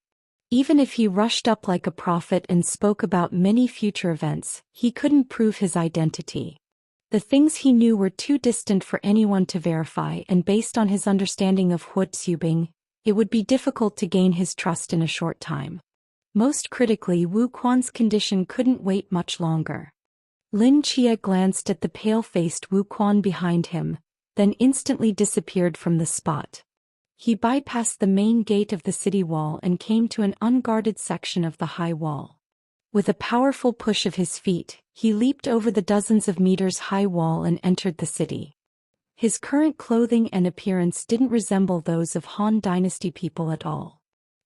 Even if he rushed up like a prophet and spoke about many future events, he couldn't prove his identity. The things he knew were too distant for anyone to verify, and based on his understanding of Hu Xubing, it would be difficult to gain his trust in a short time. Most critically, Wu Quan's condition couldn't wait much longer. Lin Chia glanced at the pale-faced Wu Quan behind him, then instantly disappeared from the spot. He bypassed the main gate of the city wall and came to an unguarded section of the high wall. With a powerful push of his feet, he leaped over the dozens of meters high wall and entered the city. His current clothing and appearance didn't resemble those of Han Dynasty people at all.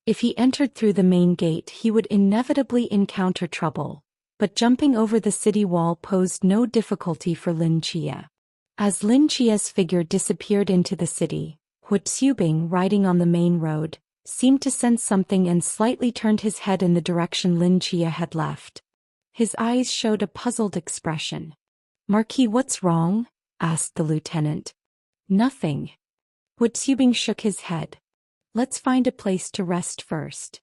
If he entered through the main gate, he would inevitably encounter trouble, but jumping over the city wall posed no difficulty for Lin Chia. As Lin Chia's figure disappeared into the city, Hu Xubing, riding on the main road, seemed to sense something and slightly turned his head in the direction Lin Chia had left. His eyes showed a puzzled expression. "Marquis, what's wrong?" asked the lieutenant. "Nothing." Hu Xubing shook his head. "Let's find a place to rest first."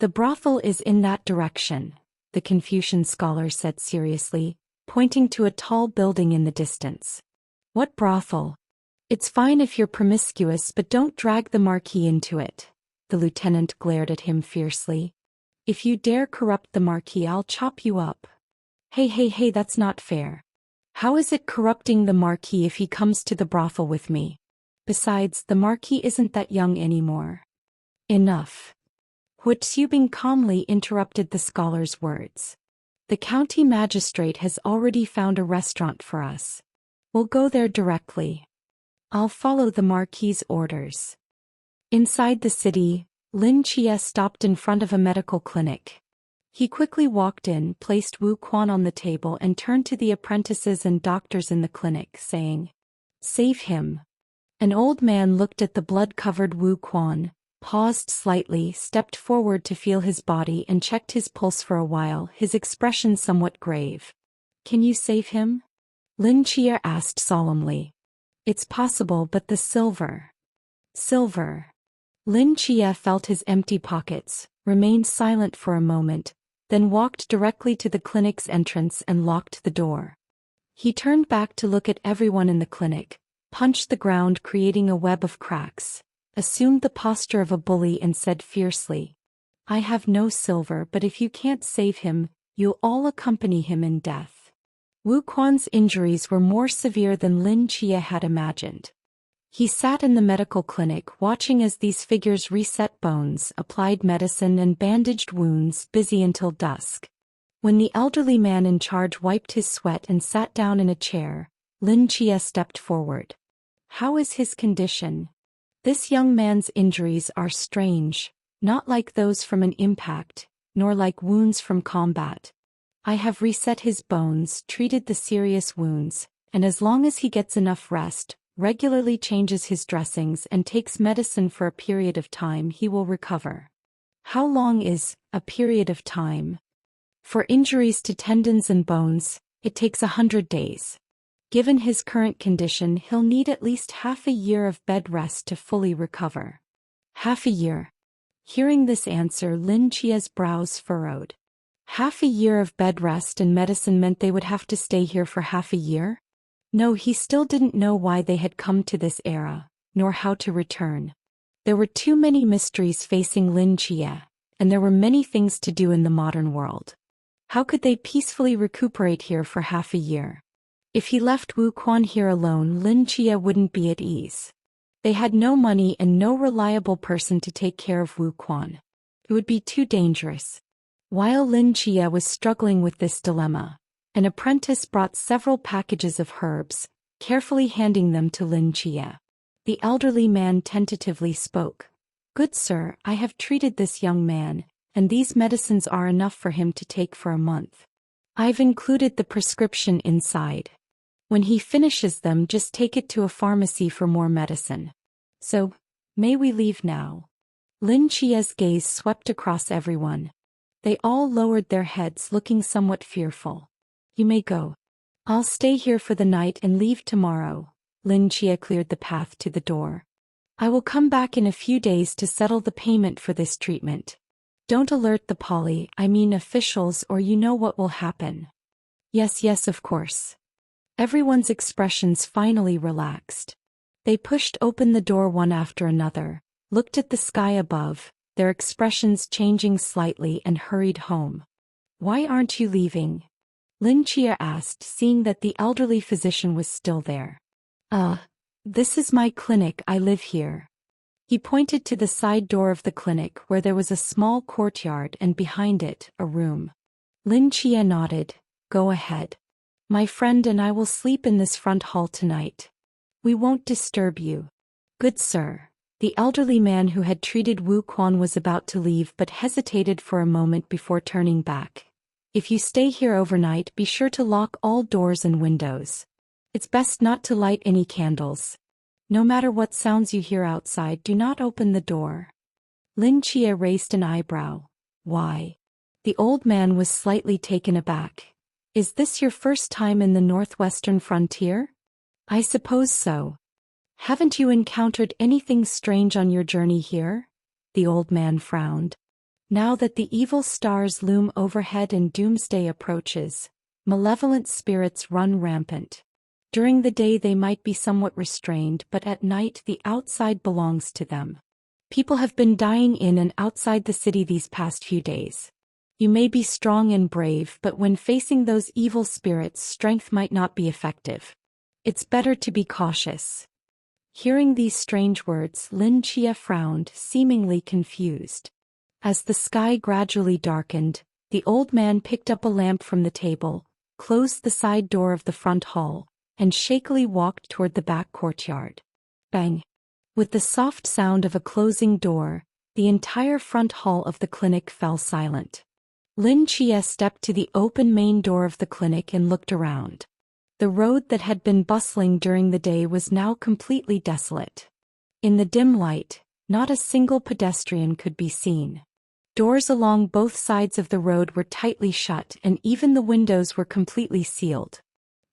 "The brothel is in that direction," the Confucian scholar said seriously, pointing to a tall building in the distance. "What brothel?" "It's fine if you're promiscuous, but don't drag the Marquis into it." The lieutenant glared at him fiercely. "If you dare corrupt the Marquis, I'll chop you up." Hey, that's not fair. How is it corrupting the Marquis if he comes to the brothel with me? Besides, the Marquis isn't that young anymore." "Enough." Hu Xubing calmly interrupted the scholar's words. "The county magistrate has already found a restaurant for us. We'll go there directly. I'll follow the Marquis's orders." Inside the city, Lin Chia stopped in front of a medical clinic. He quickly walked in, placed Wu Quan on the table and turned to the apprentices and doctors in the clinic, saying, "Save him." An old man looked at the blood-covered Wu Quan, paused slightly, stepped forward to feel his body and checked his pulse for a while, his expression somewhat grave. "Can you save him?" Lin Chia asked solemnly. "It's possible, but the silver." "Silver." Lin Chia felt his empty pockets, remained silent for a moment, then walked directly to the clinic's entrance and locked the door. He turned back to look at everyone in the clinic, punched the ground creating a web of cracks, assumed the posture of a bully and said fiercely, "I have no silver, but if you can't save him, you'll all accompany him in death." Wu Quan's injuries were more severe than Lin Chia had imagined. He sat in the medical clinic watching as these figures reset bones, applied medicine and bandaged wounds, busy until dusk. When the elderly man in charge wiped his sweat and sat down in a chair, Lin Chia stepped forward. "How is his condition?" "This young man's injuries are strange, not like those from an impact, nor like wounds from combat. I have reset his bones, treated the serious wounds, and as long as he gets enough rest, regularly changes his dressings and takes medicine for a period of time, he will recover." "How long is a period of time?" "For injuries to tendons and bones, it takes 100 days. Given his current condition, he'll need at least half a year of bed rest to fully recover." "Half a year?" Hearing this answer, Lin Chia's brows furrowed. Half a year of bed rest and medicine meant they would have to stay here for half a year? No, he still didn't know why they had come to this era, nor how to return. There were too many mysteries facing Lin Chia, and there were many things to do in the modern world. How could they peacefully recuperate here for half a year? If he left Wu Quan here alone, Lin Chia wouldn't be at ease. They had no money and no reliable person to take care of Wu Quan. It would be too dangerous. While Lin Chia was struggling with this dilemma, an apprentice brought several packages of herbs, carefully handing them to Lin Chia. The elderly man tentatively spoke. "Good sir, I have treated this young man, and these medicines are enough for him to take for a month. I've included the prescription inside. When he finishes them, just take it to a pharmacy for more medicine. So, may we leave now?" Lin Chia's gaze swept across everyone. They all lowered their heads, looking somewhat fearful. "You may go. I'll stay here for the night and leave tomorrow." Lin Chia cleared the path to the door. "I will come back in a few days to settle the payment for this treatment. Don't alert the officials, or you know what will happen." Yes, of course." Everyone's expressions finally relaxed. They pushed open the door one after another, looked at the sky above, their expressions changing slightly, and hurried home. "Why aren't you leaving?" Lin Chia asked, seeing that the elderly physician was still there. This is my clinic, I live here." He pointed to the side door of the clinic where there was a small courtyard and behind it, a room. Lin Chia nodded. "Go ahead. My friend and I will sleep in this front hall tonight. We won't disturb you." "Good sir." The elderly man who had treated Wu Quan was about to leave but hesitated for a moment before turning back. "If you stay here overnight, be sure to lock all doors and windows. It's best not to light any candles. No matter what sounds you hear outside, do not open the door." Lin Chia raised an eyebrow. "Why?" The old man was slightly taken aback. "Is this your first time in the northwestern frontier?" "I suppose so." "Haven't you encountered anything strange on your journey here?" The old man frowned. Now that the evil stars loom overhead and doomsday approaches, malevolent spirits run rampant. During the day they might be somewhat restrained, but at night the outside belongs to them. People have been dying in and outside the city these past few days. You may be strong and brave, but when facing those evil spirits, strength might not be effective. It's better to be cautious." Hearing these strange words, Lin Chia frowned, seemingly confused. As the sky gradually darkened, the old man picked up a lamp from the table, closed the side door of the front hall, and shakily walked toward the back courtyard. Bang! With the soft sound of a closing door, the entire front hall of the clinic fell silent. Lin Chia stepped to the open main door of the clinic and looked around. The road that had been bustling during the day was now completely desolate. In the dim light, not a single pedestrian could be seen. Doors along both sides of the road were tightly shut and even the windows were completely sealed.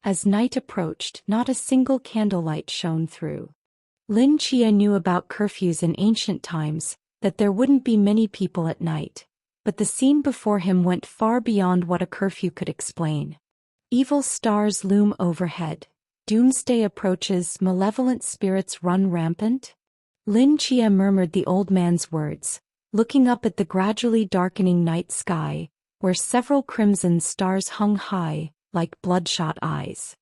As night approached, not a single candlelight shone through. Lin Chia knew about curfews in ancient times, that there wouldn't be many people at night, but the scene before him went far beyond what a curfew could explain. Evil stars loom overhead. Doomsday approaches, malevolent spirits run rampant. Lin Chia murmured the old man's words, looking up at the gradually darkening night sky, where several crimson stars hung high, like bloodshot eyes.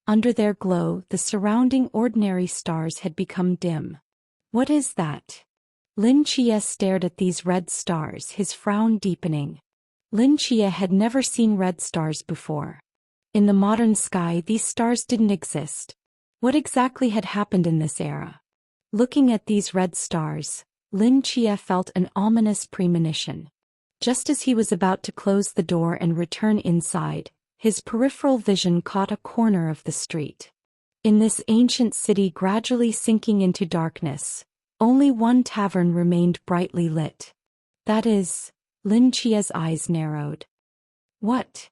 Under their glow, the surrounding ordinary stars had become dim. What is that? Lin Chia stared at these red stars, his frown deepening. Lin Chia had never seen red stars before. In the modern sky, these stars didn't exist. What exactly had happened in this era? Looking at these red stars, Lin Chia felt an ominous premonition. Just as he was about to close the door and return inside, his peripheral vision caught a corner of the street. In this ancient city gradually sinking into darkness, only one tavern remained brightly lit. That is, Lin Chia's eyes narrowed. What?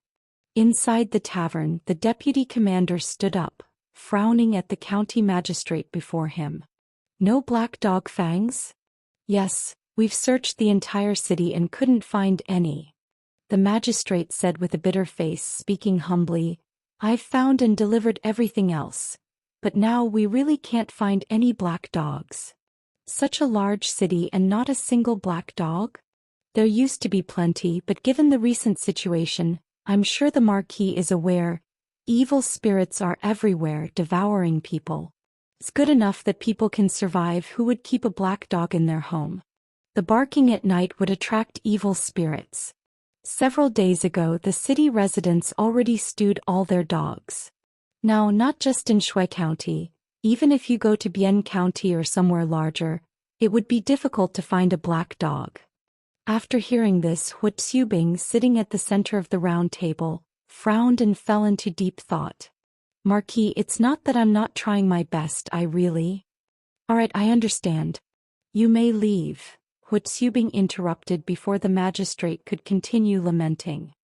Inside the tavern, the deputy commander stood up, frowning at the county magistrate before him. No black dog fangs? Yes, we've searched the entire city and couldn't find any. The magistrate said with a bitter face, speaking humbly, I've found and delivered everything else, but now we really can't find any black dogs. Such a large city and not a single black dog? There used to be plenty, but given the recent situation, I'm sure the Marquis is aware, evil spirits are everywhere, devouring people. It's good enough that people can survive. Who would keep a black dog in their home? The barking at night would attract evil spirits. Several days ago, the city residents already stewed all their dogs. Now, not just in Shui County, even if you go to Bian County or somewhere larger, it would be difficult to find a black dog. After hearing this, Hu Xubing, sitting at the center of the round table, frowned and fell into deep thought. Marquis, it's not that I'm not trying my best, I really... Alright, I understand. You may leave, Hu Xubing interrupted before the magistrate could continue lamenting.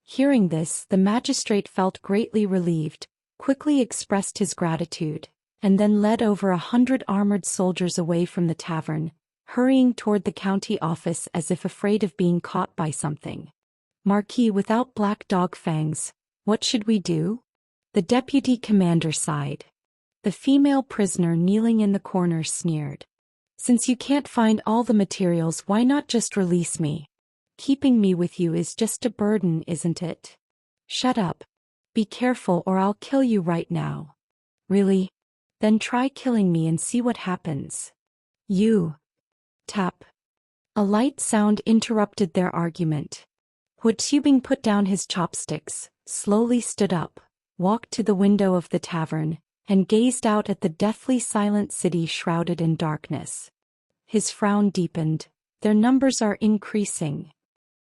Hearing this, the magistrate felt greatly relieved, quickly expressed his gratitude, and then led over 100 armored soldiers away from the tavern, hurrying toward the county office as if afraid of being caught by something. Marquis, without black dog fangs, what should we do? The deputy commander sighed. The female prisoner kneeling in the corner sneered. Since you can't find all the materials, why not just release me? Keeping me with you is just a burden, isn't it? Shut up. Be careful or I'll kill you right now. Really? Then try killing me and see what happens. You. Tap. A light sound interrupted their argument. Hu Xubing put down his chopsticks, slowly stood up, walked to the window of the tavern, and gazed out at the deathly silent city shrouded in darkness. His frown deepened. Their numbers are increasing.